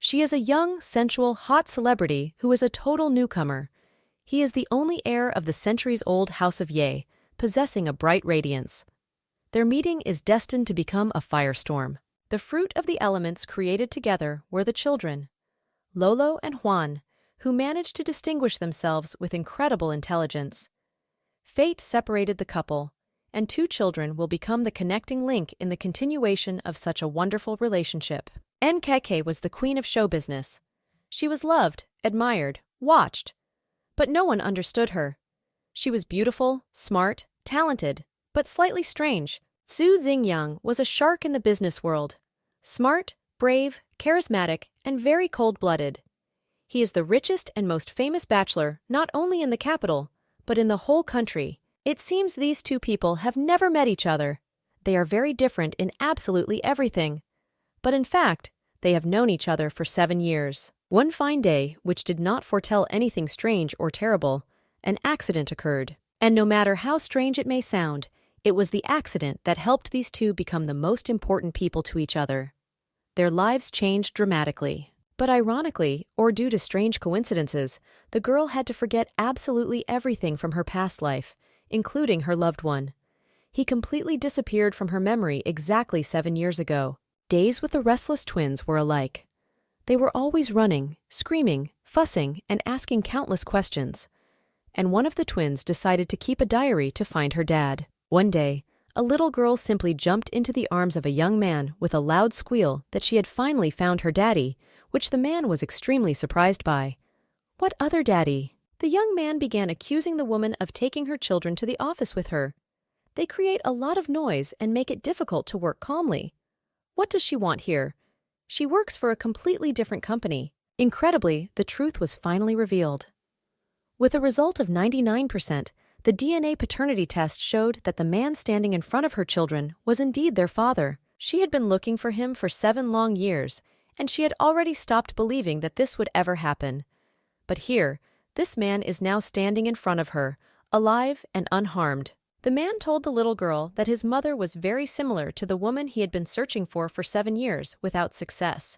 She is a young, sensual, hot celebrity who is a total newcomer. He is the only heir of the centuries-old House of Ye, possessing a bright radiance. Their meeting is destined to become a firestorm. The fruit of the elements created together were the children, Lolo and Juan, who managed to distinguish themselves with incredible intelligence. Fate separated the couple, and two children will become the connecting link in the continuation of such a wonderful relationship. Nkeke was the queen of show business. She was loved, admired, watched, but no one understood her. She was beautiful, smart, talented, but slightly strange. Zhu Xingyang was a shark in the business world. Smart, brave, charismatic, and very cold-blooded. He is the richest and most famous bachelor not only in the capital, but in the whole country. It seems these two people have never met each other. They are very different in absolutely everything. But in fact, they have known each other for 7 years. One fine day, which did not foretell anything strange or terrible, an accident occurred. And no matter how strange it may sound, it was the accident that helped these two become the most important people to each other. Their lives changed dramatically. But ironically, or due to strange coincidences, the girl had to forget absolutely everything from her past life, including her loved one. He completely disappeared from her memory exactly 7 years ago. Days with the restless twins were alike. They were always running, screaming, fussing, and asking countless questions. And one of the twins decided to keep a diary to find her dad. One day, a little girl simply jumped into the arms of a young man with a loud squeal that she had finally found her daddy, which the man was extremely surprised by. "What other daddy?" The young man began accusing the woman of taking her children to the office with her. "They create a lot of noise and make it difficult to work calmly. What does she want here? She works for a completely different company." Incredibly, the truth was finally revealed. With a result of 99%, the DNA paternity test showed that the man standing in front of her children was indeed their father. She had been looking for him for 7 long years, and she had already stopped believing that this would ever happen. But here, this man is now standing in front of her, alive and unharmed. The man told the little girl that his mother was very similar to the woman he had been searching for 7 years without success.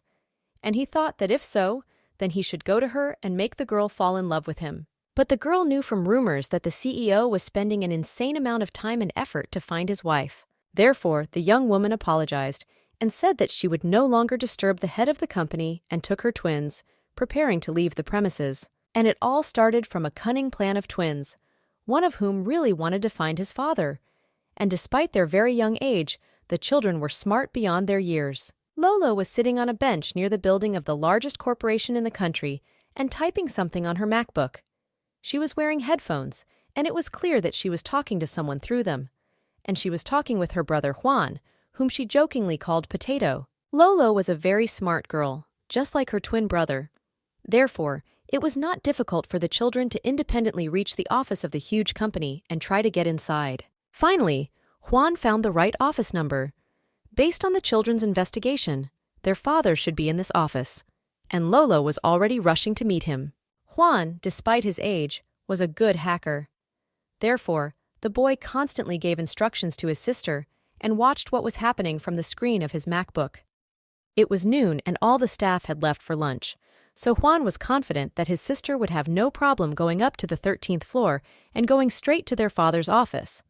And he thought that if so, then he should go to her and make the girl fall in love with him. But the girl knew from rumors that the CEO was spending an insane amount of time and effort to find his wife. Therefore, the young woman apologized and said that she would no longer disturb the head of the company and took her twins, preparing to leave the premises. And it all started from a cunning plan of twins, one of whom really wanted to find his father. And despite their very young age, the children were smart beyond their years. Lolo was sitting on a bench near the building of the largest corporation in the country and typing something on her MacBook. She was wearing headphones, and it was clear that she was talking to someone through them. And she was talking with her brother Juan, whom she jokingly called Potato. Lolo was a very smart girl, just like her twin brother. Therefore, it was not difficult for the children to independently reach the office of the huge company and try to get inside. Finally, Juan found the right office number. Based on the children's investigation, their father should be in this office, and Lolo was already rushing to meet him. Juan, despite his age, was a good hacker. Therefore, the boy constantly gave instructions to his sister and watched what was happening from the screen of his MacBook. It was noon and all the staff had left for lunch, so Juan was confident that his sister would have no problem going up to the 13th floor and going straight to their father's office.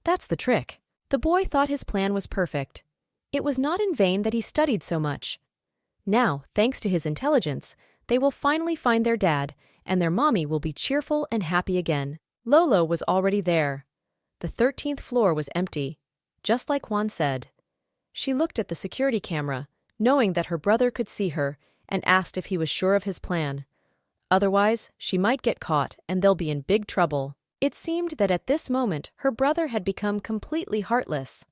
That's the trick. The boy thought his plan was perfect. It was not in vain that he studied so much. Now, thanks to his intelligence, they will finally find their dad, and their mommy will be cheerful and happy again. Lolo was already there. The 13th floor was empty, just like Juan said. She looked at the security camera, knowing that her brother could see her, and asked if he was sure of his plan. Otherwise, she might get caught, and they'll be in big trouble. It seemed that at this moment her brother had become completely heartless.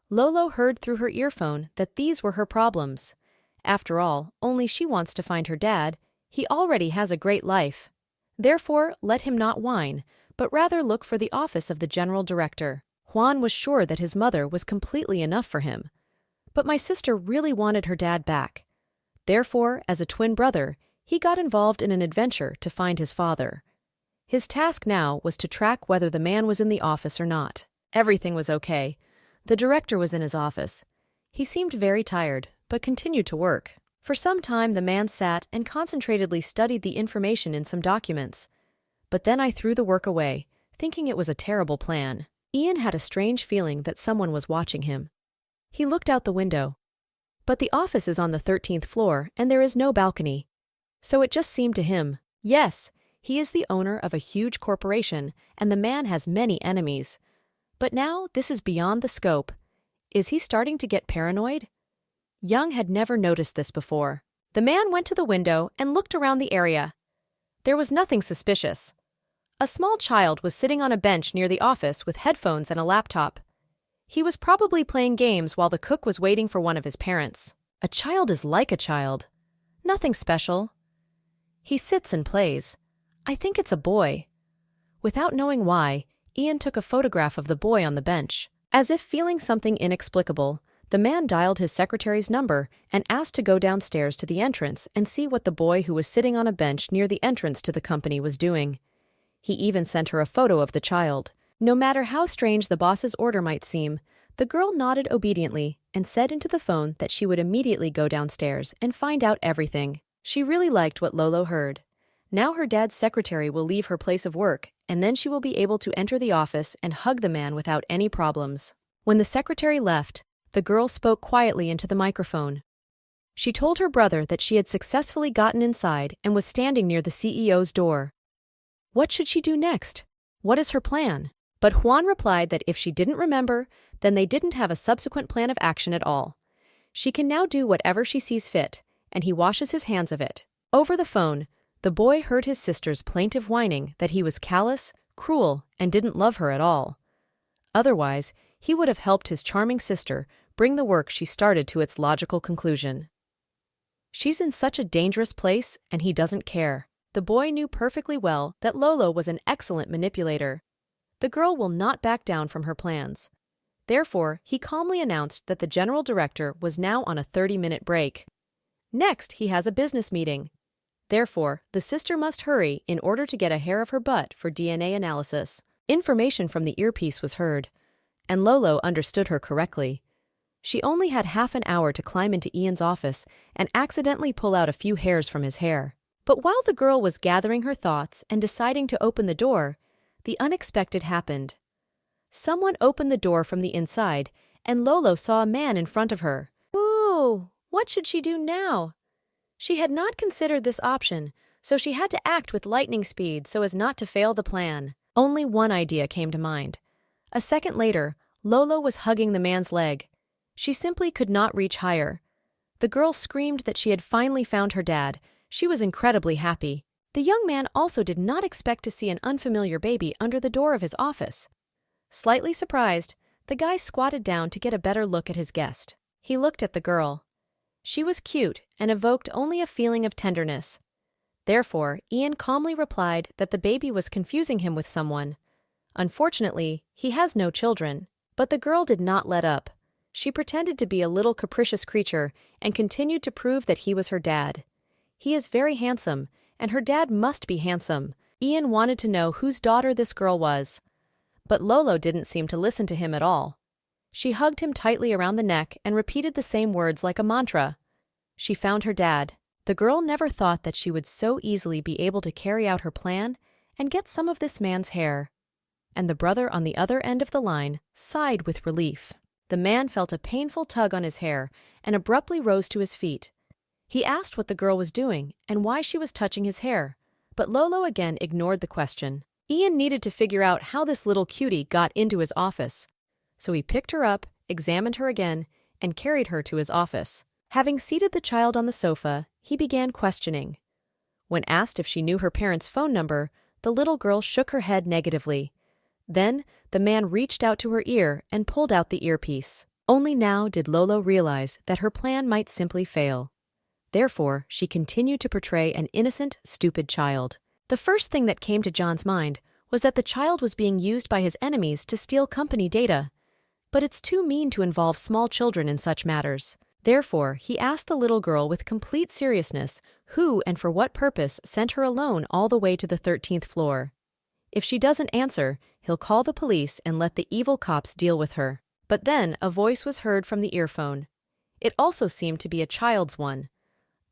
Lolo heard through her earphone that these were her problems. After all, only she wants to find her dad. He already has a great life. Therefore, let him not whine, but rather look for the office of the general director. Juan was sure that his mother was completely enough for him. But my sister really wanted her dad back. Therefore, as a twin brother, he got involved in an adventure to find his father. His task now was to track whether the man was in the office or not. Everything was okay. The director was in his office. He seemed very tired, but continued to work. For some time, the man sat and concentratedly studied the information in some documents. But then I threw the work away, thinking it was a terrible plan. Ian had a strange feeling that someone was watching him. He looked out the window. But the office is on the 13th floor and there is no balcony. So it just seemed to him, yes, he is the owner of a huge corporation and the man has many enemies. But now this is beyond the scope. Is he starting to get paranoid? Young had never noticed this before. The man went to the window and looked around the area. There was nothing suspicious. A small child was sitting on a bench near the office with headphones and a laptop. He was probably playing games while the cook was waiting for one of his parents. A child is like a child. Nothing special. He sits and plays. I think it's a boy. Without knowing why, Ian took a photograph of the boy on the bench. As if feeling something inexplicable, the man dialed his secretary's number and asked to go downstairs to the entrance and see what the boy who was sitting on a bench near the entrance to the company was doing. He even sent her a photo of the child. No matter how strange the boss's order might seem, the girl nodded obediently and said into the phone that she would immediately go downstairs and find out everything. She really liked what Lolo heard. Now her dad's secretary will leave her place of work, and then she will be able to enter the office and hug the man without any problems. When the secretary left, the girl spoke quietly into the microphone. She told her brother that she had successfully gotten inside and was standing near the CEO's door. What should she do next? What is her plan? But Juan replied that if she didn't remember, then they didn't have a subsequent plan of action at all. She can now do whatever she sees fit, and he washes his hands of it. Over the phone, the boy heard his sister's plaintive whining that he was callous, cruel, and didn't love her at all. Otherwise, he would have helped his charming sister bring the work she started to its logical conclusion. She's in such a dangerous place, and he doesn't care. The boy knew perfectly well that Lolo was an excellent manipulator. The girl will not back down from her plans. Therefore, he calmly announced that the general director was now on a 30-minute break. Next, he has a business meeting. Therefore, the sister must hurry in order to get a hair of her butt for DNA analysis. Information from the earpiece was heard, and Lolo understood her correctly. She only had half an hour to climb into Ian's office and accidentally pull out a few hairs from his hair. But while the girl was gathering her thoughts and deciding to open the door, the unexpected happened. Someone opened the door from the inside, and Lolo saw a man in front of her. Ooh, what should she do now? She had not considered this option, so she had to act with lightning speed so as not to fail the plan. Only one idea came to mind. A second later, Lolo was hugging the man's leg. She simply could not reach higher. The girl screamed that she had finally found her dad. She was incredibly happy. The young man also did not expect to see an unfamiliar baby under the door of his office. Slightly surprised, the guy squatted down to get a better look at his guest. He looked at the girl. She was cute and evoked only a feeling of tenderness. Therefore, Ian calmly replied that the baby was confusing him with someone. Unfortunately, he has no children. But the girl did not let up. She pretended to be a little capricious creature and continued to prove that he was her dad. He is very handsome, and her dad must be handsome. Ian wanted to know whose daughter this girl was. But Lolo didn't seem to listen to him at all. She hugged him tightly around the neck and repeated the same words like a mantra. She found her dad. The girl never thought that she would so easily be able to carry out her plan and get some of this man's hair. And the brother on the other end of the line sighed with relief. The man felt a painful tug on his hair and abruptly rose to his feet. He asked what the girl was doing and why she was touching his hair, but Lolo again ignored the question. Ian needed to figure out how this little cutie got into his office. So he picked her up, examined her again, and carried her to his office. Having seated the child on the sofa, he began questioning. When asked if she knew her parents' phone number, the little girl shook her head negatively. Then, the man reached out to her ear and pulled out the earpiece. Only now did Lolo realize that her plan might simply fail. Therefore, she continued to portray an innocent, stupid child. The first thing that came to John's mind was that the child was being used by his enemies to steal company data. But it's too mean to involve small children in such matters. Therefore, he asked the little girl with complete seriousness who and for what purpose sent her alone all the way to the 13th floor. If she doesn't answer, he'll call the police and let the evil cops deal with her. But then a voice was heard from the earphone. It also seemed to be a child's one.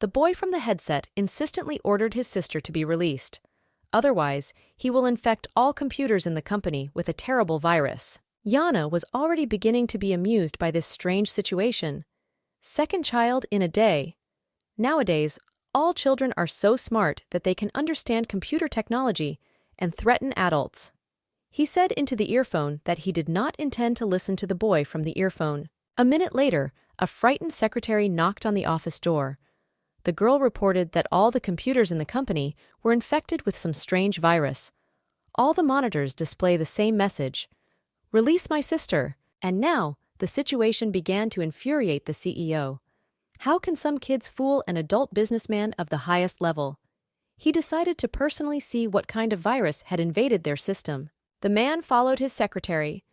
The boy from the headset insistently ordered his sister to be released. Otherwise, he will infect all computers in the company with a terrible virus. Yana was already beginning to be amused by this strange situation. Second child in a day. Nowadays, all children are so smart that they can understand computer technology and threaten adults. He said into the earphone that he did not intend to listen to the boy from the earphone. A minute later, a frightened secretary knocked on the office door. The girl reported that all the computers in the company were infected with some strange virus. All the monitors display the same message: "Release my sister." And now, the situation began to infuriate the CEO. How can some kids fool an adult businessman of the highest level? He decided to personally see what kind of virus had invaded their system. The man followed his secretary.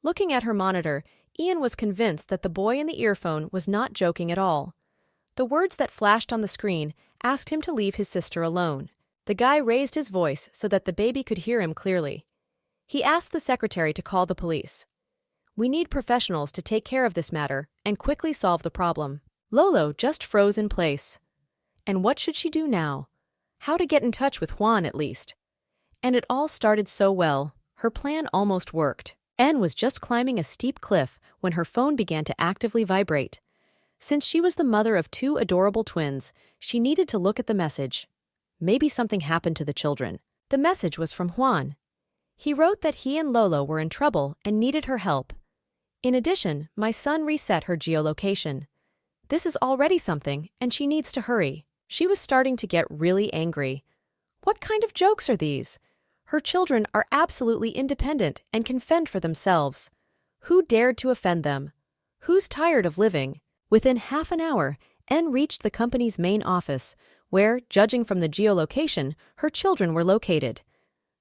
Looking at her monitor, Ian was convinced that the boy in the earphone was not joking at all. The words that flashed on the screen asked him to leave his sister alone. The guy raised his voice so that the baby could hear him clearly. He asked the secretary to call the police. "We need professionals to take care of this matter and quickly solve the problem." Lolo just froze in place. And what should she do now? How to get in touch with Juan at least? And it all started so well. Her plan almost worked. Anne was just climbing a steep cliff when her phone began to actively vibrate. Since she was the mother of 2 adorable twins, she needed to look at the message. Maybe something happened to the children. The message was from Juan. He wrote that he and Lolo were in trouble and needed her help. In addition, my son reset her geolocation. This is already something, and she needs to hurry. She was starting to get really angry. What kind of jokes are these? Her children are absolutely independent and can fend for themselves. Who dared to offend them? Who's tired of living? Within half an hour, Anne reached the company's main office, where, judging from the geolocation, her children were located.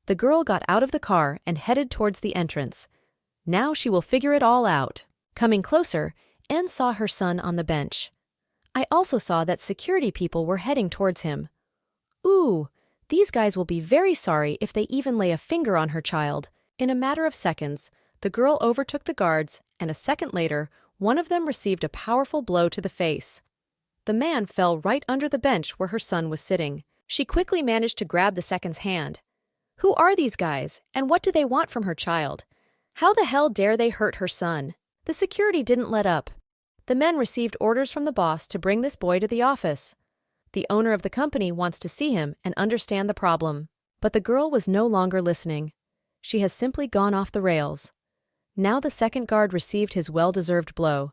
The girl got out of the car and headed towards the entrance. Now she will figure it all out. Coming closer, Anne saw her son on the bench. I also saw that security people were heading towards him. Ooh, these guys will be very sorry if they even lay a finger on her child. In a matter of seconds, the girl overtook the guards, and a second later, one of them received a powerful blow to the face. The man fell right under the bench where her son was sitting. She quickly managed to grab the second's hand. Who are these guys, and what do they want from her child? How the hell dare they hurt her son? The security didn't let up. The men received orders from the boss to bring this boy to the office. The owner of the company wants to see him and understand the problem. But the girl was no longer listening. She has simply gone off the rails. Now the second guard received his well-deserved blow,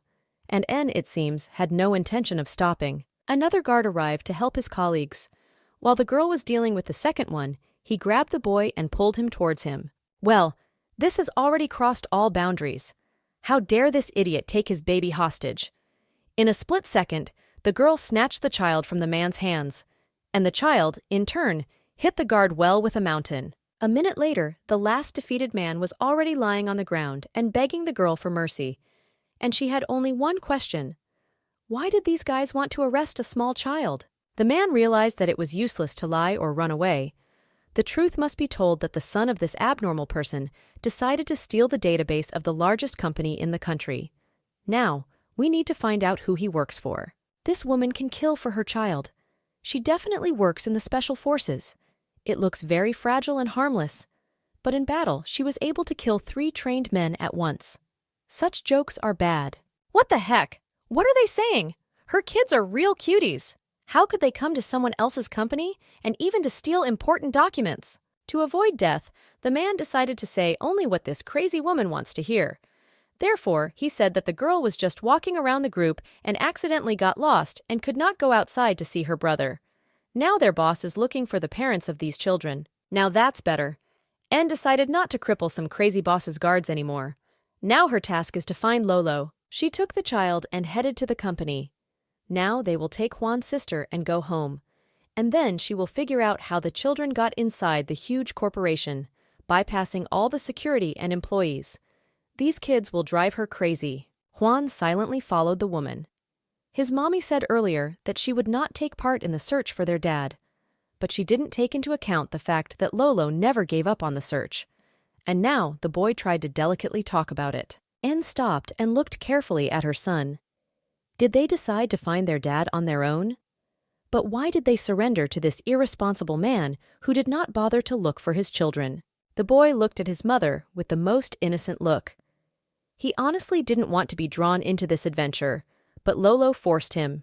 and N, it seems, had no intention of stopping. Another guard arrived to help his colleagues. While the girl was dealing with the second one, he grabbed the boy and pulled him towards him. Well, this has already crossed all boundaries. How dare this idiot take his baby hostage? In a split second, the girl snatched the child from the man's hands, and the child, in turn, hit the guard well with a mountain. A minute later, the last defeated man was already lying on the ground and begging the girl for mercy. And she had only one question. Why did these guys want to arrest a small child? The man realized that it was useless to lie or run away. The truth must be told that the son of this abnormal person decided to steal the database of the largest company in the country. Now, we need to find out who he works for. This woman can kill for her child. She definitely works in the special forces. It looks very fragile and harmless. But in battle, she was able to kill 3 trained men at once. Such jokes are bad. What the heck? What are they saying? Her kids are real cuties. How could they come to someone else's company and even to steal important documents? To avoid death, the man decided to say only what this crazy woman wants to hear. Therefore, he said that the girl was just walking around the group and accidentally got lost and could not go outside to see her brother. Now their boss is looking for the parents of these children. Now that's better. Anne decided not to cripple some crazy boss's guards anymore. Now her task is to find Lolo. She took the child and headed to the company. Now they will take Juan's sister and go home. And then she will figure out how the children got inside the huge corporation, bypassing all the security and employees. These kids will drive her crazy. Juan silently followed the woman. His mommy said earlier that she would not take part in the search for their dad, but she didn't take into account the fact that Lolo never gave up on the search. And now the boy tried to delicately talk about it. Anne stopped and looked carefully at her son. Did they decide to find their dad on their own? But why did they surrender to this irresponsible man who did not bother to look for his children? The boy looked at his mother with the most innocent look. He honestly didn't want to be drawn into this adventure, but Lolo forced him.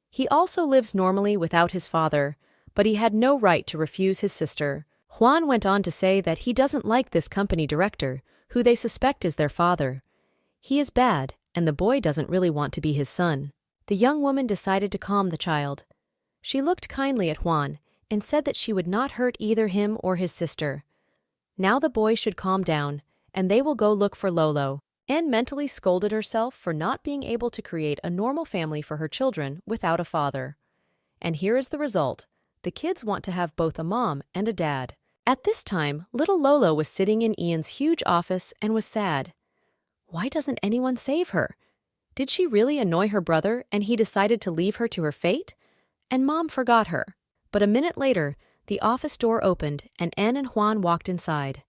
He also lives normally without his father, but he had no right to refuse his sister. Juan went on to say that he doesn't like this company director, who they suspect is their father. He is bad, and the boy doesn't really want to be his son. The young woman decided to calm the child. She looked kindly at Juan and said that she would not hurt either him or his sister. Now the boy should calm down, and they will go look for Lolo. Anne mentally scolded herself for not being able to create a normal family for her children without a father. And here is the result. The kids want to have both a mom and a dad. At this time, little Lolo was sitting in Ian's huge office and was sad. Why doesn't anyone save her? Did she really annoy her brother and he decided to leave her to her fate? And Mom forgot her. But a minute later, the office door opened and Anne and Juan walked inside.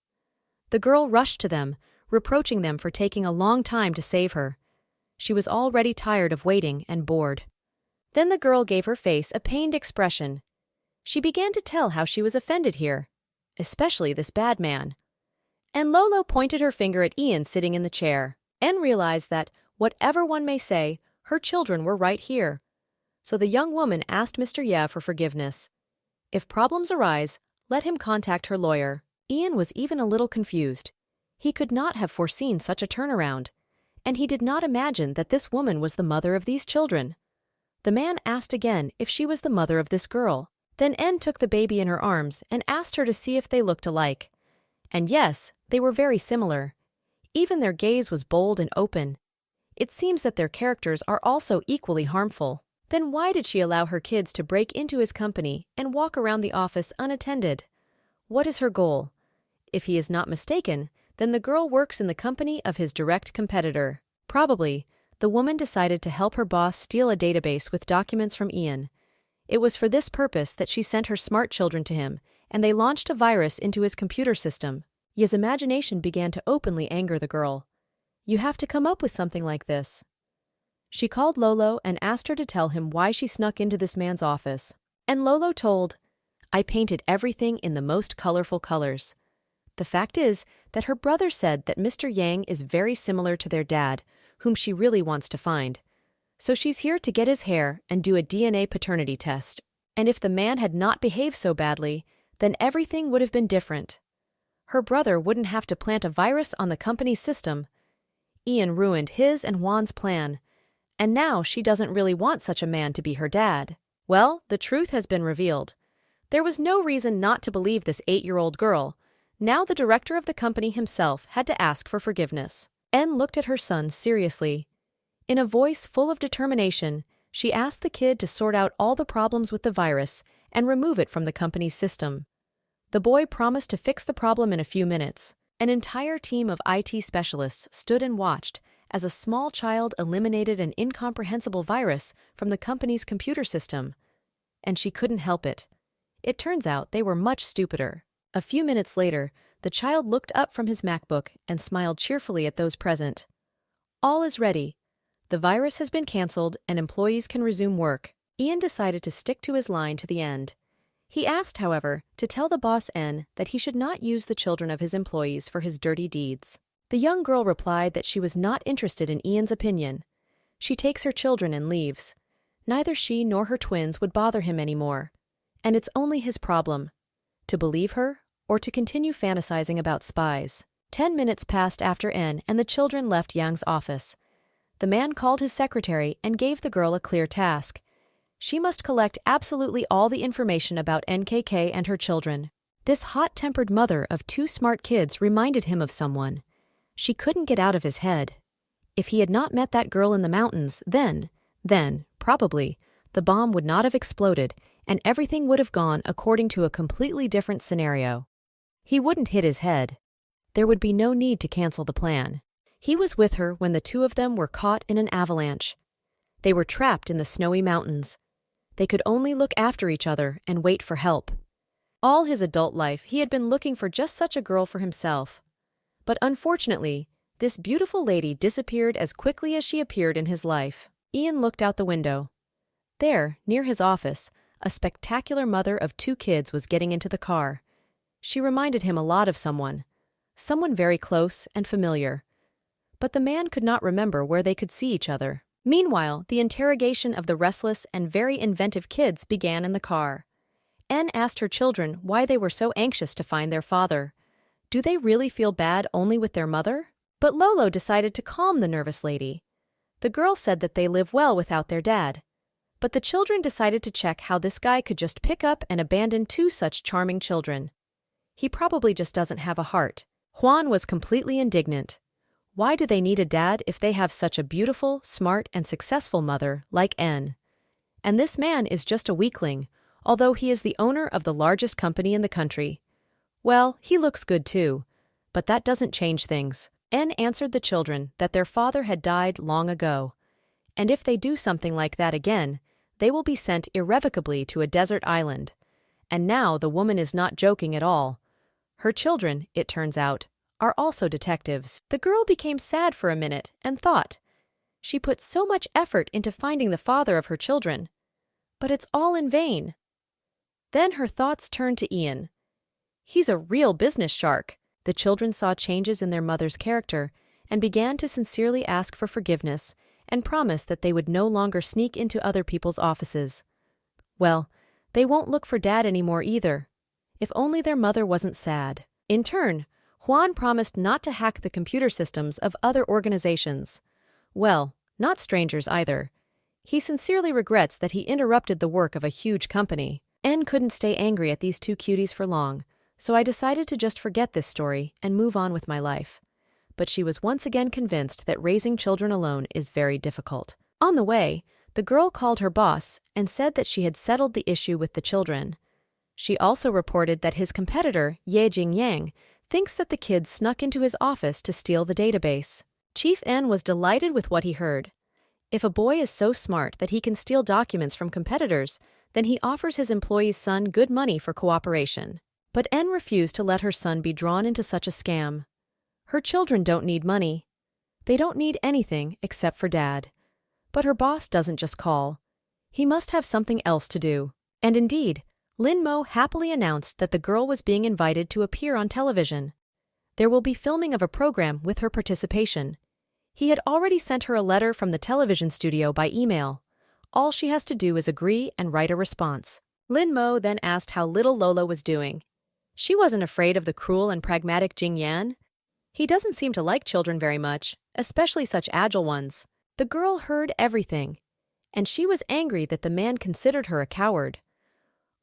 The girl rushed to them, reproaching them for taking a long time to save her. She was already tired of waiting and bored. Then the girl gave her face a pained expression. She began to tell how she was offended here, especially this bad man. And Lolo pointed her finger at Ian sitting in the chair. Anne realized that, whatever one may say, her children were right here. So the young woman asked Mr. Ye for forgiveness. If problems arise, let him contact her lawyer. Ian was even a little confused. He could not have foreseen such a turnaround, and he did not imagine that this woman was the mother of these children. The man asked again if she was the mother of this girl. Then Anne took the baby in her arms and asked her to see if they looked alike. And yes, they were very similar. Even their gaze was bold and open. It seems that their characters are also equally harmful. Then why did she allow her kids to break into his company and walk around the office unattended? What is her goal? If he is not mistaken, then the girl works in the company of his direct competitor. Probably, the woman decided to help her boss steal a database with documents from Ian. It was for this purpose that she sent her smart children to him, and they launched a virus into his computer system. Ye's imagination began to openly anger the girl. You have to come up with something like this. She called Lolo and asked her to tell him why she snuck into this man's office. And Lolo told, I painted everything in the most colorful colors. The fact is that her brother said that Mr. Yang is very similar to their dad, whom she really wants to find. So she's here to get his hair and do a DNA paternity test. And if the man had not behaved so badly, then everything would have been different. Her brother wouldn't have to plant a virus on the company's system. Ian ruined his and Juan's plan. And now she doesn't really want such a man to be her dad. Well, the truth has been revealed. There was no reason not to believe this 8-year-old girl. Now the director of the company himself had to ask for forgiveness. Anne looked at her son seriously. In a voice full of determination, she asked the kid to sort out all the problems with the virus and remove it from the company's system. The boy promised to fix the problem in a few minutes. An entire team of IT specialists stood and watched as a small child eliminated an incomprehensible virus from the company's computer system. And she couldn't help it. It turns out they were much stupider. A few minutes later, the child looked up from his MacBook and smiled cheerfully at those present. All is ready. The virus has been cancelled and employees can resume work. Ian decided to stick to his line to the end. He asked, however, to tell the boss N that he should not use the children of his employees for his dirty deeds. The young girl replied that she was not interested in Ian's opinion. She takes her children and leaves. Neither she nor her twins would bother him anymore. And it's only his problem. To believe her, or to continue fantasizing about spies. 10 minutes passed after N and the children left Yang's office. The man called his secretary and gave the girl a clear task. She must collect absolutely all the information about NKK and her children. This hot-tempered mother of 2 smart kids reminded him of someone. She couldn't get out of his head. If he had not met that girl in the mountains, then, probably, the bomb would not have exploded and everything would have gone according to a completely different scenario. He wouldn't hit his head. There would be no need to cancel the plan. He was with her when the 2 of them were caught in an avalanche. They were trapped in the snowy mountains. They could only look after each other and wait for help. All his adult life, he had been looking for just such a girl for himself. But unfortunately, this beautiful lady disappeared as quickly as she appeared in his life. Ian looked out the window. There, near his office, a spectacular mother of 2 kids was getting into the car. She reminded him a lot of someone very close and familiar. But the man could not remember where they could see each other. Meanwhile, the interrogation of the restless and very inventive kids began in the car. Anne asked her children why they were so anxious to find their father. Do they really feel bad only with their mother? But Lolo decided to calm the nervous lady. The girl said that they live well without their dad. But the children decided to check how this guy could just pick up and abandon 2 such charming children. He probably just doesn't have a heart. Juan was completely indignant. Why do they need a dad if they have such a beautiful, smart, and successful mother like N? And this man is just a weakling, although he is the owner of the largest company in the country. Well, he looks good too, but that doesn't change things. N answered the children that their father had died long ago, and if they do something like that again, they will be sent irrevocably to a desert island. And now the woman is not joking at all. Her children, it turns out, are also detectives. The girl became sad for a minute and thought, she put so much effort into finding the father of her children, but it's all in vain. Then her thoughts turned to Ian. He's a real business shark. The children saw changes in their mother's character and began to sincerely ask for forgiveness and promise that they would no longer sneak into other people's offices. Well, they won't look for Dad anymore either. If only their mother wasn't sad. In turn, Juan promised not to hack the computer systems of other organizations. Well, not strangers either. He sincerely regrets that he interrupted the work of a huge company. Anne couldn't stay angry at these 2 cuties for long, so I decided to just forget this story and move on with my life. But she was once again convinced that raising children alone is very difficult. On the way, the girl called her boss and said that she had settled the issue with the children. She also reported that his competitor, Ye Jingyang, thinks that the kids snuck into his office to steal the database. Chief N was delighted with what he heard. If a boy is so smart that he can steal documents from competitors, then he offers his employee's son good money for cooperation. But N refused to let her son be drawn into such a scam. Her children don't need money. They don't need anything except for Dad. But her boss doesn't just call. He must have something else to do. And indeed, Lin Mo happily announced that the girl was being invited to appear on television. There will be filming of a program with her participation. He had already sent her a letter from the television studio by email. All she has to do is agree and write a response. Lin Mo then asked how little Lola was doing. She wasn't afraid of the cruel and pragmatic Jing Yan. He doesn't seem to like children very much, especially such agile ones. The girl heard everything, and she was angry that the man considered her a coward.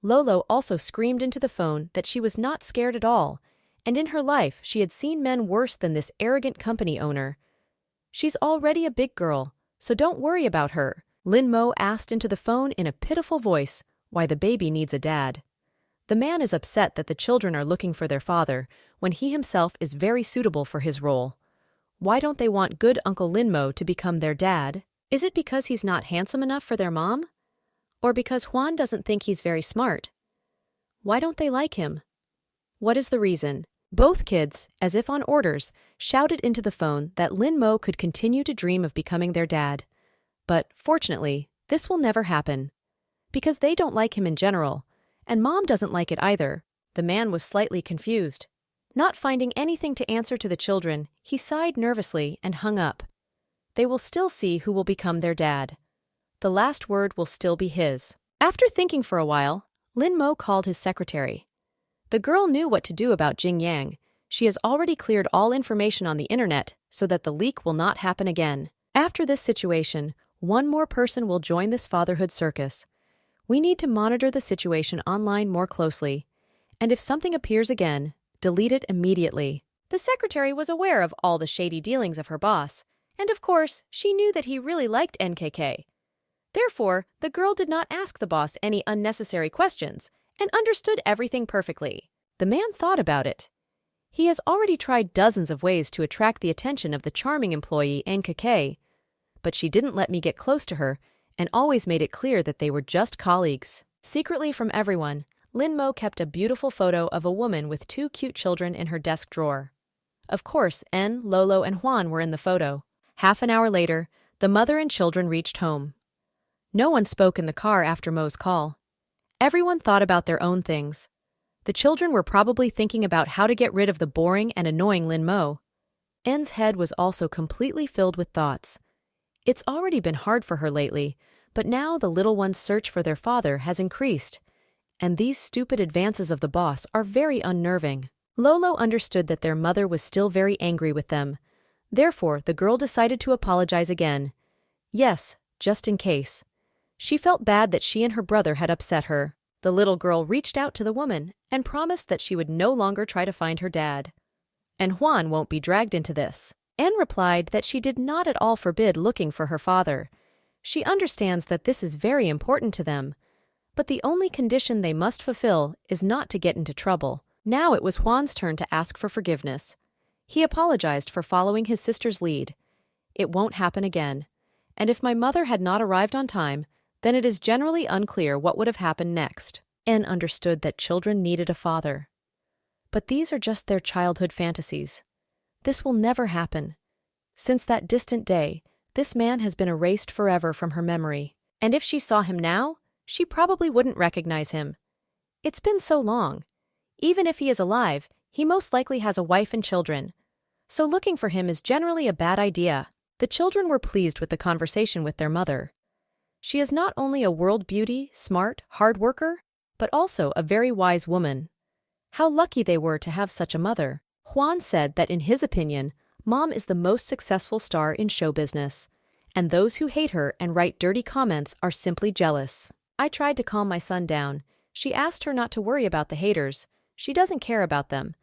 Lolo also screamed into the phone that she was not scared at all, and in her life she had seen men worse than this arrogant company owner. She's already a big girl, so don't worry about her. Lin Mo asked into the phone in a pitiful voice why the baby needs a dad. The man is upset that the children are looking for their father when he himself is very suitable for his role. Why don't they want good Uncle Lin Mo to become their dad? Is it because he's not handsome enough for their mom? Or because Juan doesn't think he's very smart? Why don't they like him? What is the reason? Both kids, as if on orders, shouted into the phone that Lin Mo could continue to dream of becoming their dad. But, fortunately, this will never happen. Because they don't like him in general, and Mom doesn't like it either. The man was slightly confused. Not finding anything to answer to the children, he sighed nervously and hung up. They will still see who will become their dad. The last word will still be his. After thinking for a while, Lin Mo called his secretary. The girl knew what to do about Jing Yang. She has already cleared all information on the internet so that the leak will not happen again. After this situation, one more person will join this fatherhood circus. We need to monitor the situation online more closely, and if something appears again, delete it immediately. The secretary was aware of all the shady dealings of her boss, and of course, she knew that he really liked NKK. Therefore, the girl did not ask the boss any unnecessary questions and understood everything perfectly. The man thought about it. He has already tried dozens of ways to attract the attention of the charming employee NKK, but she didn't let me get close to her and always made it clear that they were just colleagues. Secretly from everyone, Lin Mo kept a beautiful photo of a woman with 2 cute children in her desk drawer. Of course, En, Lolo, and Juan were in the photo. Half an hour later, the mother and children reached home. No one spoke in the car after Mo's call. Everyone thought about their own things. The children were probably thinking about how to get rid of the boring and annoying Lin Mo. En's head was also completely filled with thoughts. It's already been hard for her lately, but now the little one's search for their father has increased, and these stupid advances of the boss are very unnerving. Lolo understood that their mother was still very angry with them. Therefore, the girl decided to apologize again. Yes, just in case. She felt bad that she and her brother had upset her. The little girl reached out to the woman and promised that she would no longer try to find her dad. And Juan won't be dragged into this. Anne replied that she did not at all forbid looking for her father. She understands that this is very important to them. But the only condition they must fulfill is not to get into trouble. Now it was Juan's turn to ask for forgiveness. He apologized for following his sister's lead. It won't happen again. And if my mother had not arrived on time, then it is generally unclear what would have happened next. Anne understood that children needed a father. But these are just their childhood fantasies. This will never happen. Since that distant day, this man has been erased forever from her memory. And if she saw him now, she probably wouldn't recognize him. It's been so long. Even if he is alive, he most likely has a wife and children. So looking for him is generally a bad idea. The children were pleased with the conversation with their mother. She is not only a world beauty, smart, hard worker, but also a very wise woman. How lucky they were to have such a mother. Juan said that in his opinion, Mom is the most successful star in show business, and those who hate her and write dirty comments are simply jealous. I tried to calm my son down. She asked her not to worry about the haters. She doesn't care about them.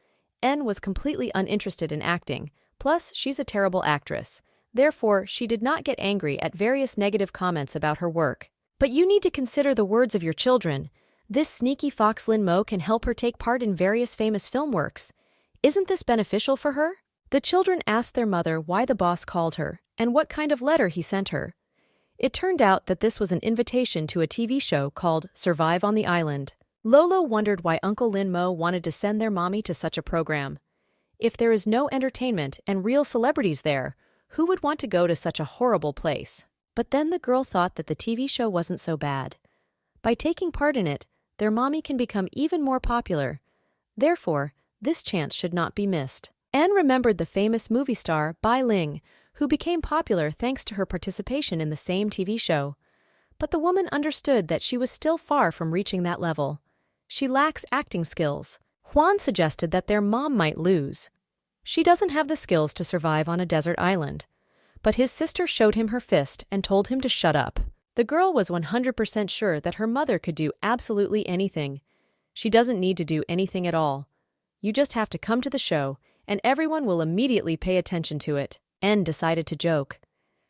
En was completely uninterested in acting, plus she's a terrible actress. Therefore, she did not get angry at various negative comments about her work. But you need to consider the words of your children. This sneaky fox Lin Mo can help her take part in various famous film works. Isn't this beneficial for her? The children asked their mother why the boss called her and what kind of letter he sent her. It turned out that this was an invitation to a TV show called Survive on the Island. Lolo wondered why Uncle Lin Mo wanted to send their mommy to such a program. If there is no entertainment and real celebrities there, who would want to go to such a horrible place? But then the girl thought that the TV show wasn't so bad. By taking part in it, their mommy can become even more popular. Therefore, this chance should not be missed. Anne remembered the famous movie star Bai Ling, who became popular thanks to her participation in the same TV show. But the woman understood that she was still far from reaching that level. She lacks acting skills. Juan suggested that their mom might lose. She doesn't have the skills to survive on a desert island. But his sister showed him her fist and told him to shut up. The girl was 100% sure that her mother could do absolutely anything. She doesn't need to do anything at all. You just have to come to the show, and everyone will immediately pay attention to it. En decided to joke.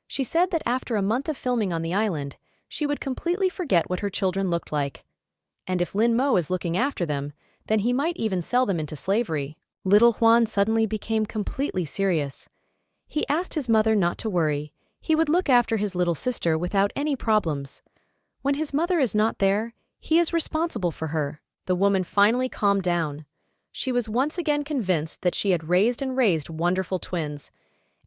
She said that after a month of filming on the island, she would completely forget what her children looked like. And if Lin Mo is looking after them, then he might even sell them into slavery. Little Juan suddenly became completely serious. He asked his mother not to worry. He would look after his little sister without any problems. When his mother is not there, he is responsible for her. The woman finally calmed down. She was once again convinced that she had raised wonderful twins.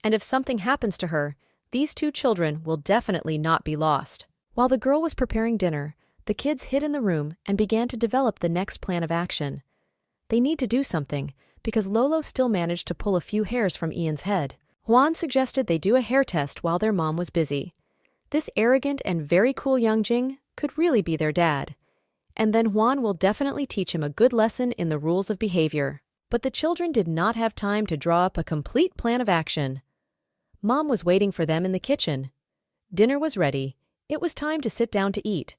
And if something happens to her, these two children will definitely not be lost. While the girl was preparing dinner, the kids hid in the room and began to develop the next plan of action. They need to do something, because Lolo still managed to pull a few hairs from Ian's head. Juan suggested they do a hair test while their mom was busy. This arrogant and very cool young Jing could really be their dad. And then Juan will definitely teach him a good lesson in the rules of behavior. But the children did not have time to draw up a complete plan of action. Mom was waiting for them in the kitchen. Dinner was ready. It was time to sit down to eat.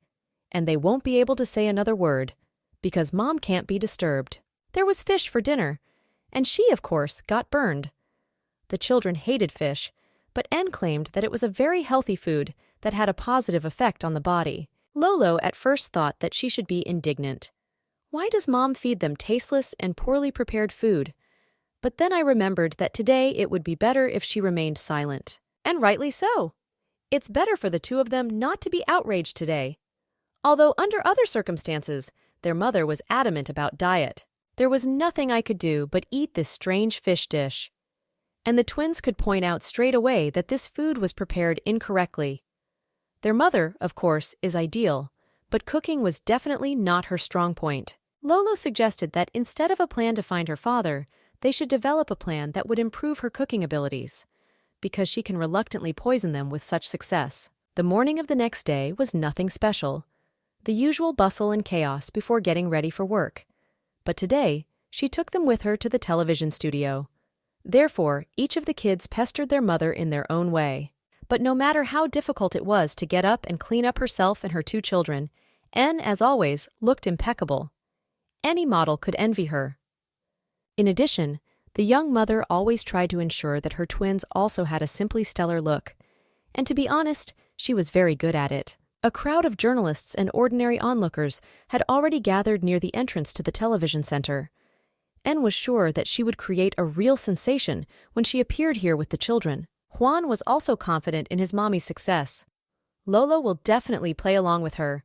And they won't be able to say another word, because Mom can't be disturbed. There was fish for dinner, and she, of course, got burned. The children hated fish, but En claimed that it was a very healthy food that had a positive effect on the body. Lolo at first thought that she should be indignant. Why does Mom feed them tasteless and poorly prepared food? But then I remembered that today it would be better if she remained silent. And rightly so. It's better for the two of them not to be outraged today. Although under other circumstances, their mother was adamant about diet. There was nothing I could do but eat this strange fish dish. And the twins could point out straight away that this food was prepared incorrectly. Their mother, of course, is ideal, but cooking was definitely not her strong point. Lolo suggested that instead of a plan to find her father, they should develop a plan that would improve her cooking abilities, because she can reluctantly poison them with such success. The morning of the next day was nothing special, the usual bustle and chaos before getting ready for work. But today, she took them with her to the television studio. Therefore, each of the kids pestered their mother in their own way. But no matter how difficult it was to get up and clean up herself and her two children, Anne, as always, looked impeccable. Any model could envy her. In addition, the young mother always tried to ensure that her twins also had a simply stellar look. And to be honest, she was very good at it. A crowd of journalists and ordinary onlookers had already gathered near the entrance to the television center. Anne was sure that she would create a real sensation when she appeared here with the children. Juan was also confident in his mommy's success. Lolo will definitely play along with her.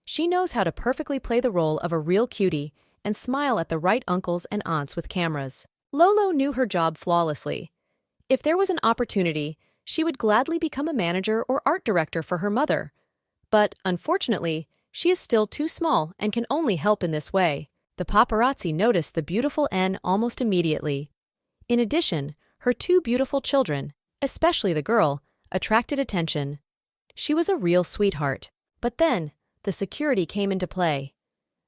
She knows how to perfectly play the role of a real cutie and smile at the right uncles and aunts with cameras. Lolo knew her job flawlessly. If there was an opportunity, she would gladly become a manager or art director for her mother. But, unfortunately, she is still too small and can only help in this way. The paparazzi noticed the beautiful Anne almost immediately. In addition, her two beautiful children, especially the girl, attracted attention. She was a real sweetheart. But then, the security came into play.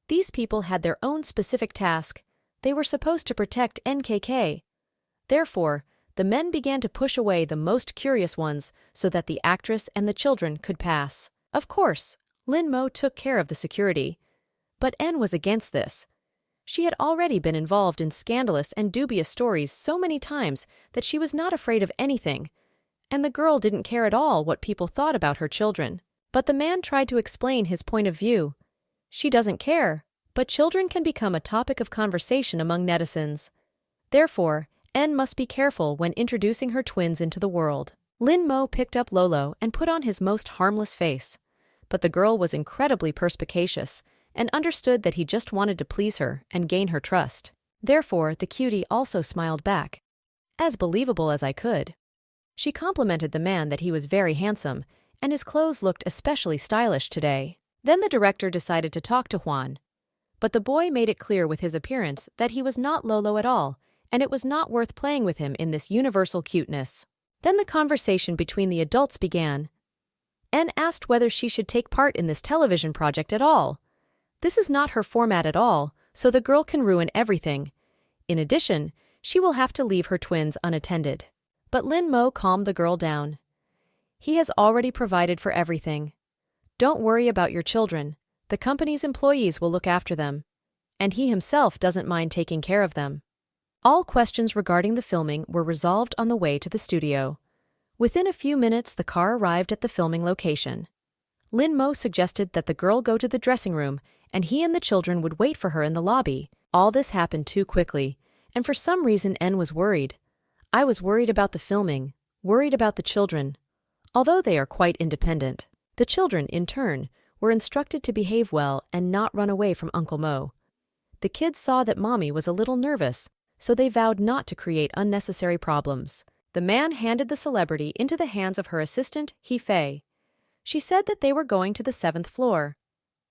These people had their own specific task. They were supposed to protect NKK. Therefore, the men began to push away the most curious ones so that the actress and the children could pass. Of course, Lin Mo took care of the security. But Anne was against this. She had already been involved in scandalous and dubious stories so many times that she was not afraid of anything, and the girl didn't care at all what people thought about her children. But the man tried to explain his point of view. She doesn't care, but children can become a topic of conversation among netizens. Therefore, Anne must be careful when introducing her twins into the world. Lin Mo picked up Lolo and put on his most harmless face. But the girl was incredibly perspicacious and understood that he just wanted to please her and gain her trust. Therefore, the cutie also smiled back. As believable as I could. She complimented the man that he was very handsome, and his clothes looked especially stylish today. Then the director decided to talk to Juan. But the boy made it clear with his appearance that he was not Lolo at all, and it was not worth playing with him in this universal cuteness. Then the conversation between the adults began. Anne asked whether she should take part in this television project at all. This is not her format at all, so the girl can ruin everything. In addition, she will have to leave her twins unattended. But Lin Mo calmed the girl down. He has already provided for everything. Don't worry about your children. The company's employees will look after them. And he himself doesn't mind taking care of them. All questions regarding the filming were resolved on the way to the studio. Within a few minutes, the car arrived at the filming location. Lin Mo suggested that the girl go to the dressing room and he and the children would wait for her in the lobby. All this happened too quickly, and for some reason Anne was worried. I was worried about the filming, worried about the children. Although they are quite independent, the children, in turn, were instructed to behave well and not run away from Uncle Mo. The kids saw that Mommy was a little nervous, so they vowed not to create unnecessary problems. The man handed the celebrity into the hands of her assistant, He Fei. She said that they were going to the 7th floor.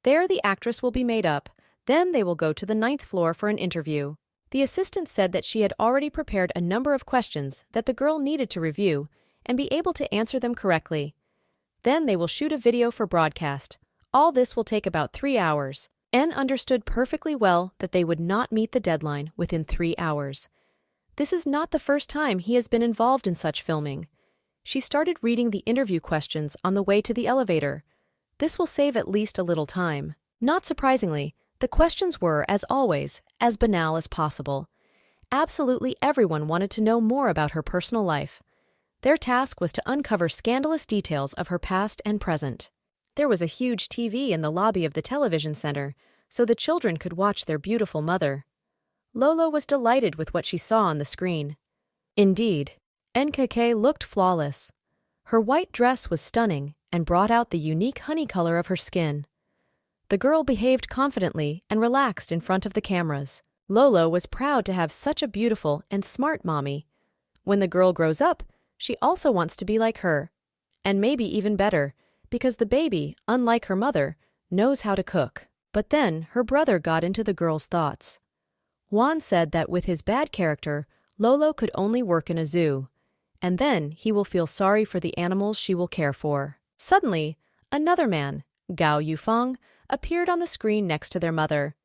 There the actress will be made up, then they will go to the 9th floor for an interview. The assistant said that she had already prepared a number of questions that the girl needed to review and be able to answer them correctly. Then they will shoot a video for broadcast. All this will take about 3 hours. Anne understood perfectly well that they would not meet the deadline within 3 hours. This is not the first time he has been involved in such filming. She started reading the interview questions on the way to the elevator. This will save at least a little time. Not surprisingly, the questions were, as always, as banal as possible. Absolutely everyone wanted to know more about her personal life. Their task was to uncover scandalous details of her past and present. There was a huge TV in the lobby of the television center, so the children could watch their beautiful mother. Lolo was delighted with what she saw on the screen. Indeed, NKK looked flawless. Her white dress was stunning and brought out the unique honey color of her skin. The girl behaved confidently and relaxed in front of the cameras. Lolo was proud to have such a beautiful and smart mommy. When the girl grows up, she also wants to be like her. And maybe even better, because the baby, unlike her mother, knows how to cook. But then her brother got into the girl's thoughts. Juan said that with his bad character, Lolo could only work in a zoo, and then he will feel sorry for the animals she will care for. Suddenly, another man, Gao Yufeng, appeared on the screen next to their mother.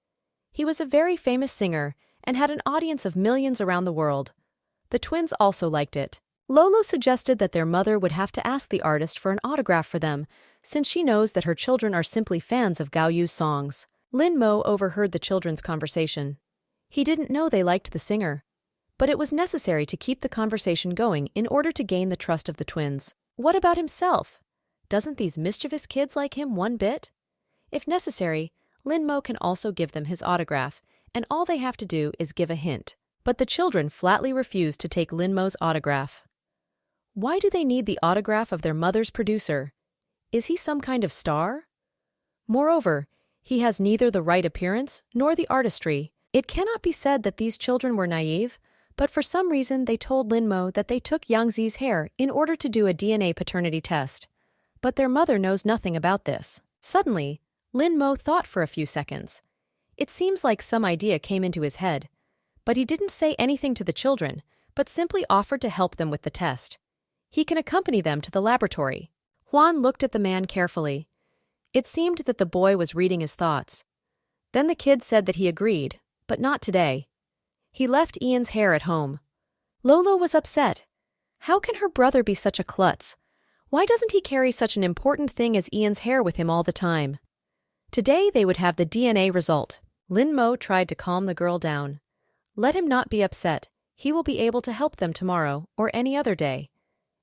He was a very famous singer and had an audience of millions around the world. The twins also liked it. Lolo suggested that their mother would have to ask the artist for an autograph for them, since she knows that her children are simply fans of Gao Yu's songs. Lin Mo overheard the children's conversation. He didn't know they liked the singer, but it was necessary to keep the conversation going in order to gain the trust of the twins. What about himself? Doesn't these mischievous kids like him one bit? If necessary, Lin Mo can also give them his autograph, and all they have to do is give a hint. But the children flatly refused to take Lin Mo's autograph. Why do they need the autograph of their mother's producer? Is he some kind of star? Moreover, he has neither the right appearance nor the artistry. It cannot be said that these children were naive, but for some reason they told Lin Mo that they took Yang Zi's hair in order to do a DNA paternity test. But their mother knows nothing about this. Suddenly, Lin Mo thought for a few seconds. It seems like some idea came into his head, but he didn't say anything to the children, but simply offered to help them with the test. He can accompany them to the laboratory. Juan looked at the man carefully. It seemed that the boy was reading his thoughts. Then the kid said that he agreed, but not today. He left Ian's hair at home. Lolo was upset. How can her brother be such a klutz? Why doesn't he carry such an important thing as Ian's hair with him all the time? Today they would have the DNA result. Lin Mo tried to calm the girl down. Let him not be upset. He will be able to help them tomorrow or any other day.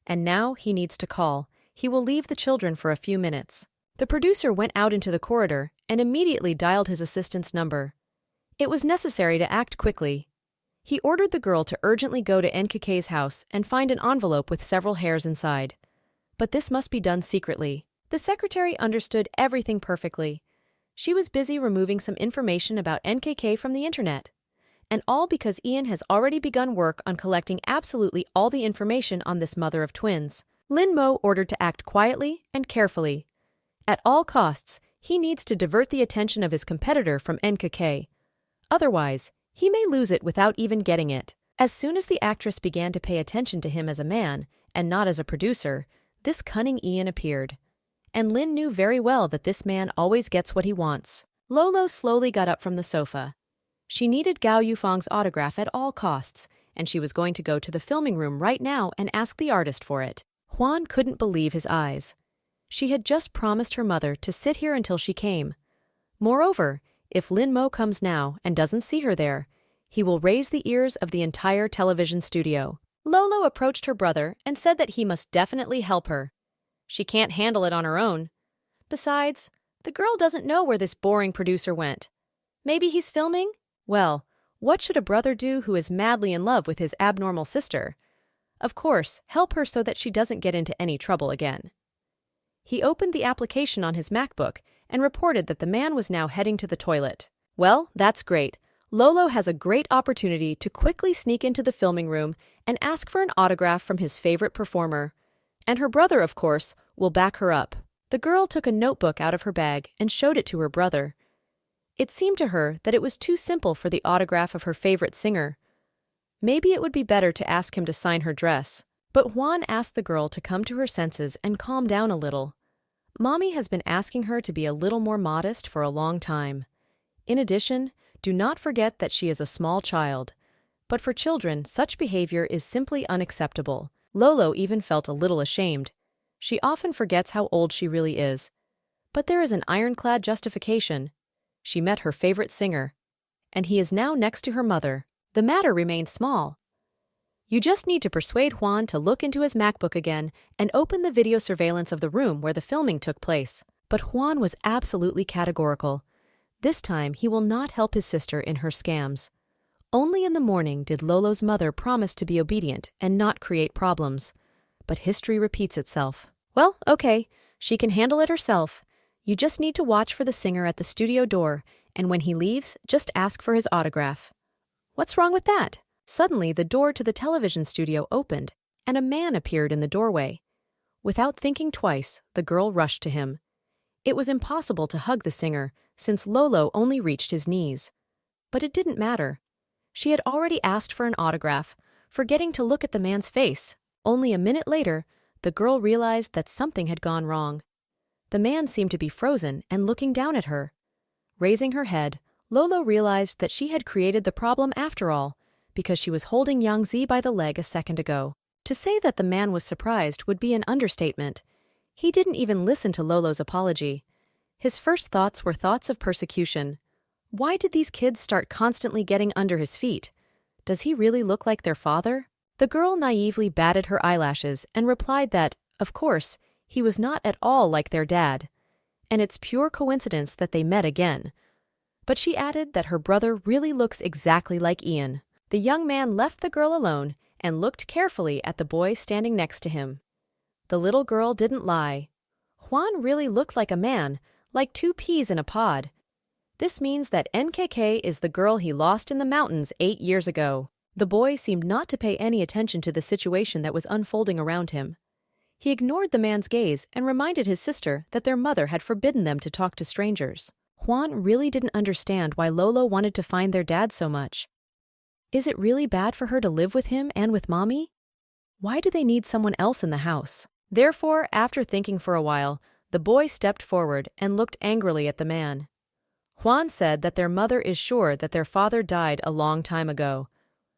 And now he needs to call. He will leave the children for a few minutes. The producer went out into the corridor and immediately dialed his assistant's number. It was necessary to act quickly. He ordered the girl to urgently go to NKK's house and find an envelope with several hairs inside. But this must be done secretly. The secretary understood everything perfectly. She was busy removing some information about NKK from the internet. And all because Ian has already begun work on collecting absolutely all the information on this mother of twins. Lin Mo ordered to act quietly and carefully. At all costs, he needs to divert the attention of his competitor from NKK. Otherwise, he may lose it without even getting it. As soon as the actress began to pay attention to him as a man, and not as a producer, this cunning Ian appeared. And Lin knew very well that this man always gets what he wants. Lolo slowly got up from the sofa. She needed Gao Yufeng's autograph at all costs, and she was going to go to the filming room right now and ask the artist for it. Juan couldn't believe his eyes. She had just promised her mother to sit here until she came. Moreover, if Lin Mo comes now and doesn't see her there, he will raise the ears of the entire television studio. Lolo approached her brother and said that he must definitely help her. She can't handle it on her own. Besides, the girl doesn't know where this boring producer went. Maybe he's filming? Well, what should a brother do who is madly in love with his abnormal sister? Of course, help her so that she doesn't get into any trouble again. He opened the application on his MacBook and reported that the man was now heading to the toilet. Well, that's great. Lolo has a great opportunity to quickly sneak into the filming room and ask for an autograph from his favorite performer. And her brother, of course, will back her up. The girl took a notebook out of her bag and showed it to her brother. It seemed to her that it was too simple for the autograph of her favorite singer. Maybe it would be better to ask him to sign her dress. But Juan asked the girl to come to her senses and calm down a little. Mommy has been asking her to be a little more modest for a long time. In addition, do not forget that she is a small child. But for children, such behavior is simply unacceptable. Lolo even felt a little ashamed. She often forgets how old she really is. But there is an ironclad justification. She met her favorite singer, and he is now next to her mother. The matter remains small. You just need to persuade Juan to look into his MacBook again and open the video surveillance of the room where the filming took place. But Juan was absolutely categorical. This time he will not help his sister in her scams. Only in the morning did Lolo's mother promise to be obedient and not create problems. But history repeats itself. Well, okay, she can handle it herself. You just need to watch for the singer at the studio door, and when he leaves, just ask for his autograph. What's wrong with that? Suddenly, the door to the television studio opened, and a man appeared in the doorway. Without thinking twice, the girl rushed to him. It was impossible to hug the singer, since Lolo only reached his knees. But it didn't matter. She had already asked for an autograph, forgetting to look at the man's face. Only a minute later, the girl realized that something had gone wrong. The man seemed to be frozen and looking down at her. Raising her head, Lolo realized that she had created the problem after all, because she was holding Yang Zi by the leg a second ago. To say that the man was surprised would be an understatement. He didn't even listen to Lolo's apology. His first thoughts were thoughts of persecution. Why did these kids start constantly getting under his feet? Does he really look like their father? The girl naively batted her eyelashes and replied that, of course, he was not at all like their dad, and it's pure coincidence that they met again. But she added that her brother really looks exactly like Ian. The young man left the girl alone and looked carefully at the boy standing next to him. The little girl didn't lie. Juan really looked like a man, like 2 peas in a pod. This means that NKK is the girl he lost in the mountains 8 years ago. The boy seemed not to pay any attention to the situation that was unfolding around him. He ignored the man's gaze and reminded his sister that their mother had forbidden them to talk to strangers. Juan really didn't understand why Lolo wanted to find their dad so much. Is it really bad for her to live with him and with Mommy? Why do they need someone else in the house? Therefore, after thinking for a while, the boy stepped forward and looked angrily at the man. Juan said that their mother is sure that their father died a long time ago,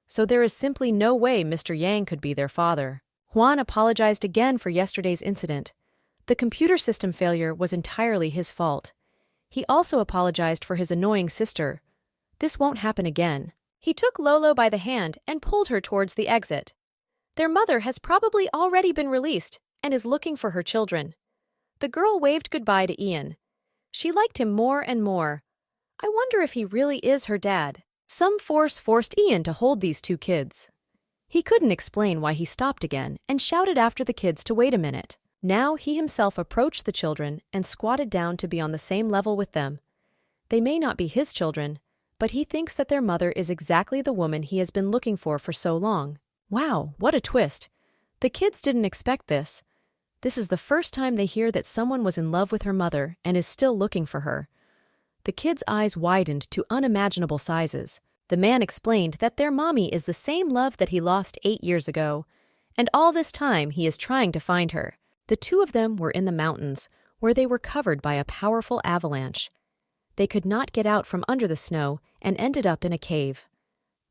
so there is simply no way Mr. Yang could be their father. Juan apologized again for yesterday's incident. The computer system failure was entirely his fault. He also apologized for his annoying sister. This won't happen again. He took Lolo by the hand and pulled her towards the exit. Their mother has probably already been released and is looking for her children. The girl waved goodbye to Ian. She liked him more and more. I wonder if he really is her dad. Some force forced Ian to hold these 2 kids. He couldn't explain why he stopped again and shouted after the kids to wait a minute. Now he himself approached the children and squatted down to be on the same level with them. They may not be his children, but he thinks that their mother is exactly the woman he has been looking for so long. Wow, what a twist. The kids didn't expect this. This is the first time they hear that someone was in love with her mother and is still looking for her. The kids' eyes widened to unimaginable sizes. The man explained that their mommy is the same love that he lost 8 years ago, and all this time he is trying to find her. The 2 of them were in the mountains, where they were covered by a powerful avalanche. They could not get out from under the snow and ended up in a cave.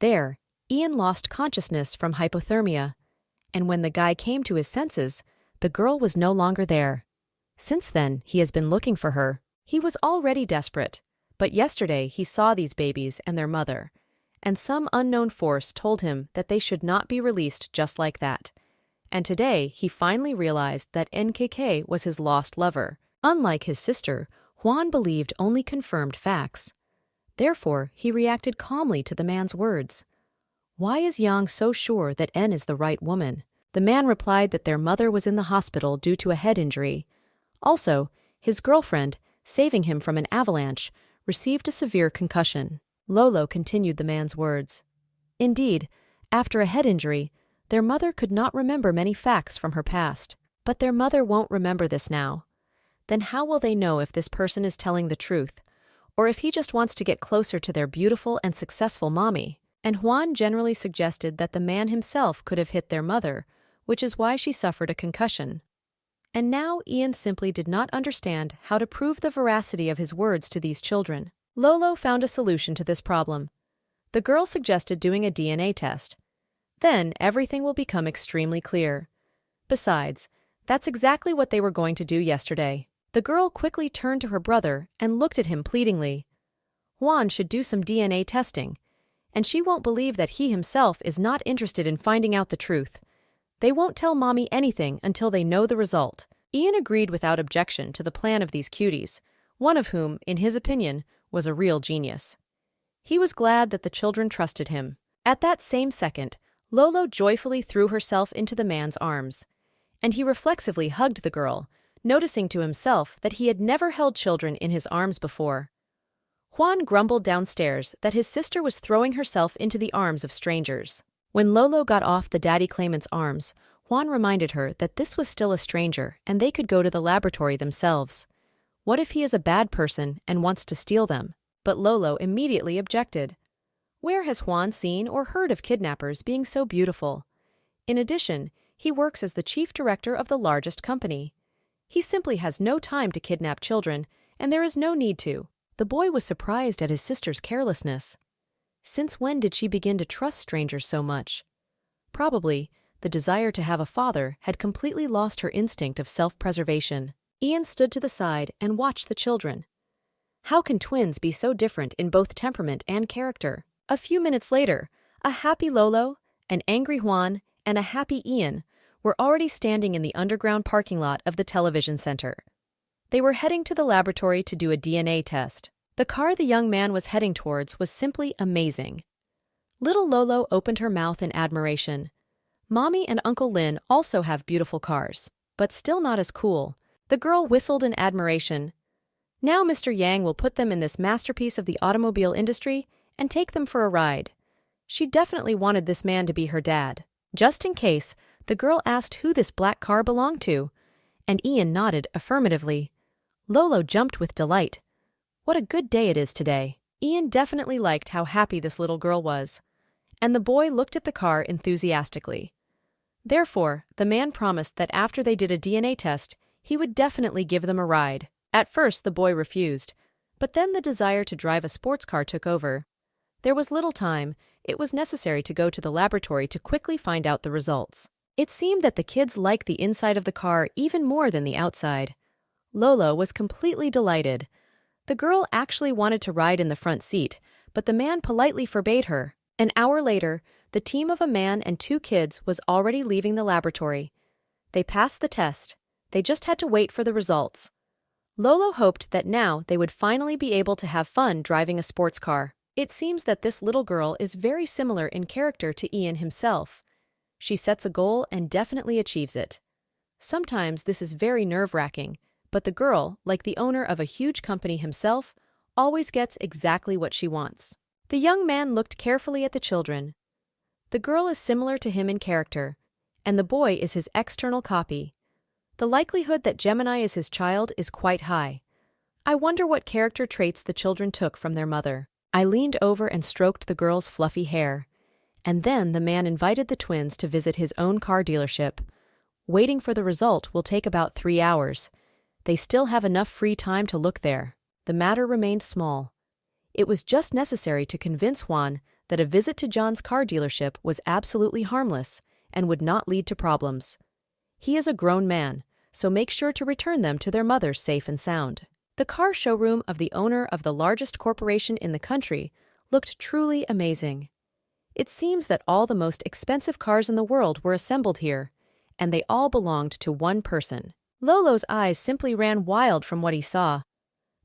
There, Ian lost consciousness from hypothermia, and when the guy came to his senses, the girl was no longer there. Since then, he has been looking for her. He was already desperate, but yesterday he saw these babies and their mother, and some unknown force told him that they should not be released just like that. And today he finally realized that NKK was his lost lover. Unlike his sister, Juan believed only confirmed facts. Therefore, he reacted calmly to the man's words. Why is Yang so sure that N is the right woman? The man replied that their mother was in the hospital due to a head injury. Also, his girlfriend, saving him from an avalanche, received a severe concussion. Lolo continued the man's words. Indeed, after a head injury, their mother could not remember many facts from her past. But their mother won't remember this now. Then how will they know if this person is telling the truth, or if he just wants to get closer to their beautiful and successful mommy? And Juan generally suggested that the man himself could have hit their mother, which is why she suffered a concussion. And now Ian simply did not understand how to prove the veracity of his words to these children. Lolo found a solution to this problem. The girl suggested doing a DNA test. Then everything will become extremely clear. Besides, that's exactly what they were going to do yesterday. The girl quickly turned to her brother and looked at him pleadingly. Juan should do some DNA testing, and she won't believe that he himself is not interested in finding out the truth. They won't tell Mommy anything until they know the result. Ian agreed without objection to the plan of these cuties, one of whom, in his opinion, was a real genius. He was glad that the children trusted him. At that same second, Lolo joyfully threw herself into the man's arms, and he reflexively hugged the girl, noticing to himself that he had never held children in his arms before. Juan grumbled downstairs that his sister was throwing herself into the arms of strangers. When Lolo got off the daddy claimant's arms, Juan reminded her that this was still a stranger and they could go to the laboratory themselves. What if he is a bad person and wants to steal them? But Lolo immediately objected. Where has Juan seen or heard of kidnappers being so beautiful? In addition, he works as the chief director of the largest company. He simply has no time to kidnap children, and there is no need to. The boy was surprised at his sister's carelessness. Since when did she begin to trust strangers so much? Probably, the desire to have a father had completely lost her instinct of self-preservation. Ian stood to the side and watched the children. How can twins be so different in both temperament and character? A few minutes later, a happy Lolo, an angry Juan, and a happy Ian were already standing in the underground parking lot of the television center. They were heading to the laboratory to do a DNA test. The car the young man was heading towards was simply amazing. Little Lolo opened her mouth in admiration. Mommy and Uncle Lin also have beautiful cars, but still not as cool. The girl whistled in admiration. Now Mr. Yang will put them in this masterpiece of the automobile industry and take them for a ride. She definitely wanted this man to be her dad. Just in case, the girl asked who this black car belonged to, and Ian nodded affirmatively. Lolo jumped with delight. What a good day it is today. Ian definitely liked how happy this little girl was, and the boy looked at the car enthusiastically. Therefore, the man promised that after they did a DNA test, he would definitely give them a ride. At first, the boy refused, but then the desire to drive a sports car took over. There was little time. It was necessary to go to the laboratory to quickly find out the results. It seemed that the kids liked the inside of the car even more than the outside. Lolo was completely delighted. The girl actually wanted to ride in the front seat, but the man politely forbade her. An hour later, the team of a man and 2 kids was already leaving the laboratory. They passed the test. They just had to wait for the results. Lolo hoped that now they would finally be able to have fun driving a sports car. It seems that this little girl is very similar in character to Ian himself. She sets a goal and definitely achieves it. Sometimes this is very nerve-wracking, but the girl, like the owner of a huge company himself, always gets exactly what she wants. The young man looked carefully at the children. The girl is similar to him in character, and the boy is his external copy. The likelihood that Gemini is his child is quite high. I wonder what character traits the children took from their mother. I leaned over and stroked the girl's fluffy hair, and then the man invited the twins to visit his own car dealership. Waiting for the result will take about 3 hours. They still have enough free time to look there. The matter remained small. It was just necessary to convince Juan that a visit to John's car dealership was absolutely harmless and would not lead to problems. He is a grown man, so make sure to return them to their mother safe and sound. The car showroom of the owner of the largest corporation in the country looked truly amazing. It seems that all the most expensive cars in the world were assembled here, and they all belonged to one person. Lolo's eyes simply ran wild from what he saw.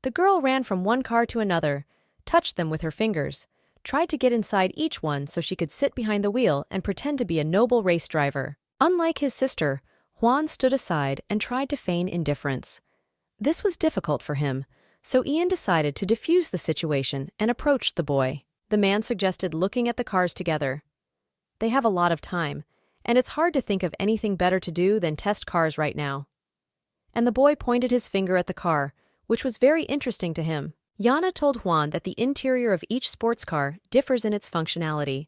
The girl ran from one car to another, touched them with her fingers, tried to get inside each one so she could sit behind the wheel and pretend to be a noble race driver. Unlike his sister, Juan stood aside and tried to feign indifference. This was difficult for him, so Ian decided to defuse the situation and approached the boy. The man suggested looking at the cars together. They have a lot of time, and it's hard to think of anything better to do than test cars right now. And the boy pointed his finger at the car, which was very interesting to him. Yana told Juan that the interior of each sports car differs in its functionality.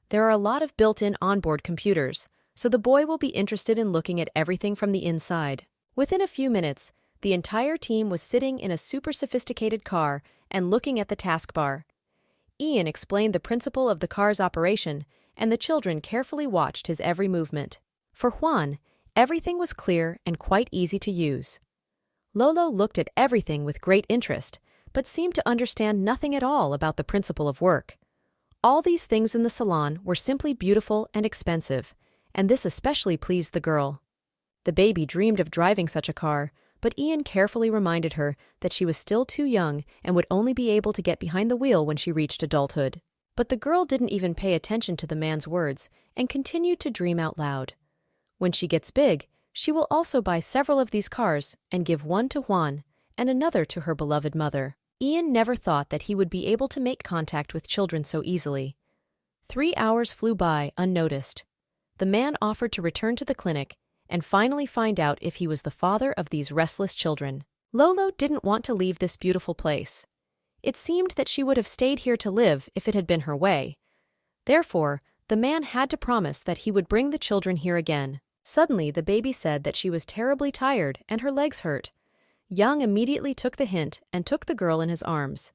There are a lot of built-in onboard computers, so the boy will be interested in looking at everything from the inside. Within a few minutes, the entire team was sitting in a super sophisticated car and looking at the taskbar. Ian explained the principle of the car's operation, and the children carefully watched his every movement. For Juan, everything was clear and quite easy to use. Lolo looked at everything with great interest, but seemed to understand nothing at all about the principle of work. All these things in the salon were simply beautiful and expensive, and this especially pleased the girl. The baby dreamed of driving such a car, but Ian carefully reminded her that she was still too young and would only be able to get behind the wheel when she reached adulthood. But the girl didn't even pay attention to the man's words and continued to dream out loud. When she gets big, she will also buy several of these cars and give one to Juan and another to her beloved mother. Ian never thought that he would be able to make contact with children so easily. 3 hours flew by unnoticed. The man offered to return to the clinic and finally find out if he was the father of these restless children. Lolo didn't want to leave this beautiful place. It seemed that she would have stayed here to live if it had been her way. Therefore, the man had to promise that he would bring the children here again. Suddenly, the baby said that she was terribly tired and her legs hurt. Young immediately took the hint and took the girl in his arms.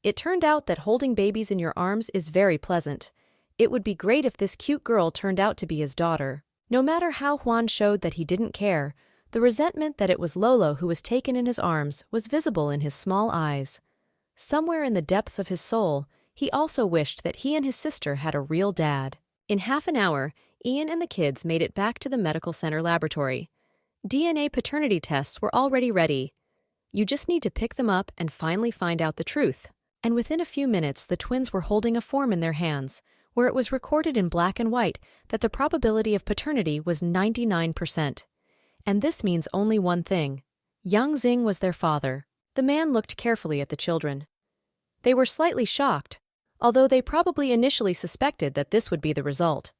It turned out that holding babies in your arms is very pleasant. It would be great if this cute girl turned out to be his daughter. No matter how Juan showed that he didn't care, the resentment that it was Lolo who was taken in his arms was visible in his small eyes. Somewhere in the depths of his soul, he also wished that he and his sister had a real dad. In half an hour, Ian and the kids made it back to the medical center laboratory. DNA paternity tests were already ready. You just need to pick them up and finally find out the truth. And within a few minutes, the twins were holding a form in their hands, where it was recorded in black and white that the probability of paternity was 99%. And this means only one thing. Yang Xing was their father. The man looked carefully at the children. They were slightly shocked, although they probably initially suspected that this would be the result.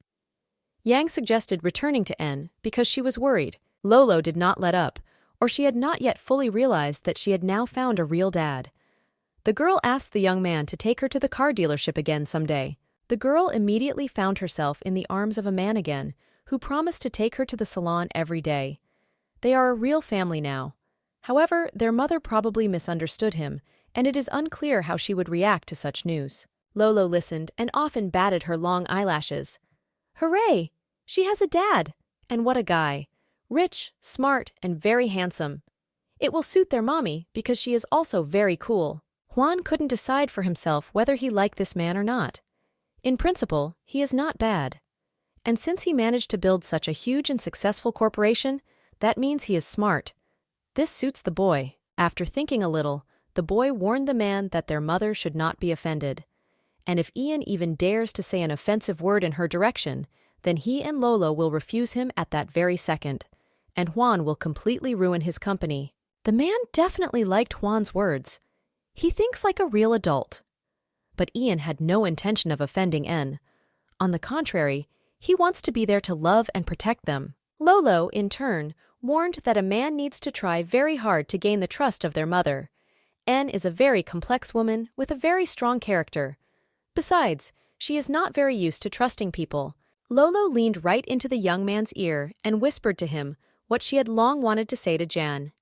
Yang suggested returning to N because she was worried. Lolo did not let up, or she had not yet fully realized that she had now found a real dad. The girl asked the young man to take her to the car dealership again someday. The girl immediately found herself in the arms of a man again, who promised to take her to the salon every day. They are a real family now. However, their mother probably misunderstood him, and it is unclear how she would react to such news. Lolo listened and often batted her long eyelashes. Hooray! She has a dad! And what a guy! Rich, smart, and very handsome. It will suit their mommy because she is also very cool. Juan couldn't decide for himself whether he liked this man or not. In principle, he is not bad. And since he managed to build such a huge and successful corporation, that means he is smart. This suits the boy. After thinking a little, the boy warned the man that their mother should not be offended. And if Ian even dares to say an offensive word in her direction, then he and Lolo will refuse him at that very second. And Juan will completely ruin his company. The man definitely liked Juan's words. He thinks like a real adult. But Ian had no intention of offending N. On the contrary, he wants to be there to love and protect them. Lolo, in turn, warned that a man needs to try very hard to gain the trust of their mother. N is a very complex woman with a very strong character. Besides, she is not very used to trusting people. Lolo leaned right into the young man's ear and whispered to him what she had long wanted to say to Jan.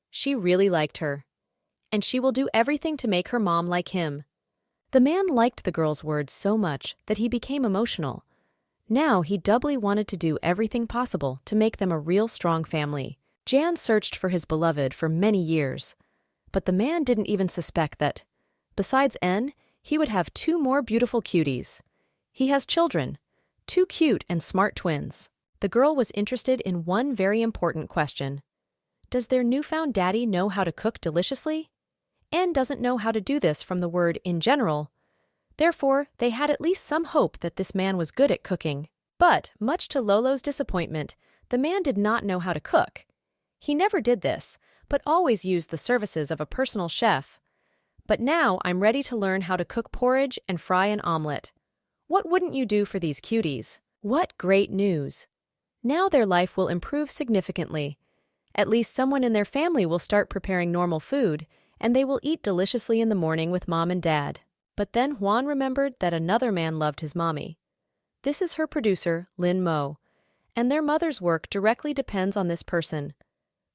She really liked her. And she will do everything to make her mom like him. The man liked the girl's words so much that he became emotional. Now he doubly wanted to do everything possible to make them a real strong family. Jan searched for his beloved for many years. But the man didn't even suspect that, besides N, he would have 2 more beautiful cuties. He has children, 2 cute and smart twins. The girl was interested in one very important question. Does their newfound daddy know how to cook deliciously? N doesn't know how to do this from the word in general. Therefore, they had at least some hope that this man was good at cooking. But, much to Lolo's disappointment, the man did not know how to cook. He never did this, but always used the services of a personal chef. But now I'm ready to learn how to cook porridge and fry an omelet. What wouldn't you do for these cuties? What great news! Now their life will improve significantly. At least someone in their family will start preparing normal food, and they will eat deliciously in the morning with mom and dad. But then Juan remembered that another man loved his mommy. This is her producer, Lin Mo, and their mother's work directly depends on this person.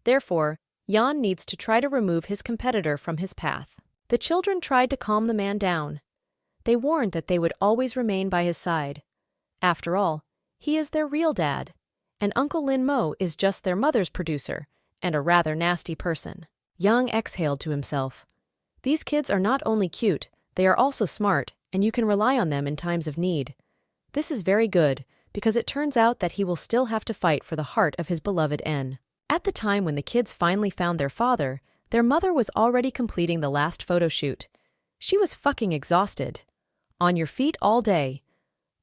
Therefore, Jan needs to try to remove his competitor from his path. The children tried to calm the man down. They warned that they would always remain by his side. After all, he is their real dad, and Uncle Lin Mo is just their mother's producer, and a rather nasty person. Yang exhaled to himself. These kids are not only cute, they are also smart, and you can rely on them in times of need. This is very good, because it turns out that he will still have to fight for the heart of his beloved N. At the time when the kids finally found their father, their mother was already completing the last photo shoot. She was fucking exhausted. On your feet all day.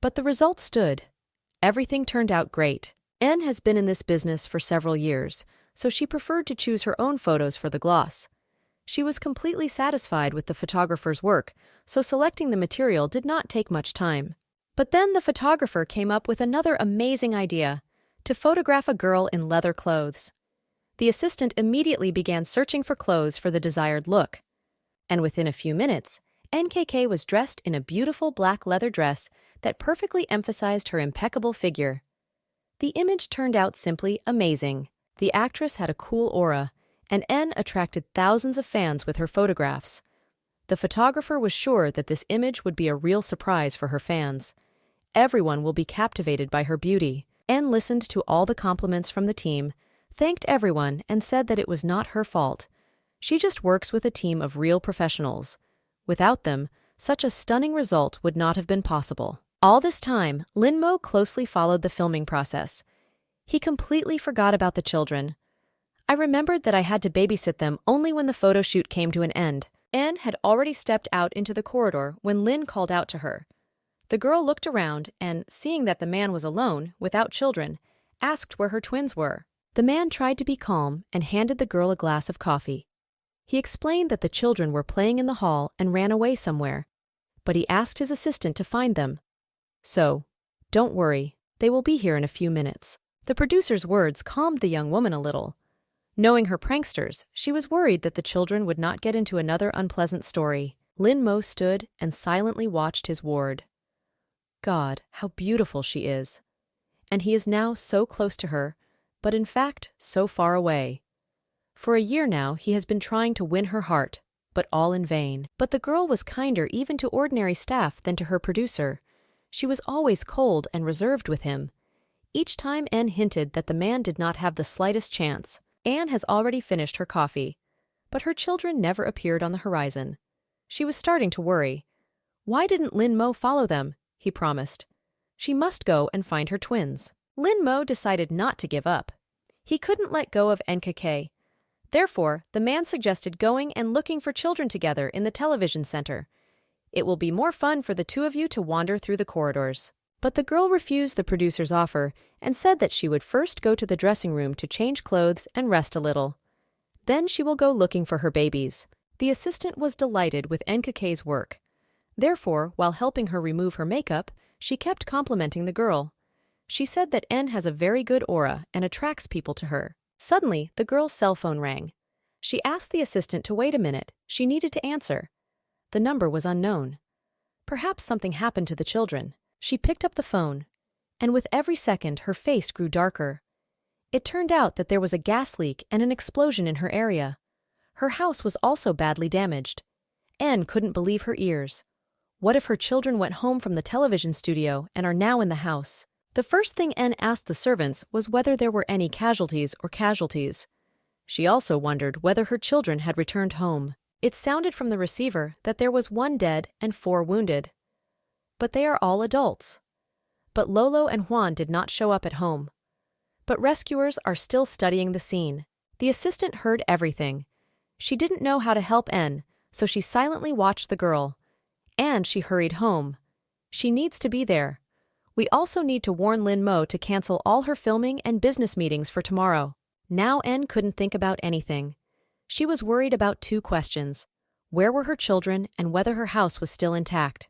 But the result stood. Everything turned out great. N has been in this business for several years, so she preferred to choose her own photos for the gloss. She was completely satisfied with the photographer's work, so selecting the material did not take much time. But then the photographer came up with another amazing idea, to photograph a girl in leather clothes. The assistant immediately began searching for clothes for the desired look. And within a few minutes, NKK was dressed in a beautiful black leather dress that perfectly emphasized her impeccable figure. The image turned out simply amazing. The actress had a cool aura, and N attracted thousands of fans with her photographs. The photographer was sure that this image would be a real surprise for her fans. Everyone will be captivated by her beauty. N listened to all the compliments from the team, thanked everyone, and said that it was not her fault. She just works with a team of real professionals. Without them, such a stunning result would not have been possible. All this time, Lin Mo closely followed the filming process. He completely forgot about the children. I remembered that I had to babysit them only when the photo shoot came to an end. Anne had already stepped out into the corridor when Lin called out to her. The girl looked around and, seeing that the man was alone, without children, asked where her twins were. The man tried to be calm and handed the girl a glass of coffee. He explained that the children were playing in the hall and ran away somewhere, but he asked his assistant to find them. So, don't worry, they will be here in a few minutes. The producer's words calmed the young woman a little. Knowing her pranksters, she was worried that the children would not get into another unpleasant story. Lin Mo stood and silently watched his ward. God, how beautiful she is. And he is now so close to her, but in fact, so far away. For a year now, he has been trying to win her heart, but all in vain. But the girl was kinder even to ordinary staff than to her producer. She was always cold and reserved with him. Each time Anne hinted that the man did not have the slightest chance. Anne has already finished her coffee, but her children never appeared on the horizon. She was starting to worry. Why didn't Lin Mo follow them? He promised. She must go and find her twins. Lin Mo decided not to give up. He couldn't let go of NKK. Therefore, the man suggested going and looking for children together in the television center. It will be more fun for the two of you to wander through the corridors. But the girl refused the producer's offer and said that she would first go to the dressing room to change clothes and rest a little. Then she will go looking for her babies. The assistant was delighted with NKK's work. Therefore, while helping her remove her makeup, she kept complimenting the girl. She said that N has a very good aura and attracts people to her. Suddenly, the girl's cell phone rang. She asked the assistant to wait a minute. She needed to answer. The number was unknown. Perhaps something happened to the children. She picked up the phone, and with every second her face grew darker. It turned out that there was a gas leak and an explosion in her area. Her house was also badly damaged. Anne couldn't believe her ears. What if her children went home from the television studio and are now in the house? The first thing Anne asked the servants was whether there were any casualties or casualties. She also wondered whether her children had returned home. It sounded from the receiver that there was 1 dead and 4 wounded. But they are all adults. But Lolo and Juan did not show up at home. But rescuers are still studying the scene. The assistant heard everything. She didn't know how to help N, so she silently watched the girl. And she hurried home. She needs to be there. We also need to warn Lin Mo to cancel all her filming and business meetings for tomorrow. Now N couldn't think about anything. She was worried about 2 questions. Where were her children and whether her house was still intact?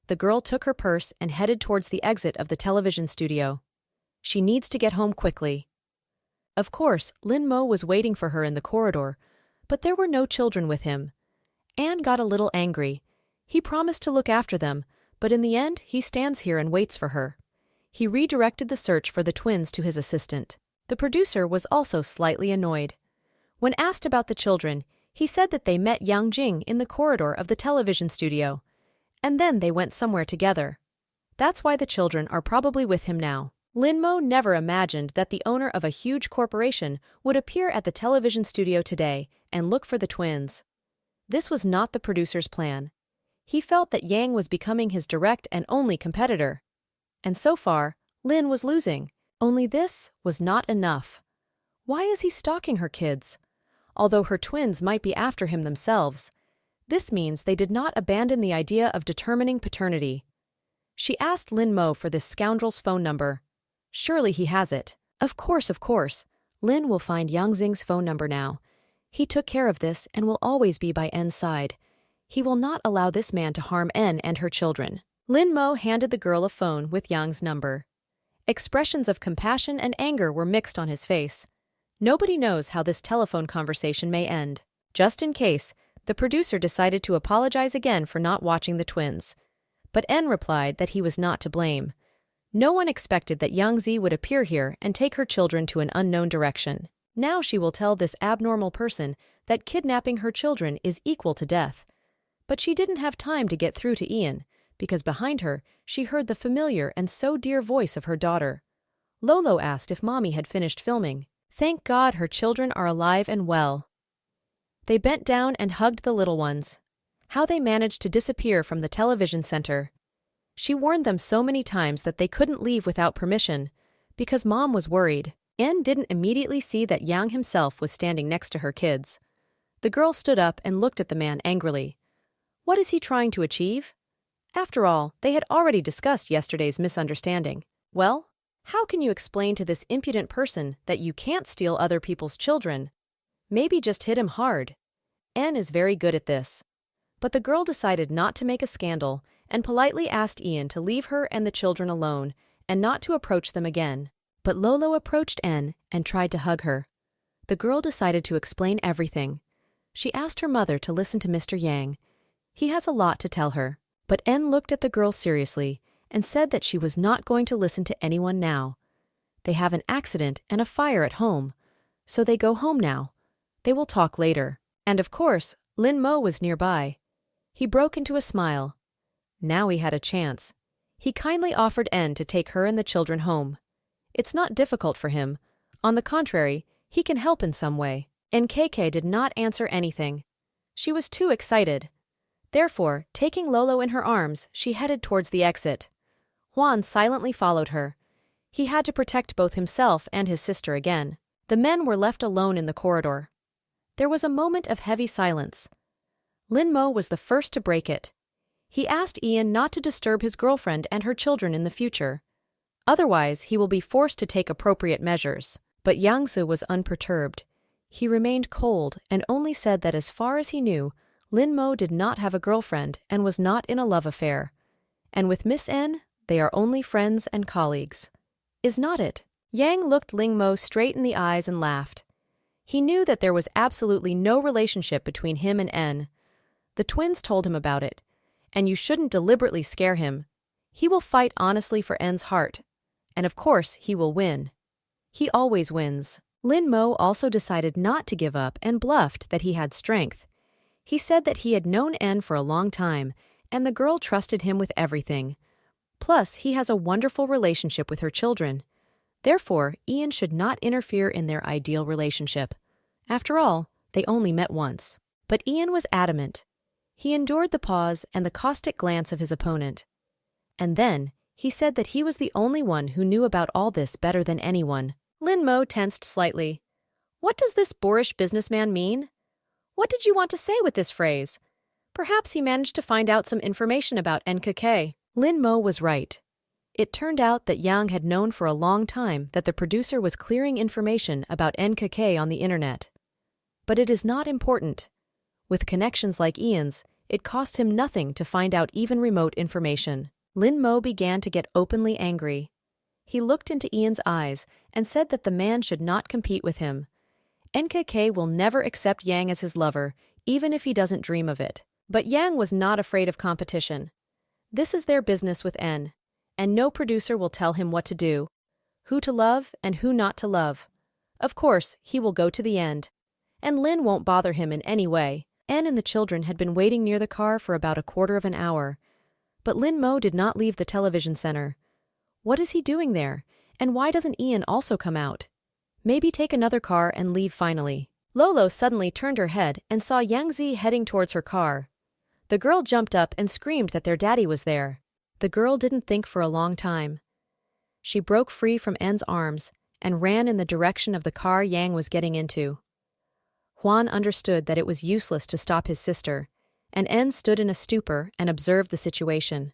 The girl took her purse and headed towards the exit of the television studio. She needs to get home quickly. Of course, Lin Mo was waiting for her in the corridor, but there were no children with him. Anne got a little angry. He promised to look after them, but in the end he stands here and waits for her. He redirected the search for the twins to his assistant. The producer was also slightly annoyed. When asked about the children, he said that they met Yang Jing in the corridor of the television studio, and then they went somewhere together. That's why the children are probably with him now. Lin Mo never imagined that the owner of a huge corporation would appear at the television studio today and look for the twins. This was not the producer's plan. He felt that Yang was becoming his direct and only competitor. And so far, Lin was losing. Only this was not enough. Why is he stalking her kids? Although her twins might be after him themselves, this means they did not abandon the idea of determining paternity. She asked Lin Mo for this scoundrel's phone number. Surely he has it. Of course. Lin will find Yang Xing's phone number now. He took care of this and will always be by N's side. He will not allow this man to harm N and her children. Lin Mo handed the girl a phone with Yang's number. Expressions of compassion and anger were mixed on his face. Nobody knows how this telephone conversation may end. Just in case, the producer decided to apologize again for not watching the twins. But N replied that he was not to blame. No one expected that Yang Zi would appear here and take her children to an unknown direction. Now she will tell this abnormal person that kidnapping her children is equal to death. But she didn't have time to get through to Ian, because behind her, she heard the familiar and so dear voice of her daughter. Lolo asked if Mommy had finished filming. Thank God her children are alive and well. They bent down and hugged the little ones. How they managed to disappear from the television center. She warned them so many times that they couldn't leave without permission, because Mom was worried. Anne didn't immediately see that Yang himself was standing next to her kids. The girl stood up and looked at the man angrily. What is he trying to achieve? After all, they had already discussed yesterday's misunderstanding. Well, how can you explain to this impudent person that you can't steal other people's children? Maybe just hit him hard. Anne is very good at this. But the girl decided not to make a scandal and politely asked Ian to leave her and the children alone and not to approach them again. But Lolo approached Anne and tried to hug her. The girl decided to explain everything. She asked her mother to listen to Mr. Yang. He has a lot to tell her. But Anne looked at the girl seriously and said that she was not going to listen to anyone now. They have an accident and a fire at home, so they go home now. They will talk later. And of course, Lin Mo was nearby. He broke into a smile. Now he had a chance. He kindly offered N to take her and the children home. It's not difficult for him. On the contrary, he can help in some way. NKK did not answer anything. She was too excited. Therefore, taking Lolo in her arms, she headed towards the exit. Juan silently followed her. He had to protect both himself and his sister again. The men were left alone in the corridor. There was a moment of heavy silence. Lin Mo was the first to break it. He asked Ian not to disturb his girlfriend and her children in the future. Otherwise, he will be forced to take appropriate measures. But Yang Zi was unperturbed. He remained cold and only said that as far as he knew, Lin Mo did not have a girlfriend and was not in a love affair. And with Miss N, they are only friends and colleagues. Is not it? Yang looked Ling Mo straight in the eyes and laughed. He knew that there was absolutely no relationship between him and N. The twins told him about it. And you shouldn't deliberately scare him. He will fight honestly for N's heart. And of course, he will win. He always wins. Lin Mo also decided not to give up and bluffed that he had strength. He said that he had known N for a long time, and the girl trusted him with everything. Plus, he has a wonderful relationship with her children. Therefore, Ian should not interfere in their ideal relationship. After all, they only met once. But Ian was adamant. He endured the pause and the caustic glance of his opponent. And then, he said that he was the only one who knew about all this better than anyone. Lin Mo tensed slightly. What does this boorish businessman mean? What did you want to say with this phrase? Perhaps he managed to find out some information about NKK. Lin Mo was right. It turned out that Yang had known for a long time that the producer was clearing information about NKK on the internet. But it is not important. With connections like Ian's, it cost him nothing to find out even remote information. Lin Mo began to get openly angry. He looked into Ian's eyes and said that the man should not compete with him. NKK will never accept Yang as his lover, even if he doesn't dream of it. But Yang was not afraid of competition. This is their business with N, and no producer will tell him what to do, who to love and who not to love. Of course, he will go to the end. And Lin won't bother him in any way. N and the children had been waiting near the car for about a quarter of an hour. But Lin Mo did not leave the television center. What is he doing there? And why doesn't Ian also come out? Maybe take another car and leave finally. Lolo suddenly turned her head and saw Yang Zi heading towards her car. The girl jumped up and screamed that their daddy was there. The girl didn't think for a long time. She broke free from N's arms and ran in the direction of the car Yang was getting into. Juan understood that it was useless to stop his sister, and N stood in a stupor and observed the situation.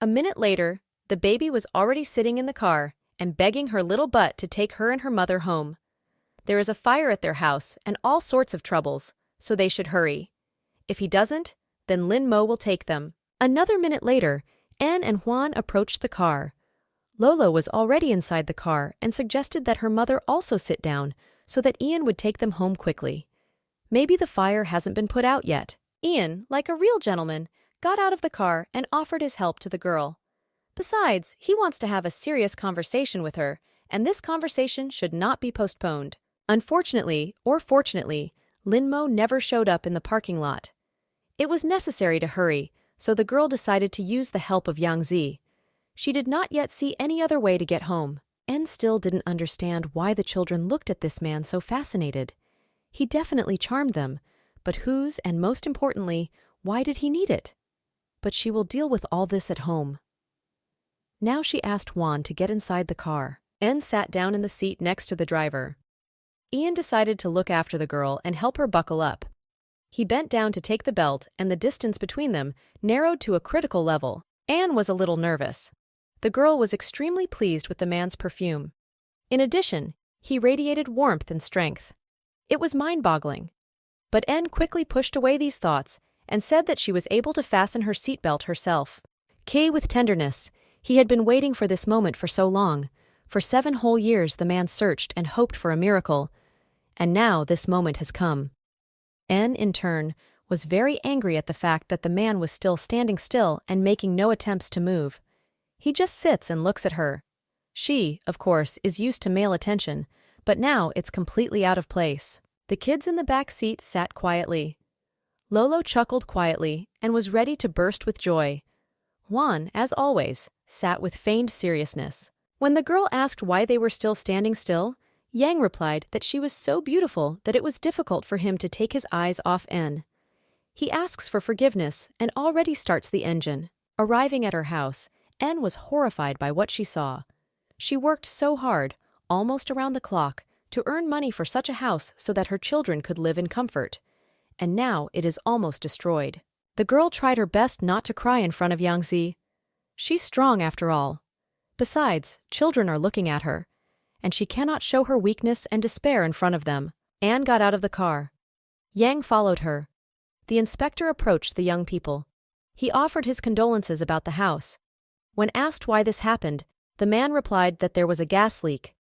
A minute later, the baby was already sitting in the car and begging her little butt to take her and her mother home. There is a fire at their house and all sorts of troubles, so they should hurry. If he doesn't, then Lin Mo will take them. Another minute later, N and Juan approached the car. Lolo was already inside the car and suggested that her mother also sit down, so that Ian would take them home quickly. Maybe the fire hasn't been put out yet. Ian, like a real gentleman, got out of the car and offered his help to the girl. Besides, he wants to have a serious conversation with her, and this conversation should not be postponed. Unfortunately, or fortunately, Linmo never showed up in the parking lot. It was necessary to hurry, so the girl decided to use the help of Yang Zi. She did not yet see any other way to get home, and still didn't understand why the children looked at this man so fascinated. He definitely charmed them, but whose, and most importantly, why did he need it? But she will deal with all this at home. Now she asked Juan to get inside the car, and sat down in the seat next to the driver. Ian decided to look after the girl and help her buckle up. He bent down to take the belt, and the distance between them narrowed to a critical level. Anne was a little nervous. The girl was extremely pleased with the man's perfume. In addition, he radiated warmth and strength. It was mind-boggling. But Anne quickly pushed away these thoughts and said that she was able to fasten her seatbelt herself. Kay with tenderness. He had been waiting for this moment for so long. For 7 whole years the man searched and hoped for a miracle. And now this moment has come. Anne, in turn, was very angry at the fact that the man was still standing still and making no attempts to move. He just sits and looks at her. She, of course, is used to male attention, but now it's completely out of place. The kids in the back seat sat quietly. Lolo chuckled quietly and was ready to burst with joy. Juan, as always, sat with feigned seriousness. When the girl asked why they were still standing still, Yang replied that she was so beautiful that it was difficult for him to take his eyes off N. He asks for forgiveness and already starts the engine. Arriving at her house, N was horrified by what she saw. She worked so hard, almost around the clock, to earn money for such a house so that her children could live in comfort. And now it is almost destroyed. The girl tried her best not to cry in front of Yang Zi. She's strong after all. Besides, children are looking at her, and she cannot show her weakness and despair in front of them. Anne got out of the car. Yang followed her. The inspector approached the young people. He offered his condolences about the house. When asked why this happened, the man replied that there was a gas leak.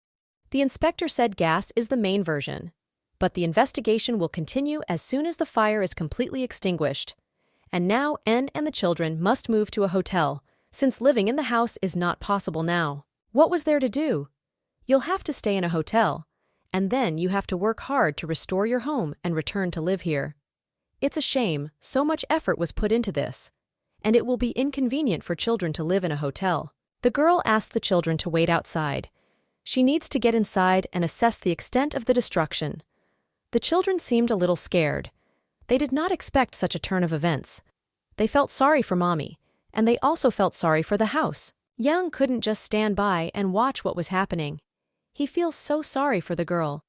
The inspector said gas is the main version, but the investigation will continue as soon as the fire is completely extinguished. And now N and the children must move to a hotel, since living in the house is not possible now. What was there to do? You'll have to stay in a hotel, and then you have to work hard to restore your home and return to live here. It's a shame so much effort was put into this, and it will be inconvenient for children to live in a hotel. The girl asked the children to wait outside. She needs to get inside and assess the extent of the destruction. The children seemed a little scared. They did not expect such a turn of events. They felt sorry for Mommy, and they also felt sorry for the house. Young couldn't just stand by and watch what was happening. He feels so sorry for the girl.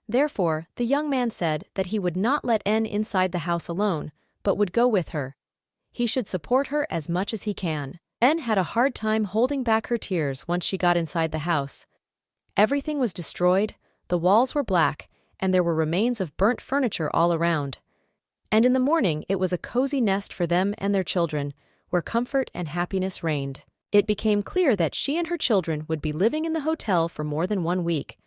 Therefore, the young man said that he would not let N inside the house alone, but would go with her. He should support her as much as he can. N had a hard time holding back her tears once she got inside the house. Everything was destroyed, the walls were black, and there were remains of burnt furniture all around. And in the morning it was a cozy nest for them and their children, where comfort and happiness reigned. It became clear that she and her children would be living in the hotel for more than 1 week.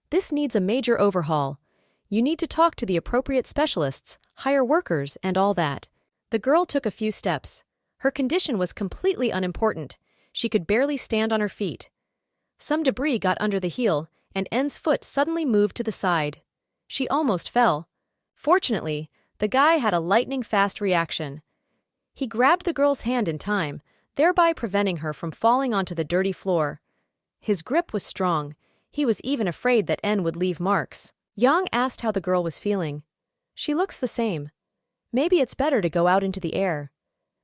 This needs a major overhaul. You need to talk to the appropriate specialists, hire workers, and all that. The girl took a few steps. Her condition was completely unimportant. She could barely stand on her feet. Some debris got under the heel, and N's foot suddenly moved to the side. She almost fell. Fortunately, the guy had a lightning-fast reaction. He grabbed the girl's hand in time, thereby preventing her from falling onto the dirty floor. His grip was strong. He was even afraid that N would leave marks. Yang asked how the girl was feeling. She looks the same. Maybe it's better to go out into the air.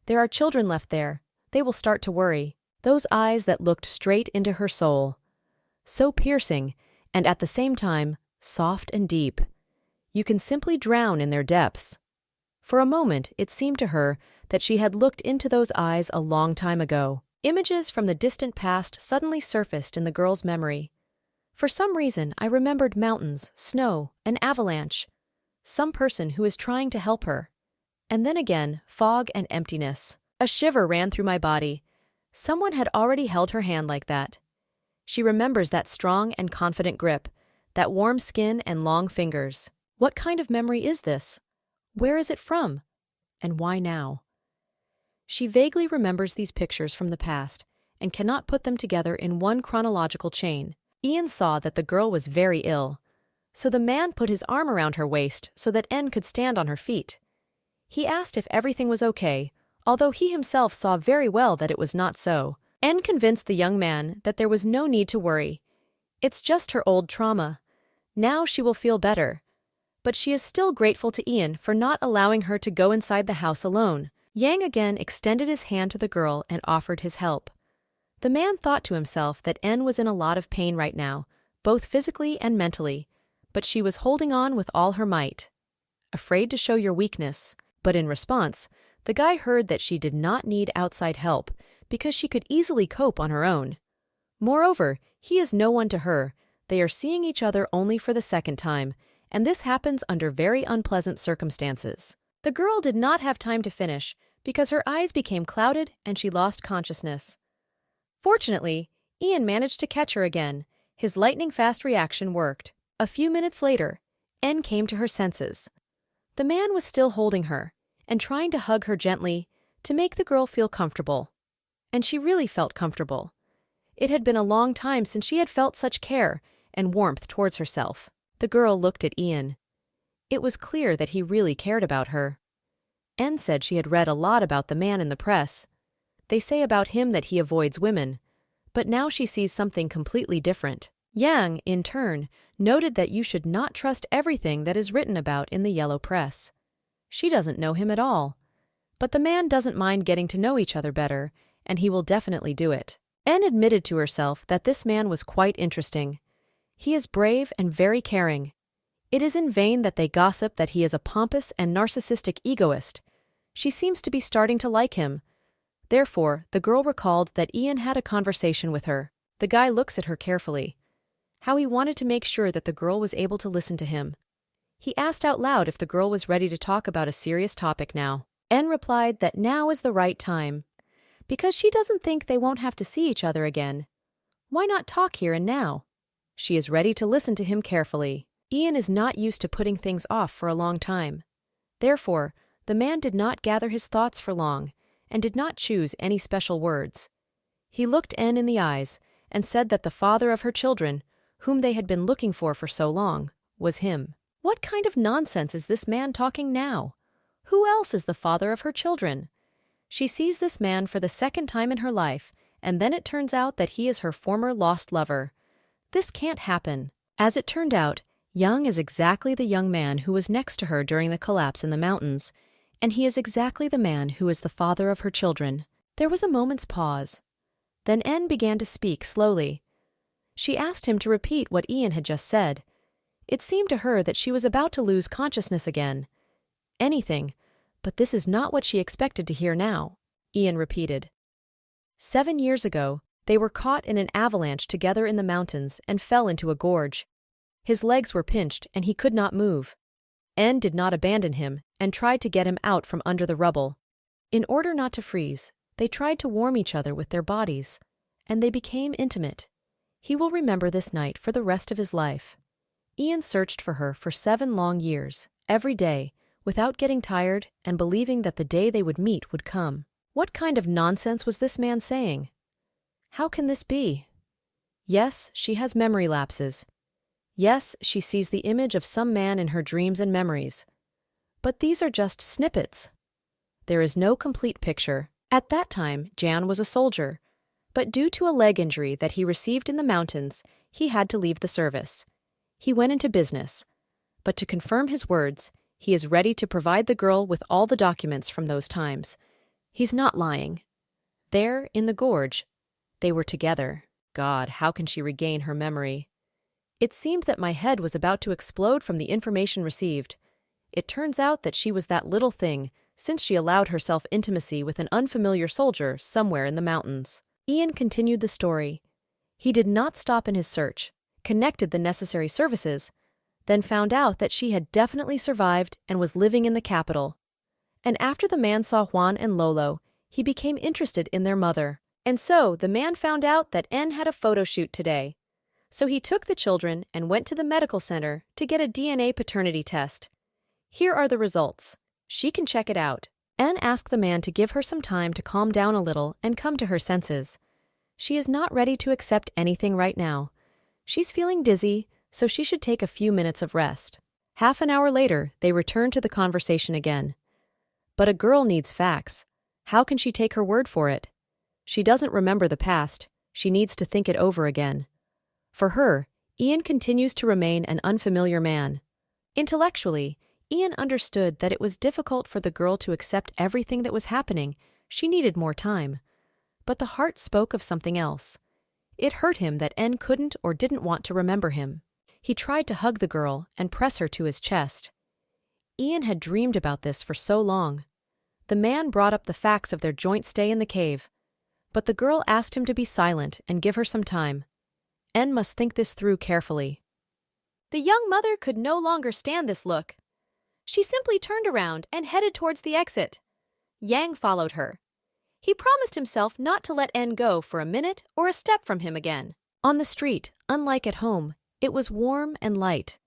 There are children left there. They will start to worry. Those eyes that looked straight into her soul. So piercing, and at the same time, soft and deep. You can simply drown in their depths. For a moment, it seemed to her that she had looked into those eyes a long time ago. Images from the distant past suddenly surfaced in the girl's memory. For some reason, I remembered mountains, snow, an avalanche. Some person who is trying to help her. And then again, fog and emptiness. A shiver ran through my body. Someone had already held her hand like that. She remembers that strong and confident grip, that warm skin and long fingers. What kind of memory is this? Where is it from? And why now? She vaguely remembers these pictures from the past and cannot put them together in one chronological chain. Ian saw that the girl was very ill, so the man put his arm around her waist so that En could stand on her feet. He asked if everything was okay, although he himself saw very well that it was not so. En convinced the young man that there was no need to worry. It's just her old trauma. Now she will feel better. But she is still grateful to Ian for not allowing her to go inside the house alone. Yang again extended his hand to the girl and offered his help. The man thought to himself that En was in a lot of pain right now, both physically and mentally, but she was holding on with all her might. Afraid to show your weakness, but in response, the guy heard that she did not need outside help because she could easily cope on her own. Moreover, he is no one to her. They are seeing each other only for the second time, and this happens under very unpleasant circumstances. The girl did not have time to finish because her eyes became clouded and she lost consciousness. Fortunately, Ian managed to catch her again. His lightning-fast reaction worked. A few minutes later, En came to her senses. The man was still holding her and trying to hug her gently to make the girl feel comfortable. And she really felt comfortable. It had been a long time since she had felt such care and warmth towards herself. The girl looked at Ian. It was clear that he really cared about her. En said she had read a lot about the man in the press. They say about him that he avoids women, but now she sees something completely different. Yang, in turn, noted that you should not trust everything that is written about in the yellow press. She doesn't know him at all. But the man doesn't mind getting to know each other better, and he will definitely do it. En admitted to herself that this man was quite interesting. He is brave and very caring. It is in vain that they gossip that he is a pompous and narcissistic egoist. She seems to be starting to like him. Therefore, the girl recalled that Ian had a conversation with her. The guy looks at her carefully. How he wanted to make sure that the girl was able to listen to him. He asked out loud if the girl was ready to talk about a serious topic now. En replied that now is the right time, because she doesn't think they won't have to see each other again. Why not talk here and now? She is ready to listen to him carefully. Ian is not used to putting things off for a long time. Therefore, the man did not gather his thoughts for long, and did not choose any special words. He looked En in the eyes and said that the father of her children, whom they had been looking for so long, was him. What kind of nonsense is this man talking now? Who else is the father of her children? She sees this man for the second time in her life, and then it turns out that he is her former lost lover. This can't happen. As it turned out, Young is exactly the young man who was next to her during the collapse in the mountains, and he is exactly the man who is the father of her children. There was a moment's pause. Then En began to speak slowly. She asked him to repeat what Ian had just said. It seemed to her that she was about to lose consciousness again. Anything, but this is not what she expected to hear now. Ian repeated. 7 years ago, they were caught in an avalanche together in the mountains and fell into a gorge. His legs were pinched and he could not move. En did not abandon him and tried to get him out from under the rubble. In order not to freeze, they tried to warm each other with their bodies, and they became intimate. He will remember this night for the rest of his life. Ian searched for her for 7 long years, every day, without getting tired and believing that the day they would meet would come. What kind of nonsense was this man saying? How can this be? Yes, she has memory lapses. Yes, she sees the image of some man in her dreams and memories. But these are just snippets. There is no complete picture. At that time, Jan was a soldier, but due to a leg injury that he received in the mountains, he had to leave the service. He went into business, but to confirm his words, he is ready to provide the girl with all the documents from those times. He's not lying. There, in the gorge, they were together. God, how can she regain her memory? It seemed that my head was about to explode from the information received. It turns out that she was that little thing, since she allowed herself intimacy with an unfamiliar soldier somewhere in the mountains. Ian continued the story. He did not stop in his search, connected the necessary services, then found out that she had definitely survived and was living in the capital. And after the man saw Juan and Lolo, he became interested in their mother. And so the man found out that En had a photo shoot today. So he took the children and went to the medical center to get a DNA paternity test. Here are the results. She can check it out. Anne asked the man to give her some time to calm down a little and come to her senses. She is not ready to accept anything right now. She's feeling dizzy, so she should take a few minutes of rest. Half an hour later, they return to the conversation again. But a girl needs facts. How can she take her word for it? She doesn't remember the past. She needs to think it over again. For her, Ian continues to remain an unfamiliar man. Intellectually, Ian understood that it was difficult for the girl to accept everything that was happening. She needed more time. But the heart spoke of something else. It hurt him that N couldn't or didn't want to remember him. He tried to hug the girl and press her to his chest. Ian had dreamed about this for so long. The man brought up the facts of their joint stay in the cave, but the girl asked him to be silent and give her some time. N must think this through carefully. The young mother could no longer stand this look. She simply turned around and headed towards the exit. Yang followed her. He promised himself not to let N go for a minute or a step from him again. On the street, unlike at home, it was warm and light.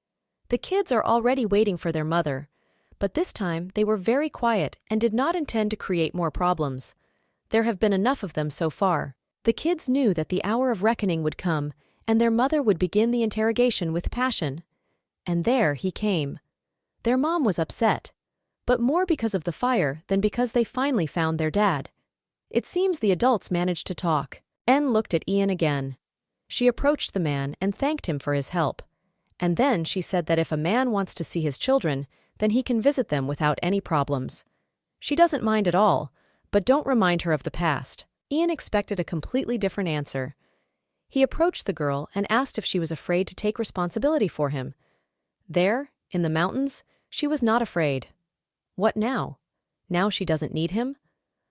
The kids are already waiting for their mother, but this time they were very quiet and did not intend to create more problems. There have been enough of them so far. The kids knew that the hour of reckoning would come, and their mother would begin the interrogation with passion. And there he came. Their mom was upset, but more because of the fire than because they finally found their dad. It seems the adults managed to talk. N looked at Ian again. She approached the man and thanked him for his help. And then she said that if a man wants to see his children, then he can visit them without any problems. She doesn't mind at all, but don't remind her of the past. Ian expected a completely different answer. He approached the girl and asked if she was afraid to take responsibility for him. There, in the mountains, she was not afraid. What now? Now she doesn't need him?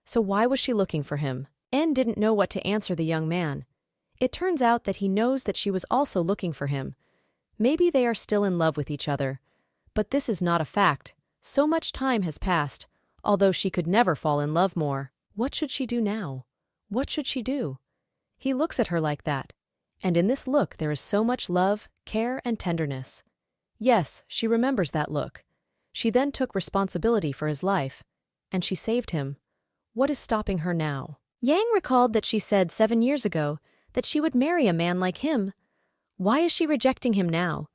So why was she looking for him? N didn't know what to answer the young man. It turns out that he knows that she was also looking for him. Maybe they are still in love with each other. But this is not a fact. So much time has passed, although she could never fall in love more. What should she do now? What should she do? He looks at her like that, and in this look there is so much love, care, and tenderness. Yes, she remembers that look. She then took responsibility for his life, and she saved him. What is stopping her now? Yang recalled that she said 7 years ago that she would marry a man like him. Why is she rejecting him now?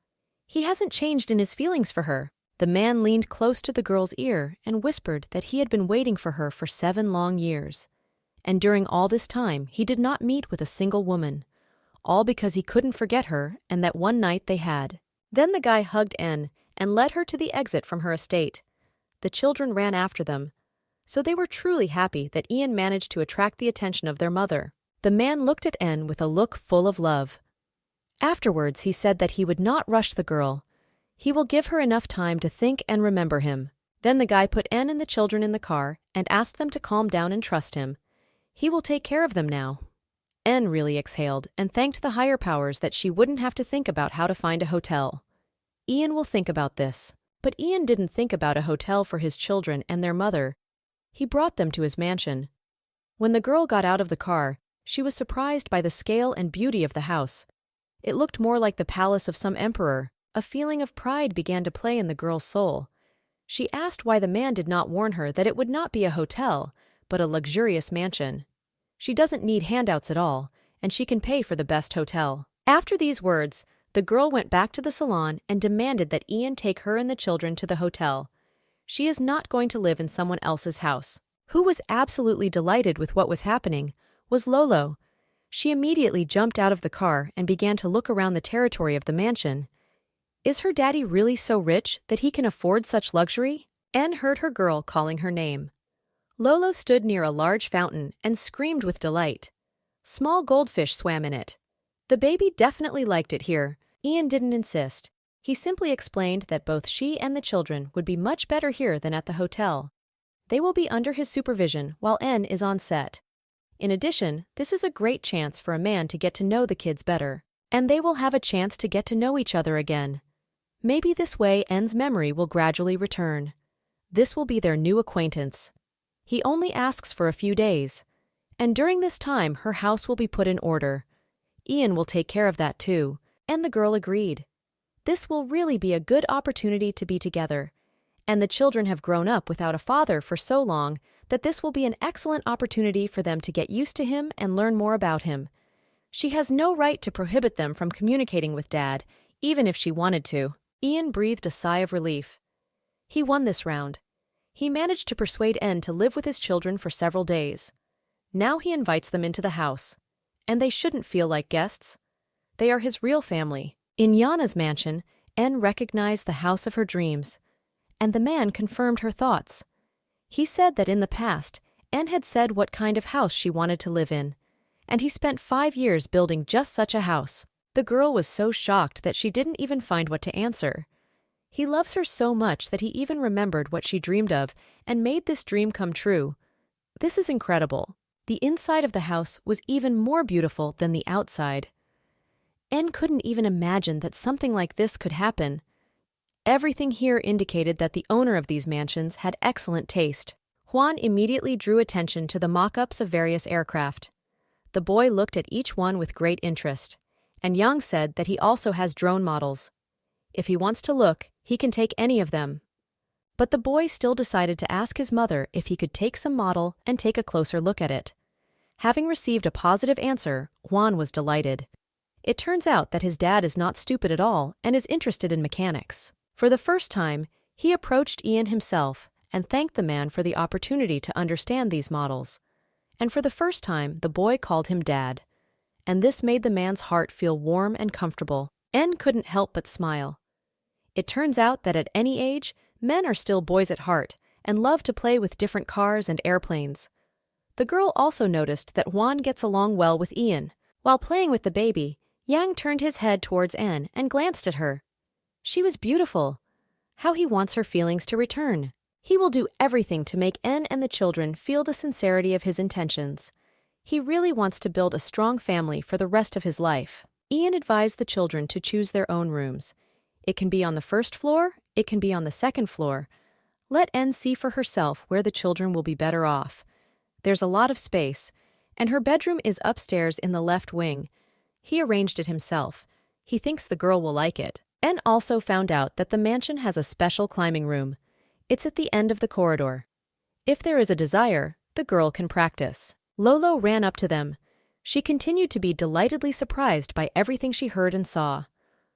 He hasn't changed in his feelings for her. The man leaned close to the girl's ear and whispered that he had been waiting for her for 7 long years. And during all this time, he did not meet with a single woman. All because he couldn't forget her and that one night they had. Then the guy hugged N and led her to the exit from her estate. The children ran after them. So they were truly happy that Ian managed to attract the attention of their mother. The man looked at N with a look full of love. Afterwards, he said that he would not rush the girl. He will give her enough time to think and remember him. Then the guy put N and the children in the car and asked them to calm down and trust him. He will take care of them now. N really exhaled and thanked the higher powers that she wouldn't have to think about how to find a hotel. Ian will think about this. But Ian didn't think about a hotel for his children and their mother. He brought them to his mansion. When the girl got out of the car, she was surprised by the scale and beauty of the house. It looked more like the palace of some emperor. A feeling of pride began to play in the girl's soul. She asked why the man did not warn her that it would not be a hotel, but a luxurious mansion. She doesn't need handouts at all, and she can pay for the best hotel. After these words, the girl went back to the salon and demanded that Ian take her and the children to the hotel. She is not going to live in someone else's house. Who was absolutely delighted with what was happening was Lolo. She immediately jumped out of the car and began to look around the territory of the mansion. Is her daddy really so rich that he can afford such luxury? Anne heard her girl calling her name. Lolo stood near a large fountain and screamed with delight. Small goldfish swam in it. The baby definitely liked it here. Ian didn't insist. He simply explained that both she and the children would be much better here than at the hotel. They will be under his supervision while N is on set. In addition, this is a great chance for a man to get to know the kids better, and they will have a chance to get to know each other again. Maybe this way N's memory will gradually return. This will be their new acquaintance. He only asks for a few days, and during this time her house will be put in order. Ian will take care of that too. and the girl agreed. This will really be a good opportunity to be together, and the children have grown up without a father for so long that this will be an excellent opportunity for them to get used to him and learn more about him. She has no right to prohibit them from communicating with Dad, even if she wanted to. Ian breathed a sigh of relief. He won this round. He managed to persuade En to live with his children for several days. Now he invites them into the house. And they shouldn't feel like guests. They are his real family. In Yana's mansion, En recognized the house of her dreams. And the man confirmed her thoughts. He said that in the past, En had said what kind of house she wanted to live in. And he spent 5 years building just such a house. The girl was so shocked that she didn't even find what to answer. He loves her so much that he even remembered what she dreamed of and made this dream come true. This is incredible. The inside of the house was even more beautiful than the outside. En couldn't even imagine that something like this could happen. Everything here indicated that the owner of these mansions had excellent taste. Juan immediately drew attention to the mock-ups of various aircraft. The boy looked at each one with great interest, and Yang said that he also has drone models. If he wants to look, he can take any of them. But the boy still decided to ask his mother if he could take some model and take a closer look at it. Having received a positive answer, Juan was delighted. It turns out that his dad is not stupid at all and is interested in mechanics. For the first time, he approached Ian himself and thanked the man for the opportunity to understand these models. And for the first time, the boy called him Dad. And this made the man's heart feel warm and comfortable. En couldn't help but smile. It turns out that at any age, men are still boys at heart and love to play with different cars and airplanes. The girl also noticed that Juan gets along well with Ian. While playing with the baby, Yang turned his head towards En and glanced at her. She was beautiful. How he wants her feelings to return. He will do everything to make En and the children feel the sincerity of his intentions. He really wants to build a strong family for the rest of his life. Ian advised the children to choose their own rooms. It can be on the first floor, it can be on the second floor. Let En see for herself where the children will be better off. There's a lot of space, and her bedroom is upstairs in the left wing. He arranged it himself. He thinks the girl will like it. En also found out that the mansion has a special climbing room. It's at the end of the corridor. If there is a desire, the girl can practice. Lolo ran up to them. She continued to be delightedly surprised by everything she heard and saw.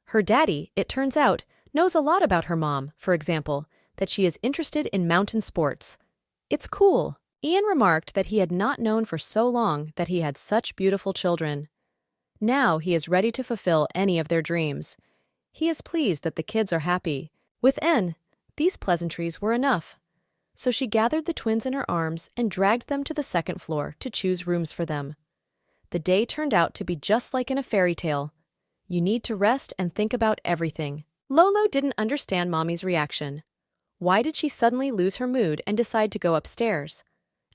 Her daddy, it turns out, knows a lot about her mom, for example, that she is interested in mountain sports. It's cool. Ian remarked that he had not known for so long that he had such beautiful children. Now he is ready to fulfill any of their dreams. He is pleased that the kids are happy. With En, these pleasantries were enough. So she gathered the twins in her arms and dragged them to the second floor to choose rooms for them. The day turned out to be just like in a fairy tale. You need to rest and think about everything. Lolo didn't understand Mommy's reaction. Why did she suddenly lose her mood and decide to go upstairs?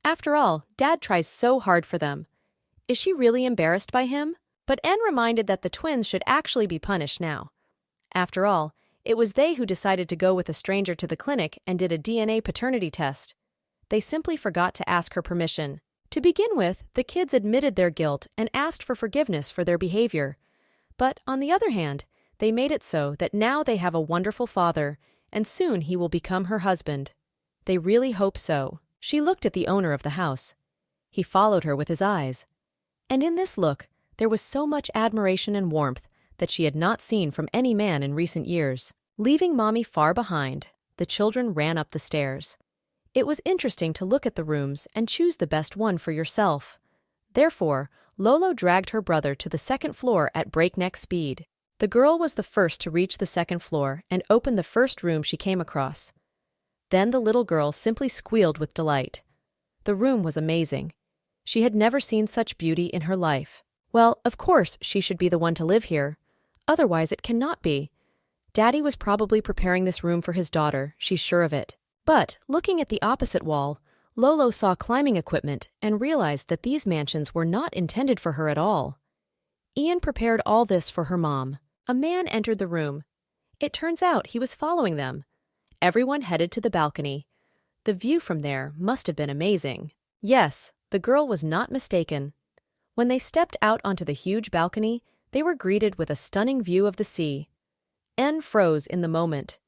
After all, Dad tries so hard for them. Is she really embarrassed by him? But En reminded that the twins should actually be punished now. After all, it was they who decided to go with a stranger to the clinic and did a DNA paternity test. They simply forgot to ask her permission. To begin with, the kids admitted their guilt and asked for forgiveness for their behavior. But on the other hand, they made it so that now they have a wonderful father, and soon he will become her husband. They really hope so. She looked at the owner of the house. He followed her with his eyes. And in this look, there was so much admiration and warmth that she had not seen from any man in recent years. Leaving Mommy far behind, the children ran up the stairs. It was interesting to look at the rooms and choose the best one for yourself. Therefore, Lolo dragged her brother to the second floor at breakneck speed. The girl was the first to reach the second floor and opened the first room she came across. Then the little girl simply squealed with delight. The room was amazing. She had never seen such beauty in her life. Well, of course she should be the one to live here. Otherwise it cannot be. Daddy was probably preparing this room for his daughter, she's sure of it. But, looking at the opposite wall, Lolo saw climbing equipment and realized that these mansions were not intended for her at all. Ian prepared all this for her mom. A man entered the room. It turns out he was following them. Everyone headed to the balcony. The view from there must have been amazing. Yes, the girl was not mistaken. When they stepped out onto the huge balcony, They were greeted with a stunning view of the sea. N froze in the moment.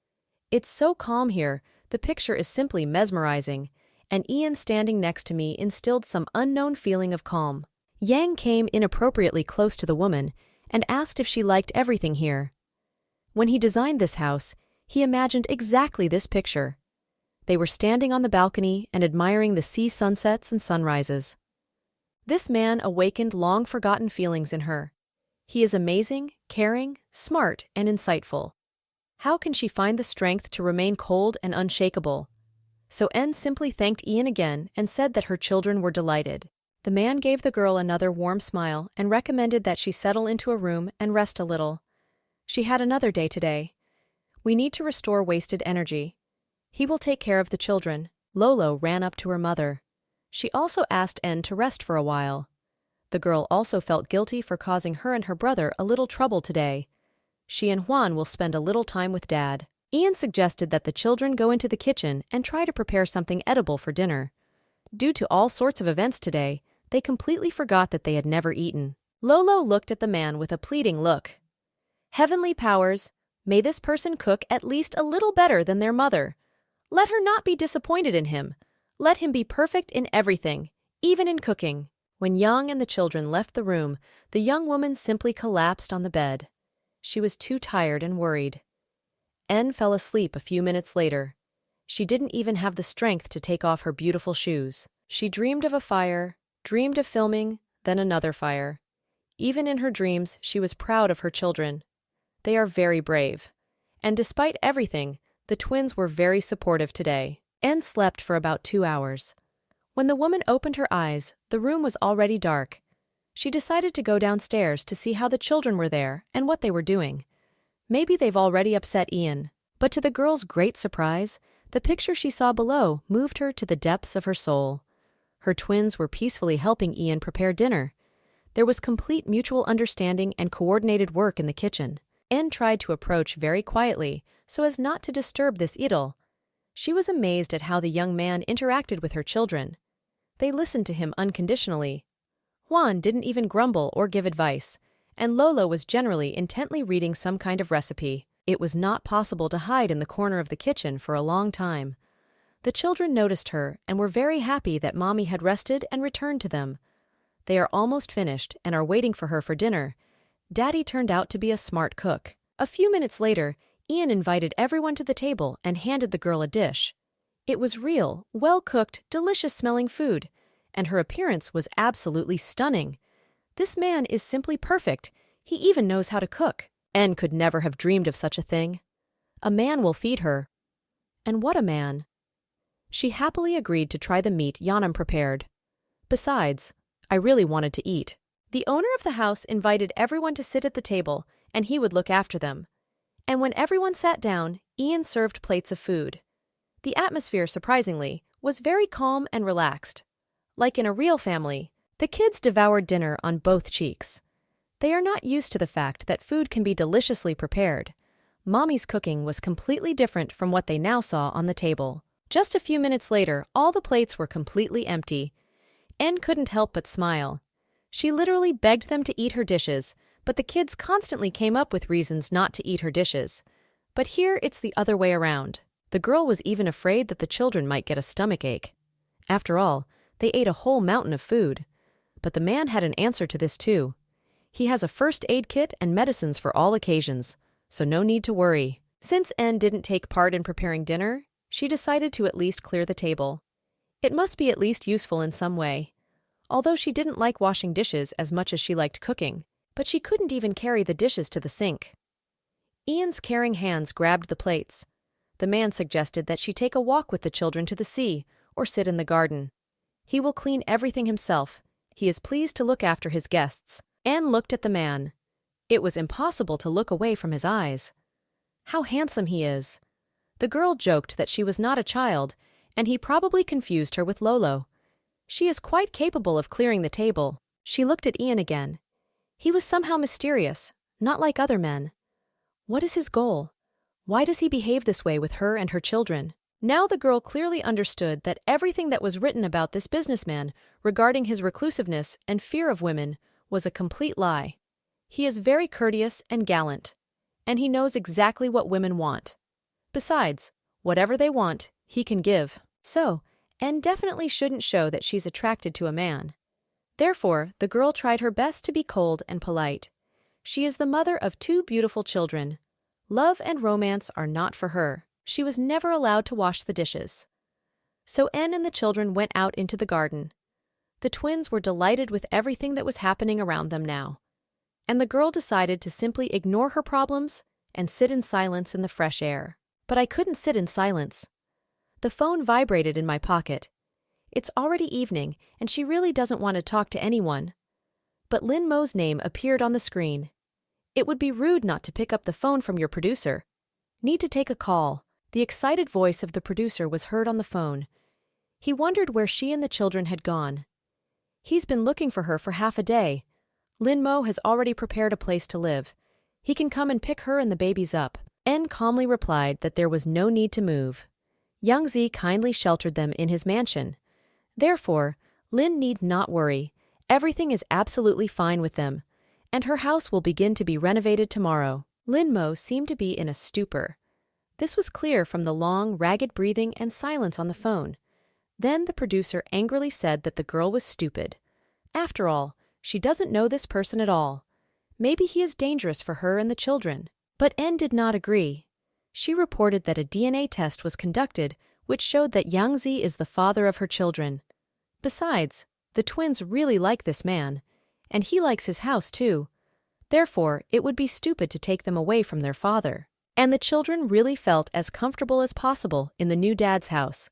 It's so calm here, the picture is simply mesmerizing, and Ian standing next to me instilled some unknown feeling of calm. Yang came inappropriately close to the woman and asked if she liked everything here. When he designed this house, he imagined exactly this picture. They were standing on the balcony and admiring the sea sunsets and sunrises. This man awakened long-forgotten feelings in her. He is amazing, caring, smart, and insightful. How can she find the strength to remain cold and unshakable? So N simply thanked Ian again and said that her children were delighted. The man gave the girl another warm smile and recommended that she settle into a room and rest a little. She had another day today. We need to restore wasted energy. He will take care of the children. Lolo ran up to her mother. She also asked N to rest for a while. The girl also felt guilty for causing her and her brother a little trouble today. She and Juan will spend a little time with Dad. Ian suggested that the children go into the kitchen and try to prepare something edible for dinner. Due to all sorts of events today, they completely forgot that they had never eaten. Lolo looked at the man with a pleading look. Heavenly powers, may this person cook at least a little better than their mother. Let her not be disappointed in him. Let him be perfect in everything, even in cooking. When Yang and the children left the room, the young woman simply collapsed on the bed. She was too tired and worried. N fell asleep a few minutes later. She didn't even have the strength to take off her beautiful shoes. She dreamed of a fire, dreamed of filming, then another fire. Even in her dreams, she was proud of her children. They are very brave. And despite everything, the twins were very supportive today. N slept for about 2 hours. When the woman opened her eyes, the room was already dark. She decided to go downstairs to see how the children were there and what they were doing. Maybe they've already upset Ian. But to the girl's great surprise, the picture she saw below moved her to the depths of her soul. Her twins were peacefully helping Ian prepare dinner. There was complete mutual understanding and coordinated work in the kitchen. N tried to approach very quietly so as not to disturb this idyll. She was amazed at how the young man interacted with her children. They listened to him unconditionally. Juan didn't even grumble or give advice, and Lolo was generally intently reading some kind of recipe. It was not possible to hide in the corner of the kitchen for a long time. The children noticed her and were very happy that Mommy had rested and returned to them. They are almost finished and are waiting for her for dinner. Daddy turned out to be a smart cook. A few minutes later, Ian invited everyone to the table and handed the girl a dish. It was real, well-cooked, delicious-smelling food, and her appearance was absolutely stunning. This man is simply perfect. He even knows how to cook. N could never have dreamed of such a thing. A man will feed her. And what a man. She happily agreed to try the meat Yanam prepared. Besides, I really wanted to eat. The owner of the house invited everyone to sit at the table, and he would look after them. And when everyone sat down, Ian served plates of food. The atmosphere, surprisingly, was very calm and relaxed. Like in a real family, the kids devoured dinner on both cheeks. They are not used to the fact that food can be deliciously prepared. Mommy's cooking was completely different from what they now saw on the table. Just a few minutes later, all the plates were completely empty. N couldn't help but smile. She literally begged them to eat her dishes, but the kids constantly came up with reasons not to eat her dishes. But here it's the other way around. The girl was even afraid that the children might get a stomachache. After all, they ate a whole mountain of food. But the man had an answer to this too. He has a first aid kit and medicines for all occasions, so no need to worry. Since N didn't take part in preparing dinner, she decided to at least clear the table. It must be at least useful in some way. Although she didn't like washing dishes as much as she liked cooking, but she couldn't even carry the dishes to the sink. Ian's caring hands grabbed the plates. The man suggested that she take a walk with the children to the sea or sit in the garden. He will clean everything himself. He is pleased to look after his guests. Anne looked at the man. It was impossible to look away from his eyes. How handsome he is. The girl joked that she was not a child, and he probably confused her with Lolo. She is quite capable of clearing the table. She looked at Ian again. He was somehow mysterious, not like other men. What is his goal? Why does he behave this way with her and her children? Now the girl clearly understood that everything that was written about this businessman regarding his reclusiveness and fear of women was a complete lie. He is very courteous and gallant, and he knows exactly what women want. Besides, whatever they want, he can give. So, N definitely shouldn't show that she's attracted to a man. Therefore, the girl tried her best to be cold and polite. She is the mother of 2 beautiful children. Love and romance are not for her. She was never allowed to wash the dishes. So N and the children went out into the garden. The twins were delighted with everything that was happening around them now. And the girl decided to simply ignore her problems and sit in silence in the fresh air. But I couldn't sit in silence. The phone vibrated in my pocket. It's already evening, and she really doesn't want to talk to anyone. But Lin Mo's name appeared on the screen. It would be rude not to pick up the phone from your producer. Need to take a call. The excited voice of the producer was heard on the phone. He wondered where she and the children had gone. He's been looking for her for half a day. Lin Mo has already prepared a place to live. He can come and pick her and the babies up. N calmly replied that there was no need to move. Young Zi kindly sheltered them in his mansion. Therefore, Lin need not worry. Everything is absolutely fine with them, and her house will begin to be renovated tomorrow. Lin Mo seemed to be in a stupor. This was clear from the long, ragged breathing and silence on the phone. Then the producer angrily said that the girl was stupid. After all, she doesn't know this person at all. Maybe he is dangerous for her and the children. But N did not agree. She reported that a DNA test was conducted which showed that Yang Zi is the father of her children. Besides, the twins really like this man, and he likes his house too. Therefore, it would be stupid to take them away from their father. And the children really felt as comfortable as possible in the new dad's house.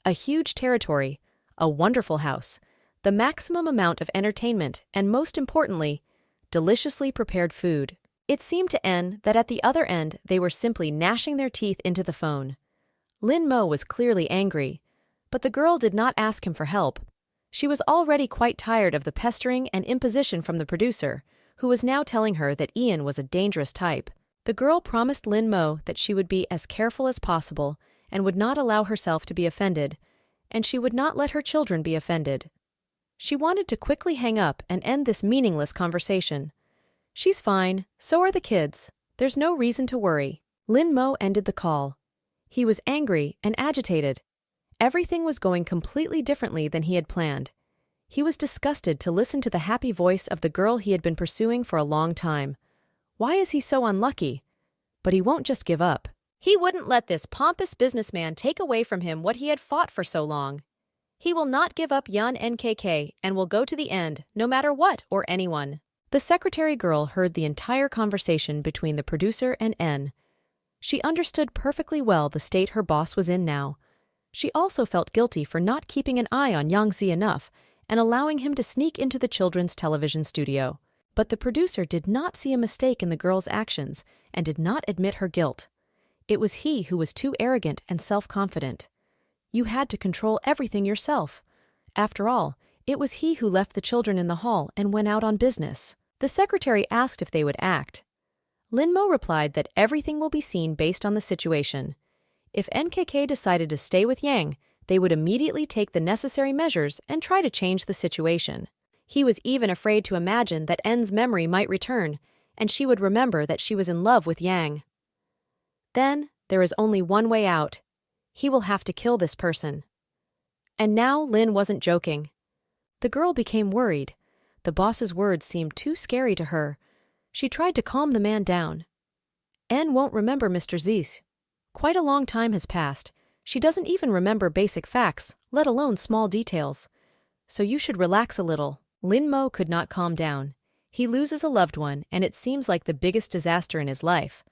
A huge territory, a wonderful house, the maximum amount of entertainment, and most importantly, deliciously prepared food. It seemed to N that at the other end they were simply gnashing their teeth into the phone. Lin Mo was clearly angry, but the girl did not ask him for help. She was already quite tired of the pestering and imposition from the producer, who was now telling her that Ian was a dangerous type. The girl promised Lin Mo that she would be as careful as possible and would not allow herself to be offended, and she would not let her children be offended. She wanted to quickly hang up and end this meaningless conversation. She's fine, so are the kids. There's no reason to worry. Lin Mo ended the call. He was angry and agitated. Everything was going completely differently than he had planned. He was disgusted to listen to the happy voice of the girl he had been pursuing for a long time. Why is he so unlucky? But he won't just give up. He wouldn't let this pompous businessman take away from him what he had fought for so long. He will not give up Yan Nkk and will go to the end, no matter what or anyone. The secretary girl heard the entire conversation between the producer and N. She understood perfectly well the state her boss was in now. She also felt guilty for not keeping an eye on Yang Zi enough and allowing him to sneak into the children's television studio. But the producer did not see a mistake in the girl's actions and did not admit her guilt. It was he who was too arrogant and self-confident. You had to control everything yourself. After all, it was he who left the children in the hall and went out on business. The secretary asked if they would act. Lin Mo replied that everything will be seen based on the situation. If Nkk decided to stay with Yang, they would immediately take the necessary measures and try to change the situation. He was even afraid to imagine that N's memory might return, and she would remember that she was in love with Yang. Then, there is only one way out. He will have to kill this person. And now Lin wasn't joking. The girl became worried. The boss's words seemed too scary to her. She tried to calm the man down. N won't remember Mr. Zeiss. Quite a long time has passed. She doesn't even remember basic facts, let alone small details. So you should relax a little. Lin Mo could not calm down. He loses a loved one, and it seems like the biggest disaster in his life.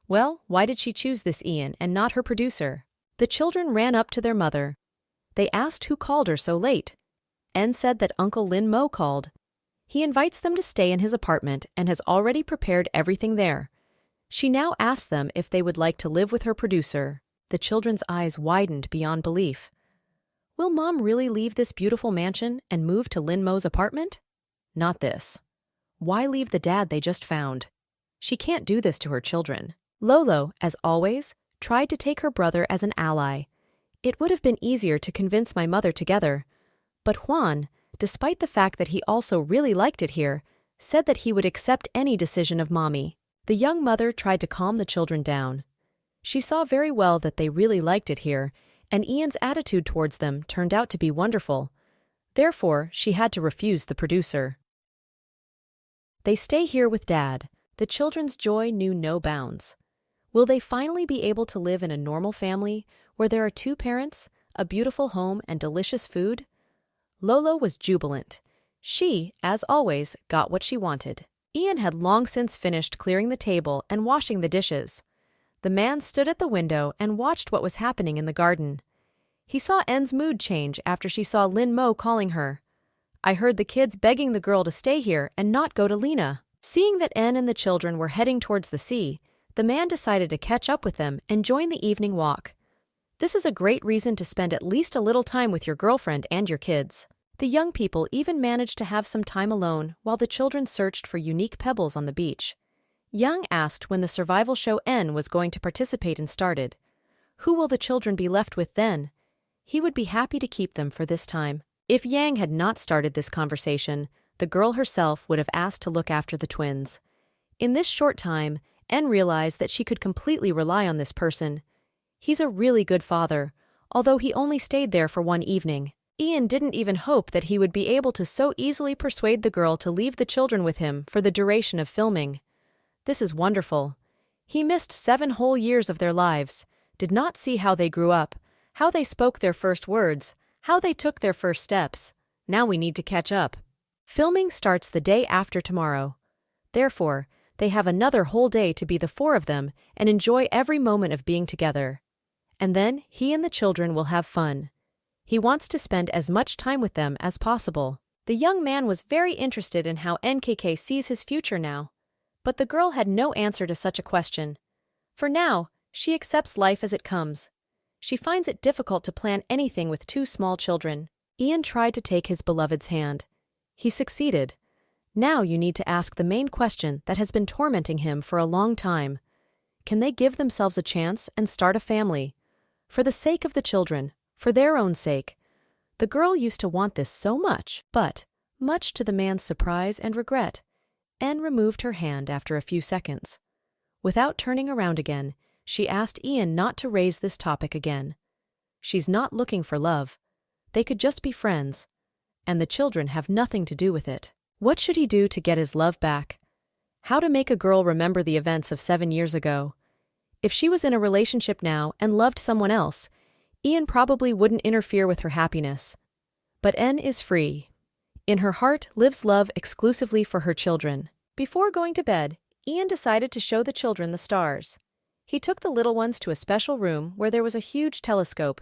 Well, why did she choose this Ian and not her producer? The children ran up to their mother. They asked who called her so late. N said that Uncle Lin Mo called. He invites them to stay in his apartment and has already prepared everything there. She now asks them if they would like to live with her producer. The children's eyes widened beyond belief. Will Mom really leave this beautiful mansion and move to Lin Mo's apartment? Not this. Why leave the dad they just found? She can't do this to her children. Lolo, as always, tried to take her brother as an ally. It would have been easier to convince my mother together. But Juan, despite the fact that he also really liked it here, said that he would accept any decision of Mommy. The young mother tried to calm the children down. She saw very well that they really liked it here, and Ian's attitude towards them turned out to be wonderful. Therefore, she had to refuse the producer. They stay here with Dad. The children's joy knew no bounds. Will they finally be able to live in a normal family where there are two parents, a beautiful home, and delicious food? Lolo was jubilant. She, as always, got what she wanted. Ian had long since finished clearing the table and washing the dishes. The man stood at the window and watched what was happening in the garden. He saw En's mood change after she saw Lin Mo calling her. I heard the kids begging the girl to stay here and not go to Lena. Seeing that En and the children were heading towards the sea, the man decided to catch up with them and join the evening walk. This is a great reason to spend at least a little time with your girlfriend and your kids. The young people even managed to have some time alone while the children searched for unique pebbles on the beach. Yang asked when the survival show En was going to participate and started. Who will the children be left with then? He would be happy to keep them for this time. If Yang had not started this conversation, the girl herself would have asked to look after the twins. In this short time, En realized that she could completely rely on this person. He's a really good father, although he only stayed there for one evening. Ian didn't even hope that he would be able to so easily persuade the girl to leave the children with him for the duration of filming. This is wonderful. He missed 7 whole years of their lives, did not see how they grew up, how they spoke their first words, how they took their first steps. Now we need to catch up. Filming starts the day after tomorrow. Therefore, they have another whole day to be the 4 of them and enjoy every moment of being together. And then he and the children will have fun. He wants to spend as much time with them as possible. The young man was very interested in how NKK sees his future now. But the girl had no answer to such a question. For now, she accepts life as it comes. She finds it difficult to plan anything with 2 small children. Ian tried to take his beloved's hand. He succeeded. Now you need to ask the main question that has been tormenting him for a long time. Can they give themselves a chance and start a family? For the sake of the children, for their own sake. The girl used to want this so much, but, much to the man's surprise and regret, En removed her hand after a few seconds. Without turning around again, she asked Ian not to raise this topic again. She's not looking for love. They could just be friends. And the children have nothing to do with it. What should he do to get his love back? How to make a girl remember the events of 7 years ago? If she was in a relationship now and loved someone else, Ian probably wouldn't interfere with her happiness. But En is free. In her heart lives love exclusively for her children. Before going to bed, Ian decided to show the children the stars. He took the little ones to a special room where there was a huge telescope.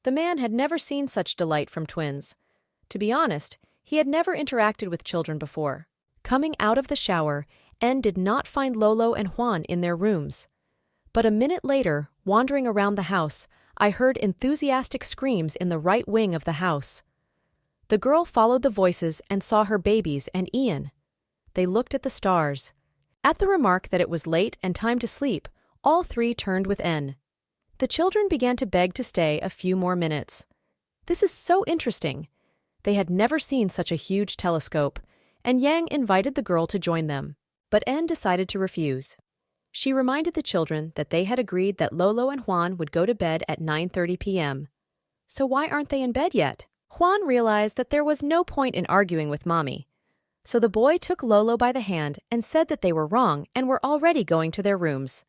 The man had never seen such delight from twins. To be honest, he had never interacted with children before. Coming out of the shower, En did not find Lolo and Juan in their rooms. But a minute later, wandering around the house, I heard enthusiastic screams in the right wing of the house. The girl followed the voices and saw her babies and Ian. They looked at the stars. At the remark that it was late and time to sleep, all 3 turned with En. The children began to beg to stay a few more minutes. This is so interesting. They had never seen such a huge telescope, and Yang invited the girl to join them. But En decided to refuse. She reminded the children that they had agreed that Lolo and Juan would go to bed at 9:30 p.m. So why aren't they in bed yet? Juan realized that there was no point in arguing with Mommy. So the boy took Lolo by the hand and said that they were wrong and were already going to their rooms.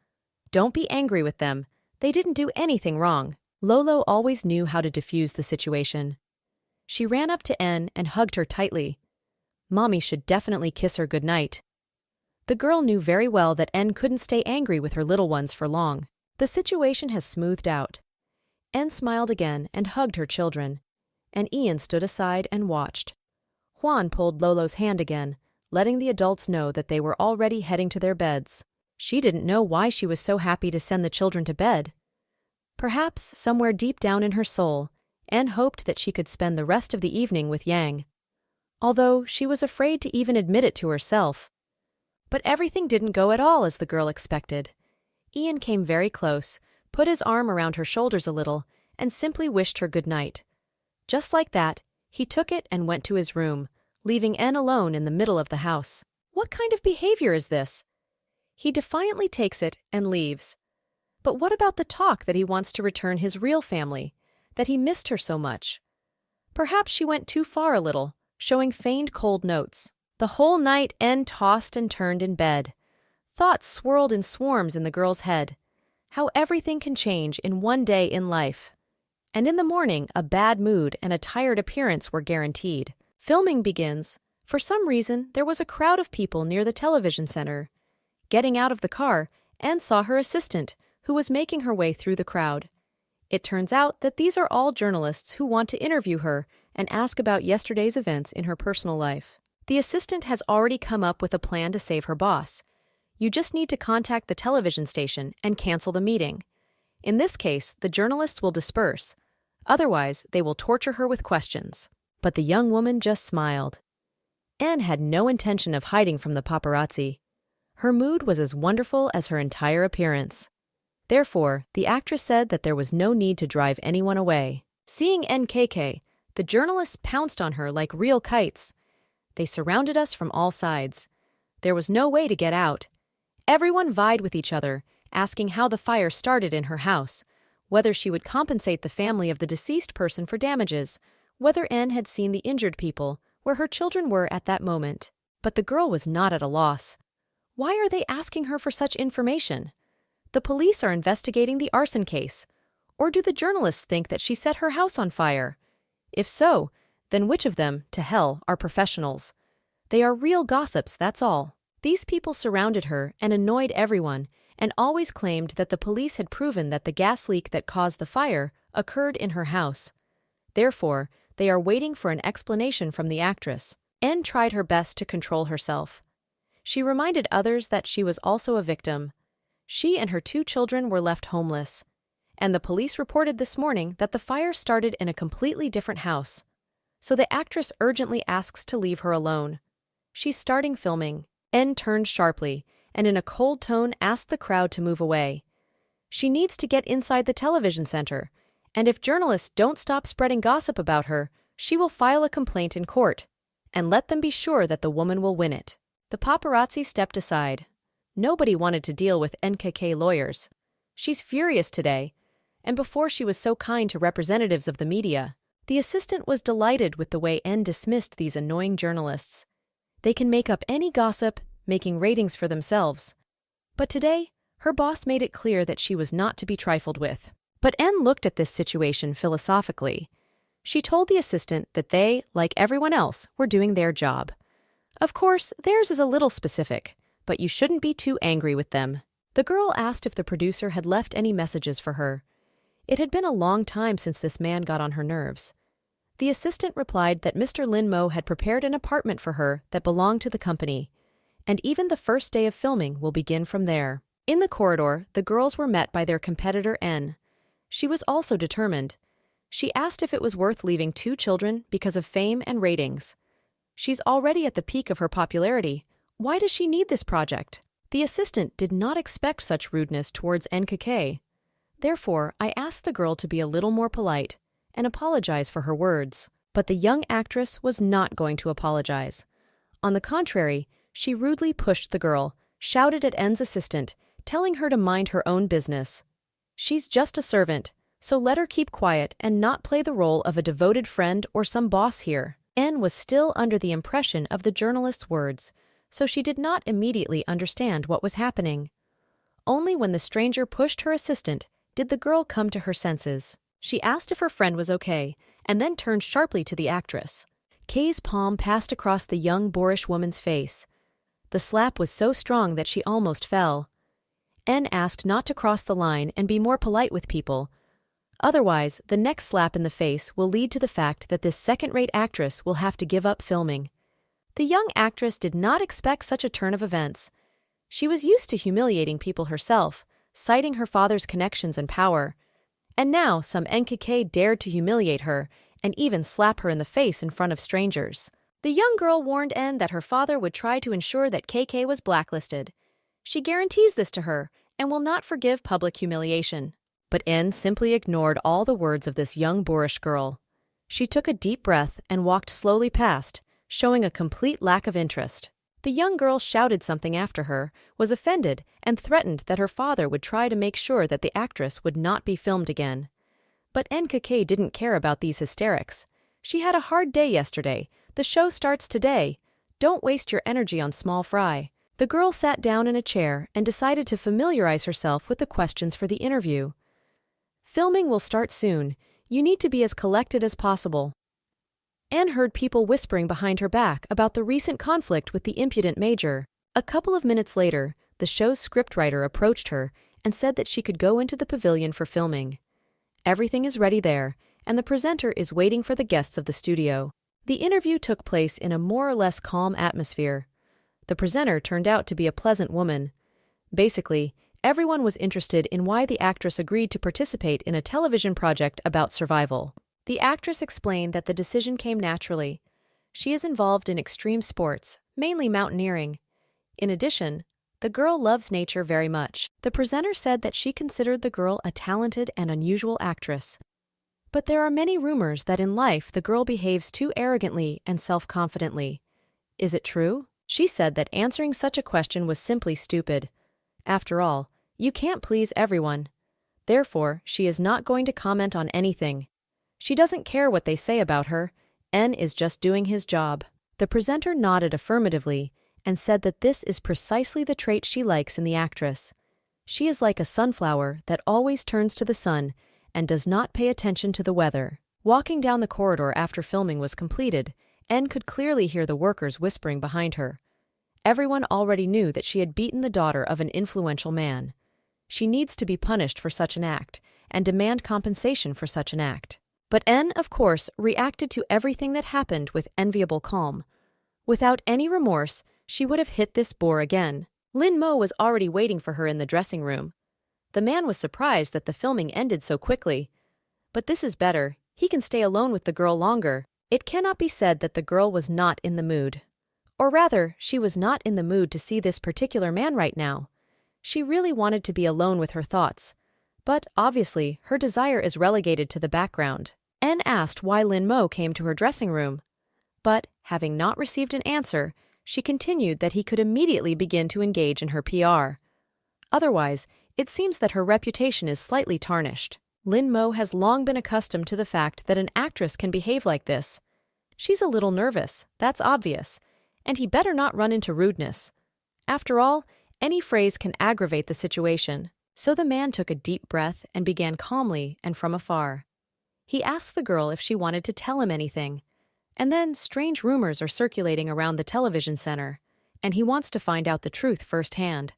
Don't be angry with them. They didn't do anything wrong. Lolo always knew how to defuse the situation. She ran up to En and hugged her tightly. Mommy should definitely kiss her goodnight. The girl knew very well that En couldn't stay angry with her little ones for long. The situation has smoothed out. En smiled again and hugged her children, and Ian stood aside and watched. Juan pulled Lolo's hand again, letting the adults know that they were already heading to their beds. She didn't know why she was so happy to send the children to bed. Perhaps, somewhere deep down in her soul, En hoped that she could spend the rest of the evening with Yang. Although she was afraid to even admit it to herself. But everything didn't go at all as the girl expected. Ian came very close, put his arm around her shoulders a little, and simply wished her good night. Just like that, he took it and went to his room, leaving En alone in the middle of the house. What kind of behavior is this? He defiantly takes it and leaves. But what about the talk that he wants to return his real family, that he missed her so much? Perhaps she went too far a little, showing feigned cold notes. The whole night N tossed and turned in bed. Thoughts swirled in swarms in the girl's head. How everything can change in one day in life. And in the morning, a bad mood and a tired appearance were guaranteed. Filming begins. For some reason, there was a crowd of people near the television center. Getting out of the car, N saw her assistant, who was making her way through the crowd. It turns out that these are all journalists who want to interview her and ask about yesterday's events in her personal life. The assistant has already come up with a plan to save her boss. You just need to contact the television station and cancel the meeting. In this case, the journalists will disperse. Otherwise, they will torture her with questions. But the young woman just smiled. Anne had no intention of hiding from the paparazzi. Her mood was as wonderful as her entire appearance. Therefore, the actress said that there was no need to drive anyone away. Seeing NKK, the journalists pounced on her like real kites. They surrounded us from all sides. There was no way to get out. Everyone vied with each other, asking how the fire started in her house, whether she would compensate the family of the deceased person for damages, whether N had seen the injured people, where her children were at that moment. But the girl was not at a loss. Why are they asking her for such information? The police are investigating the arson case. Or do the journalists think that she set her house on fire? If so, then which of them, to hell, are professionals? They are real gossips, that's all. These people surrounded her and annoyed everyone, and always claimed that the police had proven that the gas leak that caused the fire occurred in her house. Therefore, they are waiting for an explanation from the actress. N tried her best to control herself. She reminded others that she was also a victim. She and her 2 children were left homeless. And the police reported this morning that the fire started in a completely different house. So the actress urgently asks to leave her alone. She's starting filming. N turned sharply, and in a cold tone asked the crowd to move away. She needs to get inside the television center, and if journalists don't stop spreading gossip about her, she will file a complaint in court, and let them be sure that the woman will win it. The paparazzi stepped aside. Nobody wanted to deal with NKK lawyers. She's furious today, and before she was so kind to representatives of the media. The assistant was delighted with the way N dismissed these annoying journalists. They can make up any gossip, making ratings for themselves. But today, her boss made it clear that she was not to be trifled with. But N looked at this situation philosophically. She told the assistant that they, like everyone else, were doing their job. Of course, theirs is a little specific, but you shouldn't be too angry with them. The girl asked if the producer had left any messages for her. It had been a long time since this man got on her nerves. The assistant replied that Mr. Lin Mo had prepared an apartment for her that belonged to the company, and even the first day of filming will begin from there. In the corridor, the girls were met by their competitor N. She was also determined. She asked if it was worth leaving 2 children because of fame and ratings. She's already at the peak of her popularity. Why does she need this project? The assistant did not expect such rudeness towards NKK. Therefore, I asked the girl to be a little more polite and apologize for her words. But the young actress was not going to apologize. On the contrary, she rudely pushed the girl, shouted at N's assistant, telling her to mind her own business. She's just a servant, so let her keep quiet and not play the role of a devoted friend or some boss here. N was still under the impression of the journalist's words, so she did not immediately understand what was happening. Only when the stranger pushed her assistant did the girl come to her senses. She asked if her friend was okay, and then turned sharply to the actress. Kay's palm passed across the young boorish woman's face. The slap was so strong that she almost fell. N asked not to cross the line and be more polite with people. Otherwise, the next slap in the face will lead to the fact that this second-rate actress will have to give up filming. The young actress did not expect such a turn of events. She was used to humiliating people herself, citing her father's connections and power. And now some NKK dared to humiliate her and even slap her in the face in front of strangers. The young girl warned N that her father would try to ensure that KK was blacklisted. She guarantees this to her and will not forgive public humiliation. But N simply ignored all the words of this young boorish girl. She took a deep breath and walked slowly past, showing a complete lack of interest. The young girl shouted something after her, was offended, and threatened that her father would try to make sure that the actress would not be filmed again. But NKK didn't care about these hysterics. She had a hard day yesterday. The show starts today. Don't waste your energy on small fry. The girl sat down in a chair and decided to familiarize herself with the questions for the interview. Filming will start soon. You need to be as collected as possible. Anne heard people whispering behind her back about the recent conflict with the impudent major. A couple of minutes later, the show's scriptwriter approached her and said that she could go into the pavilion for filming. Everything is ready there, and the presenter is waiting for the guests of the studio. The interview took place in a more or less calm atmosphere. The presenter turned out to be a pleasant woman. Basically, everyone was interested in why the actress agreed to participate in a television project about survival. The actress explained that the decision came naturally. She is involved in extreme sports, mainly mountaineering. In addition, the girl loves nature very much. The presenter said that she considered the girl a talented and unusual actress. But there are many rumors that in life the girl behaves too arrogantly and self-confidently. Is it true? She said that answering such a question was simply stupid. After all, you can't please everyone. Therefore, she is not going to comment on anything. She doesn't care what they say about her. N is just doing his job. The presenter nodded affirmatively and said that this is precisely the trait she likes in the actress. She is like a sunflower that always turns to the sun and does not pay attention to the weather. Walking down the corridor after filming was completed, N could clearly hear the workers whispering behind her. Everyone already knew that she had beaten the daughter of an influential man. She needs to be punished for such an act and demand compensation for such an act. But N, of course, reacted to everything that happened with enviable calm. Without any remorse, she would have hit this boar again. Lin Mo was already waiting for her in the dressing room. The man was surprised that the filming ended so quickly. But this is better. He can stay alone with the girl longer. It cannot be said that the girl was not in the mood. Or rather, she was not in the mood to see this particular man right now. She really wanted to be alone with her thoughts. But obviously, her desire is relegated to the background. N asked why Lin Mo came to her dressing room. But, having not received an answer, she continued that he could immediately begin to engage in her PR. Otherwise, it seems that her reputation is slightly tarnished. Lin Mo has long been accustomed to the fact that an actress can behave like this. She's a little nervous, that's obvious, and he better not run into rudeness. After all, any phrase can aggravate the situation. So the man took a deep breath and began calmly and from afar. He asked the girl if she wanted to tell him anything. And then strange rumors are circulating around the television center, and he wants to find out the truth firsthand.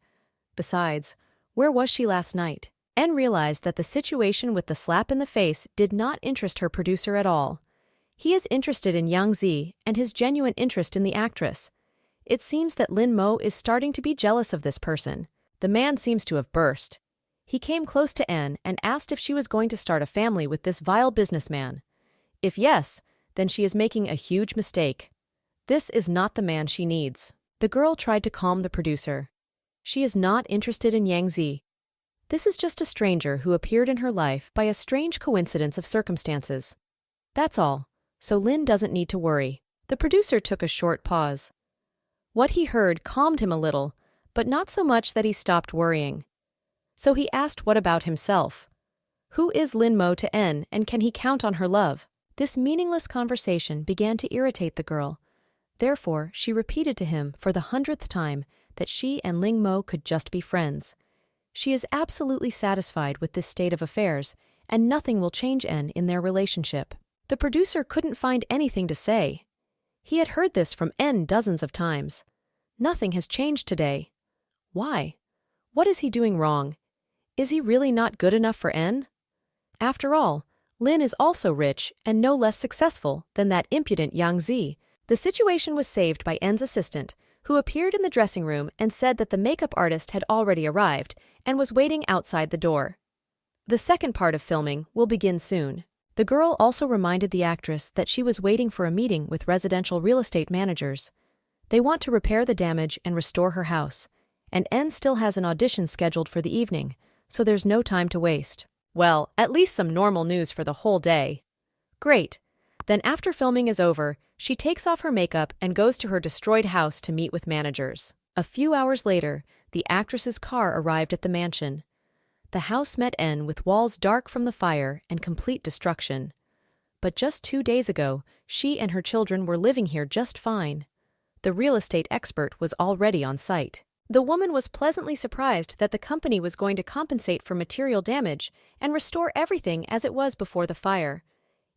Besides, where was she last night? N realized that the situation with the slap in the face did not interest her producer at all. He is interested in Yang Zi and his genuine interest in the actress. It seems that Lin Mo is starting to be jealous of this person. The man seems to have burst. He came close to N and asked if she was going to start a family with this vile businessman. If yes, then she is making a huge mistake. This is not the man she needs. The girl tried to calm the producer. She is not interested in Yang Zi. This is just a stranger who appeared in her life by a strange coincidence of circumstances. That's all, so Lin doesn't need to worry. The producer took a short pause. What he heard calmed him a little, but not so much that he stopped worrying. So he asked what about himself. Who is Lin Mo to N, and can he count on her love? This meaningless conversation began to irritate the girl. Therefore, she repeated to him for the 100th time that she and Ling Mo could just be friends. She is absolutely satisfied with this state of affairs, and nothing will change N in their relationship. The producer couldn't find anything to say. He had heard this from N dozens of times. Nothing has changed today. Why? What is he doing wrong? Is he really not good enough for N? After all, Lin is also rich and no less successful than that impudent Yang Zi. The situation was saved by N's assistant, who appeared in the dressing room and said that the makeup artist had already arrived and was waiting outside the door. The second part of filming will begin soon. The girl also reminded the actress that she was waiting for a meeting with residential real estate managers. They want to repair the damage and restore her house, and N still has an audition scheduled for the evening, so there's no time to waste. Well, at least some normal news for the whole day. Great. Then after filming is over, She takes off her makeup and goes to her destroyed house to meet with managers. A few hours later, the actress's car arrived at the mansion. The house met En with walls dark from the fire and complete destruction. But just 2 days ago, she and her children were living here just fine. The real estate expert was already on site. The woman was pleasantly surprised that the company was going to compensate for material damage and restore everything as it was before the fire.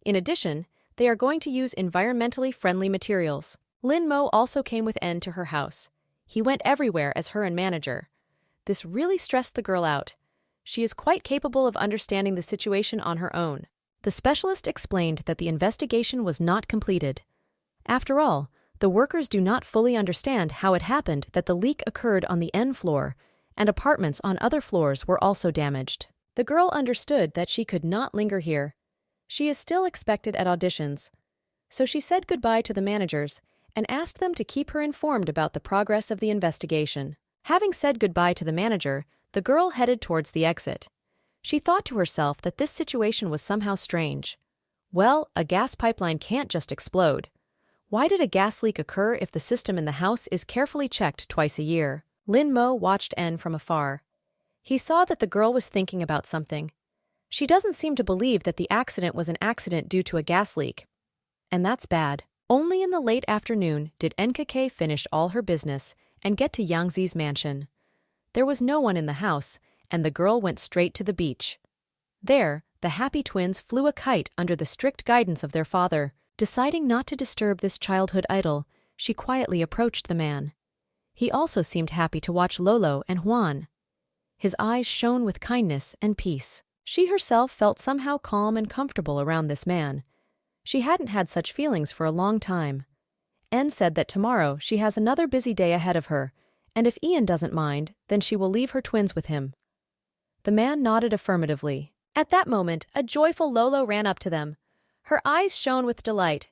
In addition, they are going to use environmentally friendly materials. Lin Mo also came with En to her house. He went everywhere as her and manager. This really stressed the girl out. She is quite capable of understanding the situation on her own. The specialist explained that the investigation was not completed. After all, the workers do not fully understand how it happened that the leak occurred on the N floor, and apartments on other floors were also damaged. The girl understood that she could not linger here. She is still expected at auditions. So she said goodbye to the managers and asked them to keep her informed about the progress of the investigation. Having said goodbye to the manager, the girl headed towards the exit. She thought to herself that this situation was somehow strange. Well, a gas pipeline can't just explode. Why did a gas leak occur if the system in the house is carefully checked twice a year? Lin Mo watched En from afar. He saw that the girl was thinking about something. She doesn't seem to believe that the accident was an accident due to a gas leak. And that's bad. Only in the late afternoon did NKK finish all her business and get to Yangzi's mansion. There was no one in the house, and the girl went straight to the beach. There, the happy twins flew a kite under the strict guidance of their father. Deciding not to disturb this childhood idol, she quietly approached the man. He also seemed happy to watch Lolo and Juan. His eyes shone with kindness and peace. She herself felt somehow calm and comfortable around this man. She hadn't had such feelings for a long time. En said that tomorrow she has another busy day ahead of her, and if Ian doesn't mind, then she will leave her twins with him. The man nodded affirmatively. At that moment, a joyful Lolo ran up to them. Her eyes shone with delight.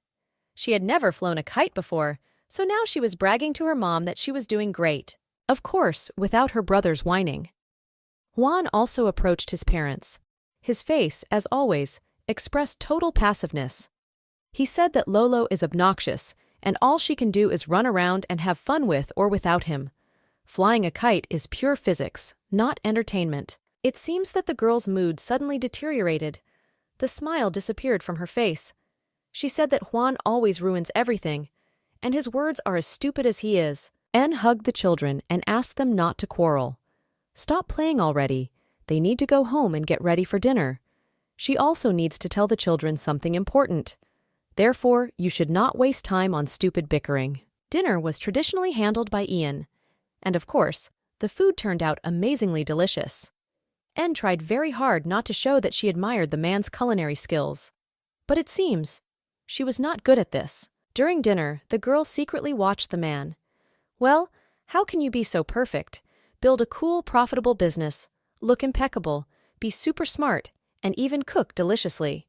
She had never flown a kite before, so now she was bragging to her mom that she was doing great. Of course, without her brothers whining. Juan also approached his parents. His face, as always, expressed total passiveness. He said that Lolo is obnoxious, and all she can do is run around and have fun with or without him. Flying a kite is pure physics, not entertainment. It seems that the girl's mood suddenly deteriorated. The smile disappeared from her face. She said that Juan always ruins everything, and his words are as stupid as he is. En hugged the children and asked them not to quarrel. Stop playing already. They need to go home and get ready for dinner. She also needs to tell the children something important. Therefore, you should not waste time on stupid bickering. Dinner was traditionally handled by Ian, and of course, the food turned out amazingly delicious. En tried very hard not to show that she admired the man's culinary skills. But it seems she was not good at this. During dinner, the girl secretly watched the man. Well, how can you be so perfect? Build a cool, profitable business, look impeccable, be super smart, and even cook deliciously.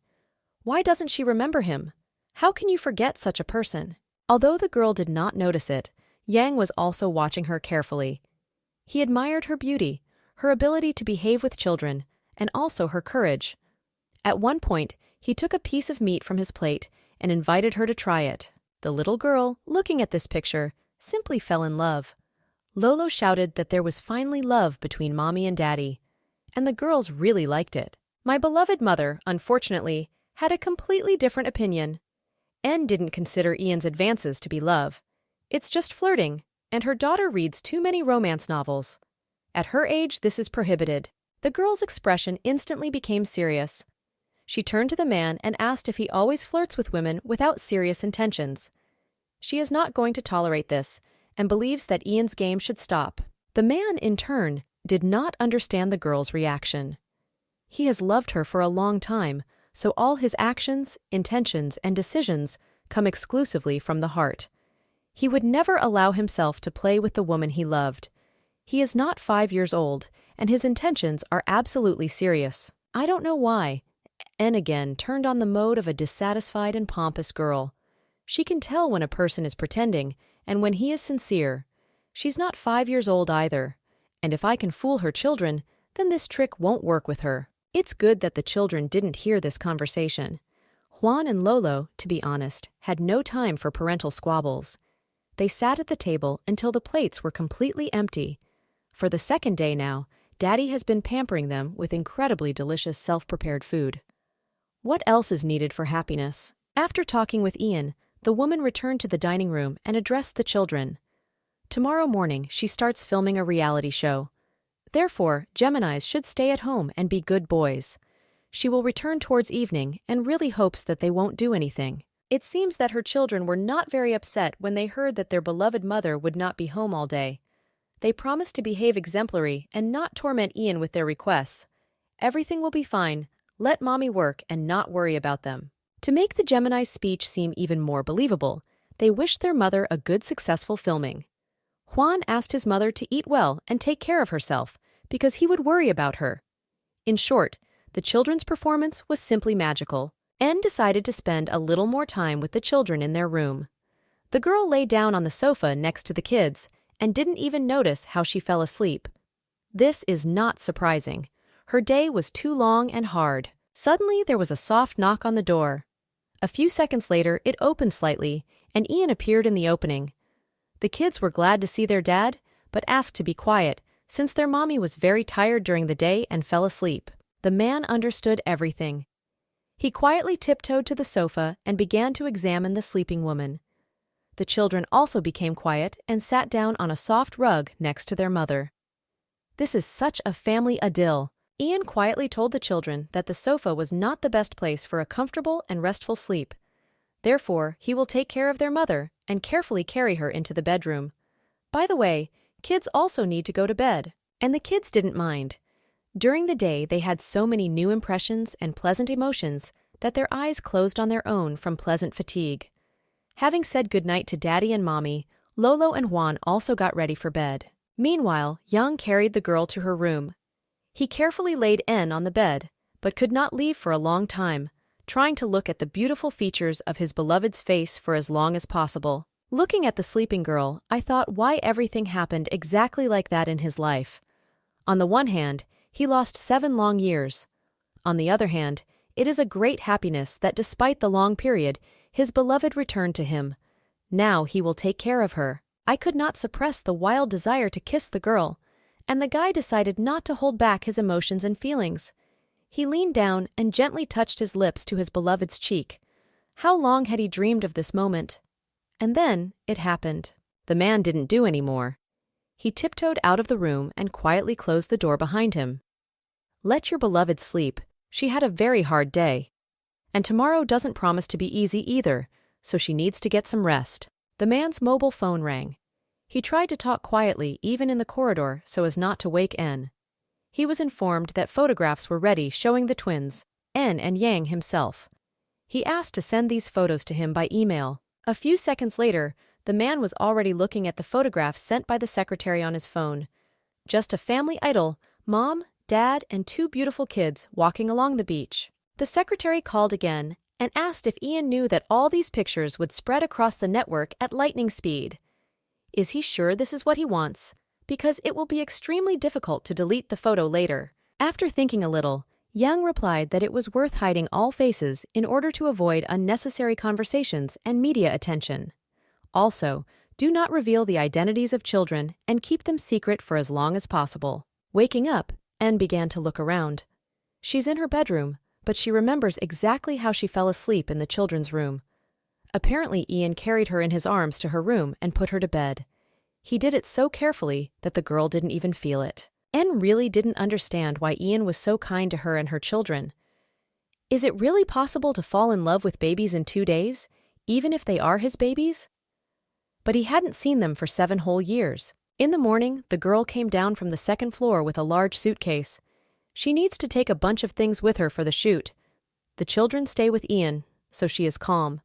Why doesn't she remember him? How can you forget such a person? Although the girl did not notice it, Yang was also watching her carefully. He admired her beauty, her ability to behave with children, and also her courage. At one point, he took a piece of meat from his plate and invited her to try it. The little girl, looking at this picture, simply fell in love. Lolo shouted that there was finally love between mommy and daddy, and the girls really liked it. My beloved mother, unfortunately, had a completely different opinion. En didn't consider Ian's advances to be love. It's just flirting, and her daughter reads too many romance novels. At her age, this is prohibited. The girl's expression instantly became serious. She turned to the man and asked if he always flirts with women without serious intentions. She is not going to tolerate this, and believes that Ian's game should stop. The man, in turn, did not understand the girl's reaction. He has loved her for a long time, so all his actions, intentions, and decisions come exclusively from the heart. He would never allow himself to play with the woman he loved. He is not 5 years old, and his intentions are absolutely serious. I don't know why. En again turned on the mode of a dissatisfied and pompous girl. She can tell when a person is pretending, and when he is sincere. She's not 5 years old either, and if I can fool her children, then this trick won't work with her. It's good that the children didn't hear this conversation. Juan and Lolo, to be honest, had no time for parental squabbles. They sat at the table until the plates were completely empty. For the second day now, Daddy has been pampering them with incredibly delicious self-prepared food. What else is needed for happiness? After talking with Ian, the woman returned to the dining room and addressed the children. Tomorrow morning, she starts filming a reality show. Therefore, Geminis should stay at home and be good boys. She will return towards evening and really hopes that they won't do anything. It seems that her children were not very upset when they heard that their beloved mother would not be home all day. They promised to behave exemplary and not torment Ian with their requests. Everything will be fine. Let mommy work and not worry about them. To make the Gemini's speech seem even more believable, they wished their mother a good successful filming. Juan asked his mother to eat well and take care of herself, because he would worry about her. In short, the children's performance was simply magical. Anne decided to spend a little more time with the children in their room. The girl lay down on the sofa next to the kids and didn't even notice how she fell asleep. This is not surprising. Her day was too long and hard. Suddenly, there was a soft knock on the door. A few seconds later, it opened slightly, and Ian appeared in the opening. The kids were glad to see their dad, but asked to be quiet, since their mommy was very tired during the day and fell asleep. The man understood everything. He quietly tiptoed to the sofa and began to examine the sleeping woman. The children also became quiet and sat down on a soft rug next to their mother. This is such a family idyll. Ian quietly told the children that the sofa was not the best place for a comfortable and restful sleep. Therefore, he will take care of their mother and carefully carry her into the bedroom. By the way, kids also need to go to bed, and the kids didn't mind. During the day, they had so many new impressions and pleasant emotions that their eyes closed on their own from pleasant fatigue. Having said goodnight to Daddy and Mommy, Lolo and Juan also got ready for bed. Meanwhile, Young carried the girl to her room. He carefully laid N on the bed, but could not leave for a long time, trying to look at the beautiful features of his beloved's face for as long as possible. Looking at the sleeping girl, I thought why everything happened exactly like that in his life. On the one hand, he lost 7 long years. On the other hand, it is a great happiness that despite the long period, his beloved returned to him. Now he will take care of her. I could not suppress the wild desire to kiss the girl, and the guy decided not to hold back his emotions and feelings. He leaned down and gently touched his lips to his beloved's cheek. How long had he dreamed of this moment? And then it happened. The man didn't do any more. He tiptoed out of the room and quietly closed the door behind him. Let your beloved sleep. She had a very hard day. And tomorrow doesn't promise to be easy either, so she needs to get some rest. The man's mobile phone rang. He tried to talk quietly even in the corridor so as not to wake N. He was informed that photographs were ready showing the twins, N and Yang himself. He asked to send these photos to him by email. A few seconds later, the man was already looking at the photographs sent by the secretary on his phone. Just a family idyll, Mom, Dad, and 2 beautiful kids walking along the beach. The secretary called again and asked if Ian knew that all these pictures would spread across the network at lightning speed. Is he sure this is what he wants? Because it will be extremely difficult to delete the photo later. After thinking a little, Young replied that it was worth hiding all faces in order to avoid unnecessary conversations and media attention. Also, do not reveal the identities of children and keep them secret for as long as possible. Waking up, N began to look around. She's in her bedroom, but she remembers exactly how she fell asleep in the children's room. Apparently, Ian carried her in his arms to her room and put her to bed. He did it so carefully that the girl didn't even feel it. N really didn't understand why Ian was so kind to her and her children. Is it really possible to fall in love with babies in 2 days, even if they are his babies? But he hadn't seen them for 7 whole years. In the morning, the girl came down from the 2nd floor with a large suitcase. She needs to take a bunch of things with her for the shoot. The children stay with Ian, so she is calm.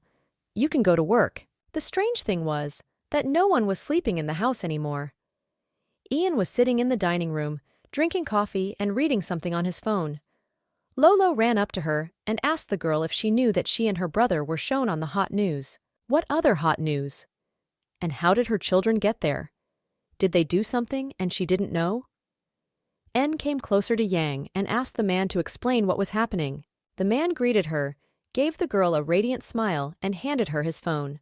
You can go to work. The strange thing was that no one was sleeping in the house anymore. Ian was sitting in the dining room, drinking coffee and reading something on his phone. Lolo ran up to her and asked the girl if she knew that she and her brother were shown on the hot news. What other hot news? And how did her children get there? Did they do something and she didn't know? N came closer to Yang and asked the man to explain what was happening. The man greeted her, gave the girl a radiant smile and handed her his phone.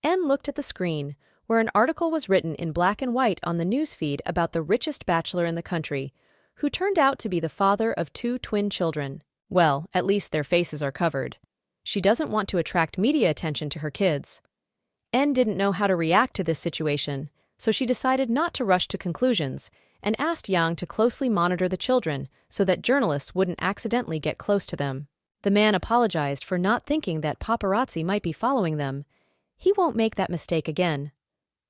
N looked at the screen, where an article was written in black and white on the newsfeed about the richest bachelor in the country, who turned out to be the father of 2 twin children. Well, at least their faces are covered. She doesn't want to attract media attention to her kids. N didn't know how to react to this situation, so she decided not to rush to conclusions and asked Yang to closely monitor the children so that journalists wouldn't accidentally get close to them. The man apologized for not thinking that paparazzi might be following them. He won't make that mistake again.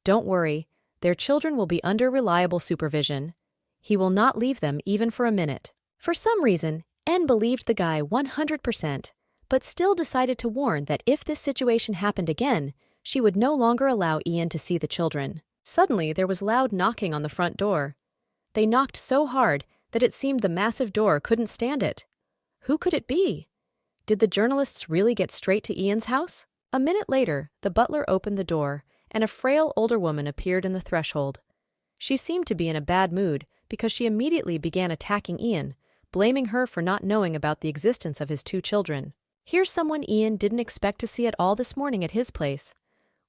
Don't worry, their children will be under reliable supervision. He will not leave them even for a minute. For some reason, N believed the guy 100%, but still decided to warn that if this situation happened again, she would no longer allow Ian to see the children. Suddenly, there was loud knocking on the front door. They knocked so hard that it seemed the massive door couldn't stand it. Who could it be? Did the journalists really get straight to Ian's house? A minute later, the butler opened the door, and a frail older woman appeared in the threshold. She seemed to be in a bad mood because she immediately began attacking Ian, blaming her for not knowing about the existence of his 2 children. Here's someone Ian didn't expect to see at all this morning at his place.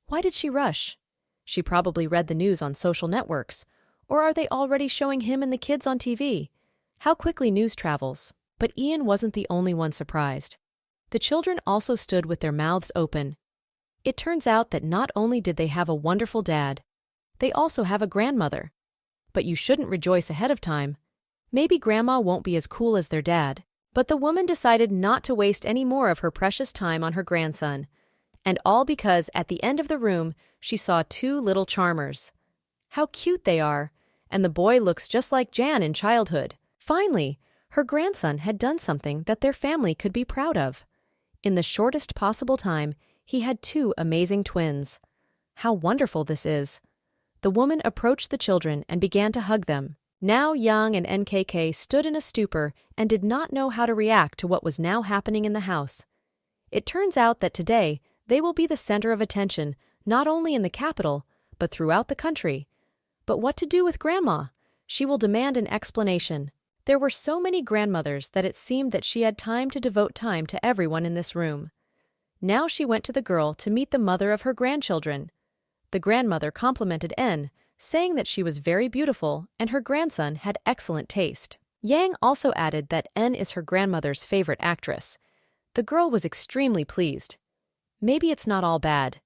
Why did she rush? She probably read the news on social networks. Or are they already showing him and the kids on TV? How quickly news travels. But Ian wasn't the only one surprised. The children also stood with their mouths open. It turns out that not only did they have a wonderful dad, they also have a grandmother. But you shouldn't rejoice ahead of time. Maybe grandma won't be as cool as their dad. But the woman decided not to waste any more of her precious time on her grandson. And all because at the end of the room, she saw 2 little charmers. How cute they are, and the boy looks just like Jan in childhood. Finally, her grandson had done something that their family could be proud of. In the shortest possible time, he had 2 amazing twins. How wonderful this is. The woman approached the children and began to hug them. Now Yang and NKK stood in a stupor and did not know how to react to what was now happening in the house. It turns out that today, they will be the center of attention, not only in the capital, but throughout the country. But what to do with Grandma? She will demand an explanation. There were so many grandmothers that it seemed that she had time to devote time to everyone in this room. Now she went to the girl to meet the mother of her grandchildren. The grandmother complimented N, saying that she was very beautiful and her grandson had excellent taste. Yang also added that N is her grandmother's favorite actress. The girl was extremely pleased. Maybe it's not all bad.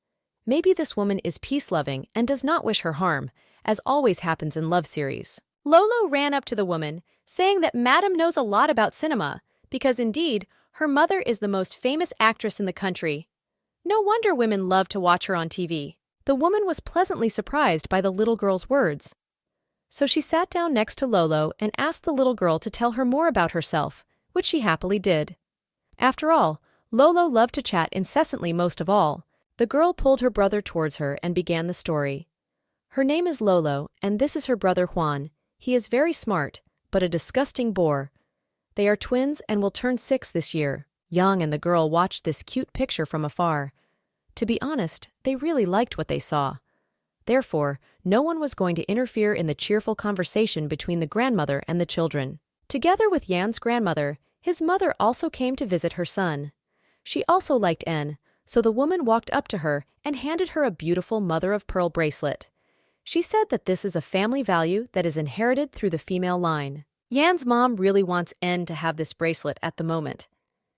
Maybe this woman is peace-loving and does not wish her harm, as always happens in love series. Lolo ran up to the woman, saying that Madam knows a lot about cinema, because indeed, her mother is the most famous actress in the country. No wonder women love to watch her on TV. The woman was pleasantly surprised by the little girl's words. So she sat down next to Lolo and asked the little girl to tell her more about herself, which she happily did. After all, Lolo loved to chat incessantly most of all. The girl pulled her brother towards her and began the story. Her name is Lolo, and this is her brother Juan. He is very smart, but a disgusting bore. They are twins and will turn 6 this year. Yang and the girl watched this cute picture from afar. To be honest, they really liked what they saw. Therefore, no one was going to interfere in the cheerful conversation between the grandmother and the children. Together with Yan's grandmother, his mother also came to visit her son. She also liked N, so the woman walked up to her and handed her a beautiful mother-of-pearl bracelet. She said that this is a family value that is inherited through the female line. Yan's mom really wants N to have this bracelet at the moment.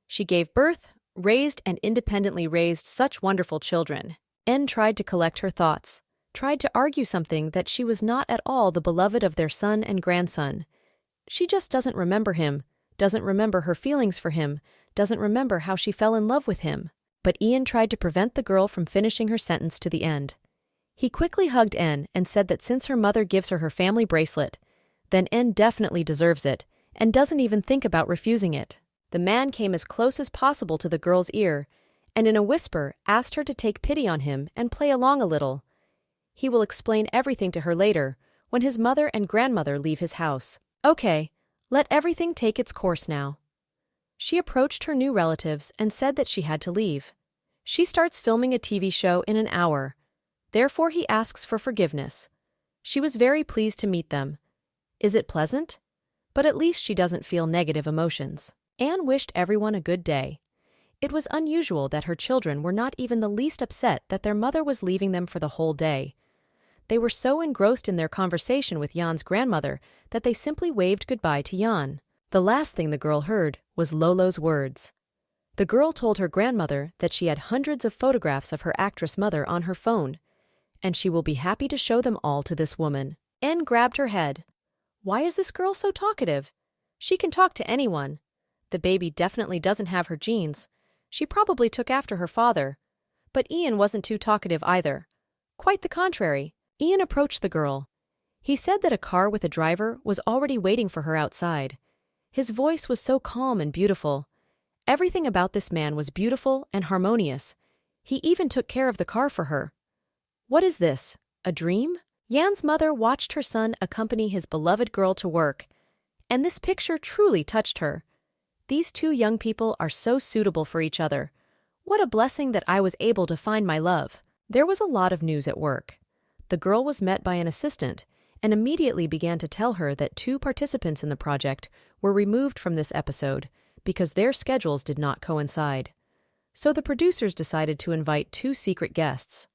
She gave birth, raised and independently raised such wonderful children. N tried to collect her thoughts, tried to argue something that she was not at all the beloved of their son and grandson. She just doesn't remember him, doesn't remember her feelings for him, doesn't remember how she fell in love with him. But Ian tried to prevent the girl from finishing her sentence to the end. He quickly hugged N and said that since her mother gives her her family bracelet, then N definitely deserves it and doesn't even think about refusing it. The man came as close as possible to the girl's ear and in a whisper asked her to take pity on him and play along a little. He will explain everything to her later when his mother and grandmother leave his house. Okay, let everything take its course now. She approached her new relatives and said that she had to leave. She starts filming a TV show in an hour. Therefore, he asks for forgiveness. She was very pleased to meet them. Is it pleasant? But at least she doesn't feel negative emotions. Anne wished everyone a good day. It was unusual that her children were not even the least upset that their mother was leaving them for the whole day. They were so engrossed in their conversation with Jan's grandmother that they simply waved goodbye to Jan. The last thing the girl heard was Lolo's words. The girl told her grandmother that she had hundreds of photographs of her actress mother on her phone, and she will be happy to show them all to this woman. Anne grabbed her head. Why is this girl so talkative? She can talk to anyone. The baby definitely doesn't have her genes. She probably took after her father. But Ian wasn't too talkative either. Quite the contrary. Ian approached the girl. He said that a car with a driver was already waiting for her outside. His voice was so calm and beautiful. Everything about this man was beautiful and harmonious. He even took care of the car for her. What is this? A dream? Jan's mother watched her son accompany his beloved girl to work, and this picture truly touched her. These two young people are so suitable for each other. What a blessing that I was able to find my love. There was a lot of news at work. The girl was met by an assistant and immediately began to tell her that 2 participants in the project were removed from this episode because their schedules did not coincide. So the producers decided to invite 2 secret guests.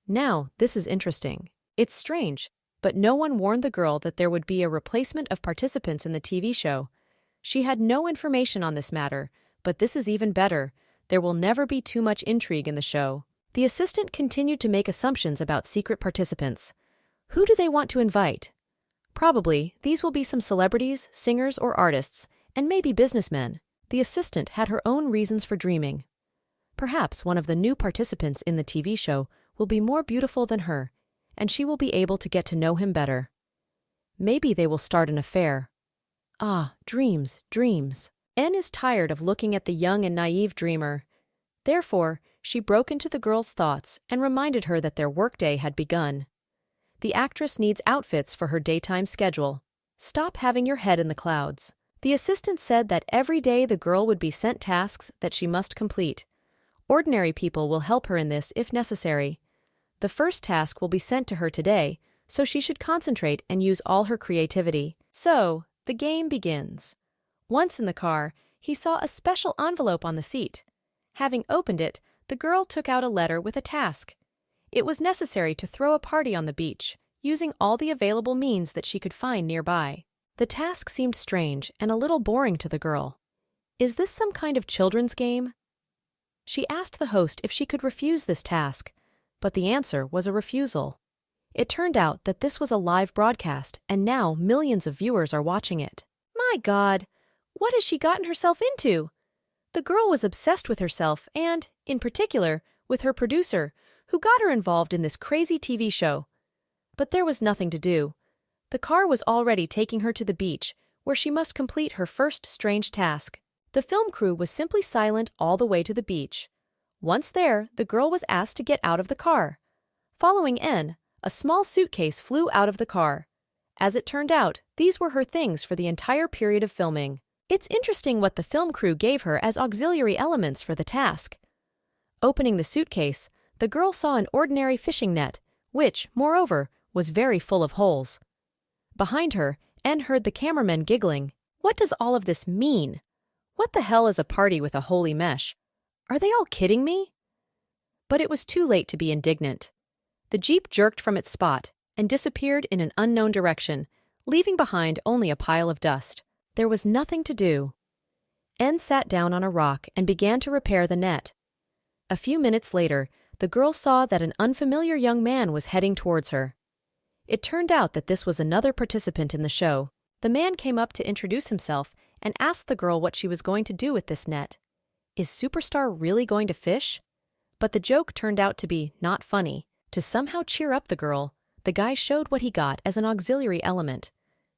Now, this is interesting. It's strange, but no one warned the girl that there would be a replacement of participants in the TV show. She had no information on this matter, but this is even better. There will never be too much intrigue in the show. The assistant continued to make assumptions about secret participants. Who do they want to invite? Probably, these will be some celebrities, singers, or artists, and maybe businessmen. The assistant had her own reasons for dreaming. Perhaps one of the new participants in the TV show will be more beautiful than her, and she will be able to get to know him better. Maybe they will start an affair. Ah, dreams, dreams. Anne is tired of looking at the young and naive dreamer. Therefore, she broke into the girl's thoughts and reminded her that their workday had begun. The actress needs outfits for her daytime schedule. Stop having your head in the clouds. The assistant said that every day the girl would be sent tasks that she must complete. Ordinary people will help her in this if necessary. The first task will be sent to her today, so she should concentrate and use all her creativity. So, the game begins. Once in the car, he saw a special envelope on the seat. Having opened it, the girl took out a letter with a task. It was necessary to throw a party on the beach, using all the available means that she could find nearby. The task seemed strange and a little boring to the girl. Is this some kind of children's game? She asked the host if she could refuse this task, but the answer was a refusal. It turned out that this was a live broadcast, and now millions of viewers are watching it. My God, what has she gotten herself into? The girl was obsessed with herself and, in particular, with her producer, who got her involved in this crazy TV show. But there was nothing to do. The car was already taking her to the beach, where she must complete her first strange task. The film crew was simply silent all the way to the beach. Once there, the girl was asked to get out of the car. Following N, a small suitcase flew out of the car. As it turned out, these were her things for the entire period of filming. It's interesting what the film crew gave her as auxiliary elements for the task. Opening the suitcase, the girl saw an ordinary fishing net, which, moreover, was very full of holes. Behind her, Anne heard the cameramen giggling. What does all of this mean? What the hell is a party with a holy mesh? Are they all kidding me? But it was too late to be indignant. The jeep jerked from its spot and disappeared in an unknown direction, leaving behind only a pile of dust. There was nothing to do. Anne sat down on a rock and began to repair the net. A few minutes later, the girl saw that an unfamiliar young man was heading towards her. It turned out that this was another participant in the show. The man came up to introduce himself and asked the girl what she was going to do with this net. Is Superstar really going to fish? But the joke turned out to be not funny. To somehow cheer up the girl, the guy showed what he got as an auxiliary element.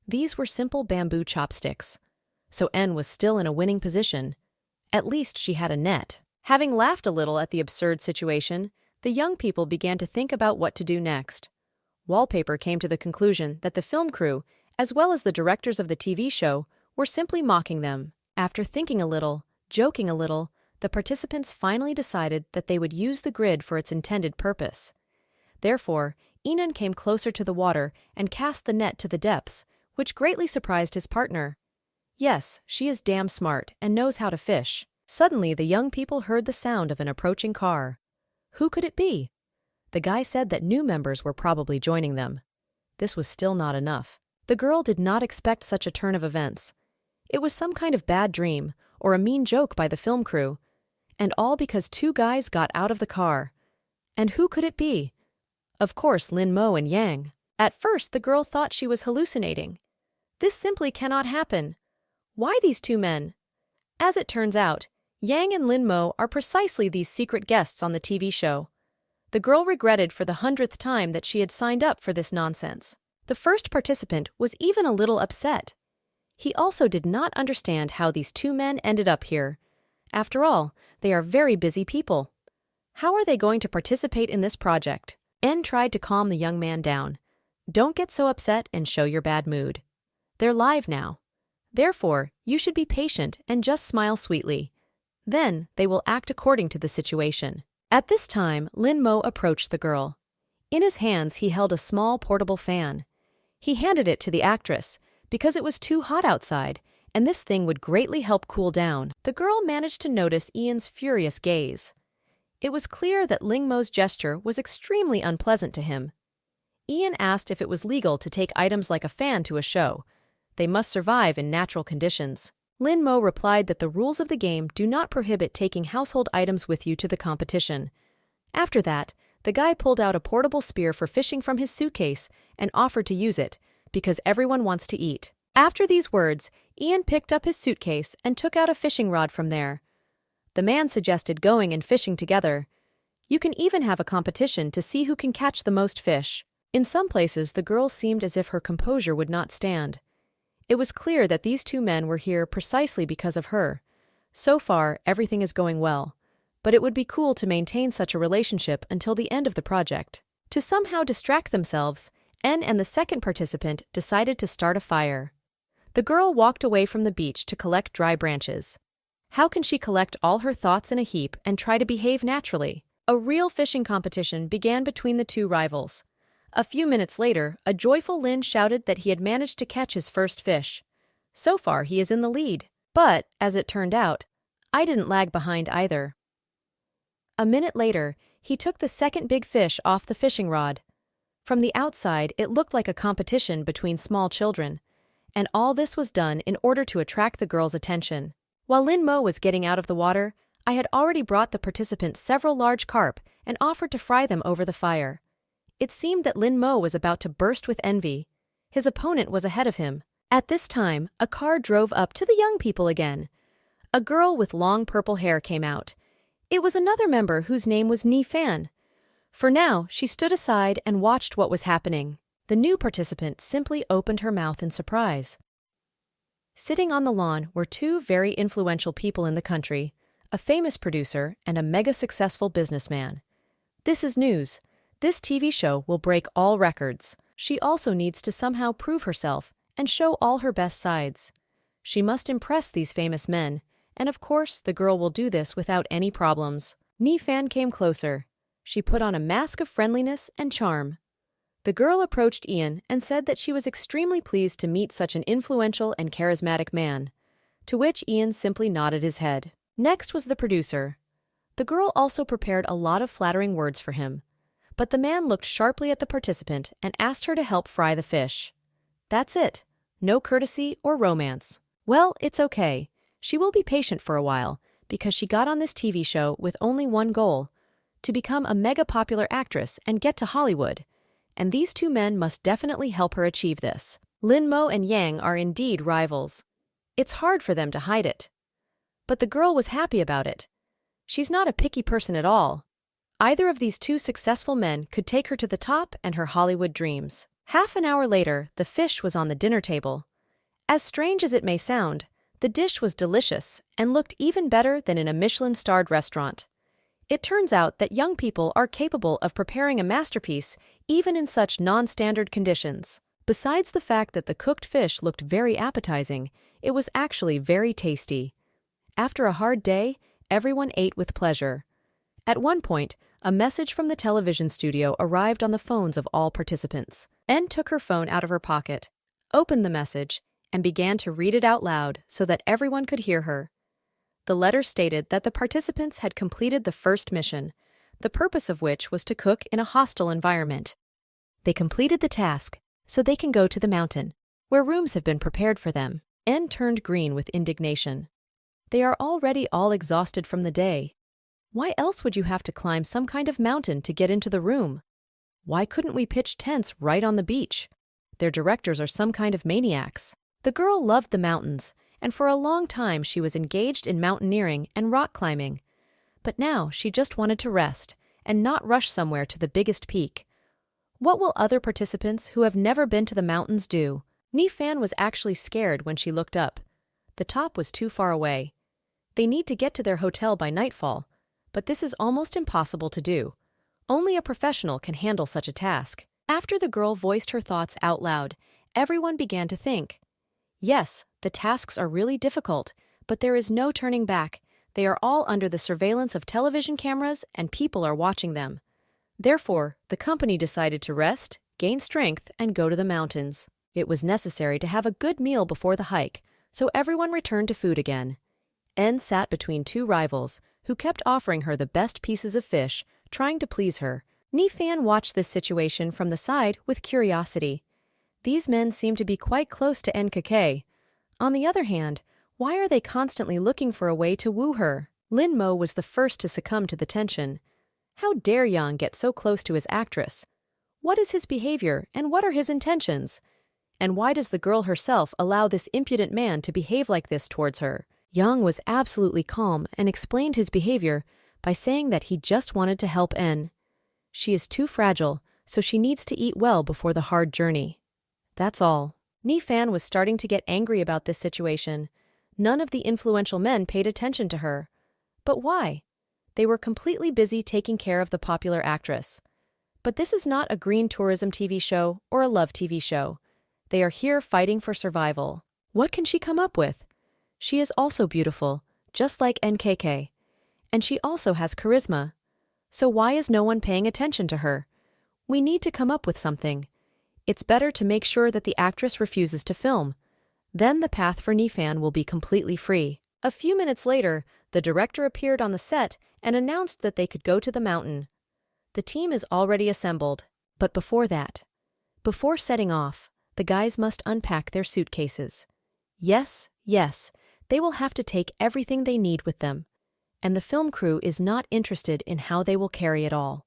These were simple bamboo chopsticks. So N was still in a winning position. At least she had a net. Having laughed a little at the absurd situation, the young people began to think about what to do next. Wallpaper came to the conclusion that the film crew, as well as the directors of the TV show, were simply mocking them. After thinking a little, joking a little, the participants finally decided that they would use the grid for its intended purpose. Therefore, Enan came closer to the water and cast the net to the depths, which greatly surprised his partner. Yes, she is damn smart and knows how to fish. Suddenly, the young people heard the sound of an approaching car. Who could it be? The guy said that new members were probably joining them. This was still not enough. The girl did not expect such a turn of events. It was some kind of bad dream, or a mean joke by the film crew, and all because two guys got out of the car. And who could it be? Of course, Lin Mo and Yang. At first, the girl thought she was hallucinating. This simply cannot happen. Why these two men? As it turns out, Yang and Lin Mo are precisely these secret guests on the TV show. The girl regretted for the 100th time that she had signed up for this nonsense. The first participant was even a little upset. He also did not understand how these two men ended up here. After all, they are very busy people. How are they going to participate in this project? En tried to calm the young man down. Don't get so upset and show your bad mood. They're live now. Therefore, you should be patient and just smile sweetly. Then, they will act according to the situation. At this time, Lin Mo approached the girl. In his hands, he held a small portable fan. He handed it to the actress, because it was too hot outside, and this thing would greatly help cool down. The girl managed to notice Ian's furious gaze. It was clear that Ling Mo's gesture was extremely unpleasant to him. Ian asked if it was legal to take items like a fan to a show. They must survive in natural conditions. Lin Mo replied that the rules of the game do not prohibit taking household items with you to the competition. After that, the guy pulled out a portable spear for fishing from his suitcase and offered to use it, because everyone wants to eat. After these words, Ian picked up his suitcase and took out a fishing rod from there. The man suggested going and fishing together. You can even have a competition to see who can catch the most fish. In some places, the girl seemed as if her composure would not stand. It was clear that these two men were here precisely because of her. So far, everything is going well, but it would be cool to maintain such a relationship until the end of the project. To somehow distract themselves, En and the second participant decided to start a fire. The girl walked away from the beach to collect dry branches. How can she collect all her thoughts in a heap and try to behave naturally? A real fishing competition began between the two rivals. A few minutes later, a joyful Lin shouted that he had managed to catch his first fish. So far, he is in the lead. But, as it turned out, I didn't lag behind either. A minute later, he took the second big fish off the fishing rod. From the outside, it looked like a competition between small children, and all this was done in order to attract the girl's attention. While Lin Mo was getting out of the water, I had already brought the participants several large carp and offered to fry them over the fire. It seemed that Lin Mo was about to burst with envy. His opponent was ahead of him. At this time, a car drove up to the young people again. A girl with long purple hair came out. It was another member whose name was Ni Fan. For now, she stood aside and watched what was happening. The new participant simply opened her mouth in surprise. Sitting on the lawn were two very influential people in the country, a famous producer and a mega-successful businessman. This is news. This TV show will break all records. She also needs to somehow prove herself and show all her best sides. She must impress these famous men, and of course the girl will do this without any problems. Ni Fan came closer. She put on a mask of friendliness and charm. The girl approached Ian and said that she was extremely pleased to meet such an influential and charismatic man, to which Ian simply nodded his head. Next was the producer. The girl also prepared a lot of flattering words for him. But the man looked sharply at the participant and asked her to help fry the fish. That's it. No courtesy or romance. Well, it's okay. She will be patient for a while, because she got on this TV show with only one goal: to become a mega-popular actress and get to Hollywood. And these two men must definitely help her achieve this. Lin Mo and Yang are indeed rivals. It's hard for them to hide it. But the girl was happy about it. She's not a picky person at all. Either of these two successful men could take her to the top and her Hollywood dreams. Half an hour later, the fish was on the dinner table. As strange as it may sound, the dish was delicious and looked even better than in a Michelin-starred restaurant. It turns out that young people are capable of preparing a masterpiece even in such non-standard conditions. Besides the fact that the cooked fish looked very appetizing, it was actually very tasty. After a hard day, everyone ate with pleasure. At one point, a message from the television studio arrived on the phones of all participants. En took her phone out of her pocket, opened the message, and began to read it out loud so that everyone could hear her. The letter stated that the participants had completed the first mission, the purpose of which was to cook in a hostile environment. They completed the task, so they can go to the mountain, where rooms have been prepared for them. N turned green with indignation. They are already all exhausted from the day. Why else would you have to climb some kind of mountain to get into the room? Why couldn't we pitch tents right on the beach? Their directors are some kind of maniacs. The girl loved the mountains, and for a long time she was engaged in mountaineering and rock climbing. But now she just wanted to rest and not rush somewhere to the biggest peak. What will other participants who have never been to the mountains do? Nifan was actually scared when she looked up. The top was too far away. They need to get to their hotel by nightfall, but this is almost impossible to do. Only a professional can handle such a task. After the girl voiced her thoughts out loud, everyone began to think. Yes, the tasks are really difficult, but there is no turning back. They are all under the surveillance of television cameras and people are watching them. Therefore, the company decided to rest, gain strength, and go to the mountains. It was necessary to have a good meal before the hike, so everyone returned to food again. N sat between two rivals, who kept offering her the best pieces of fish, trying to please her. Nifan watched this situation from the side with curiosity. These men seem to be quite close to NKK. On the other hand, why are they constantly looking for a way to woo her? Lin Mo was the first to succumb to the tension. How dare Yang get so close to his actress? What is his behavior and what are his intentions? And why does the girl herself allow this impudent man to behave like this towards her? Yang was absolutely calm and explained his behavior by saying that he just wanted to help N. She is too fragile, so she needs to eat well before the hard journey. That's all. Nifan was starting to get angry about this situation. None of the influential men paid attention to her. But why? They were completely busy taking care of the popular actress. But this is not a green tourism TV show or a love TV show. They are here fighting for survival. What can she come up with? She is also beautiful, just like NKK. And she also has charisma. So why is no one paying attention to her? We need to come up with something. It's better to make sure that the actress refuses to film. Then the path for Nifan will be completely free. A few minutes later, the director appeared on the set and announced that they could go to the mountain. The team is already assembled. But before before setting off, the guys must unpack their suitcases. Yes, they will have to take everything they need with them. And the film crew is not interested in how they will carry it all.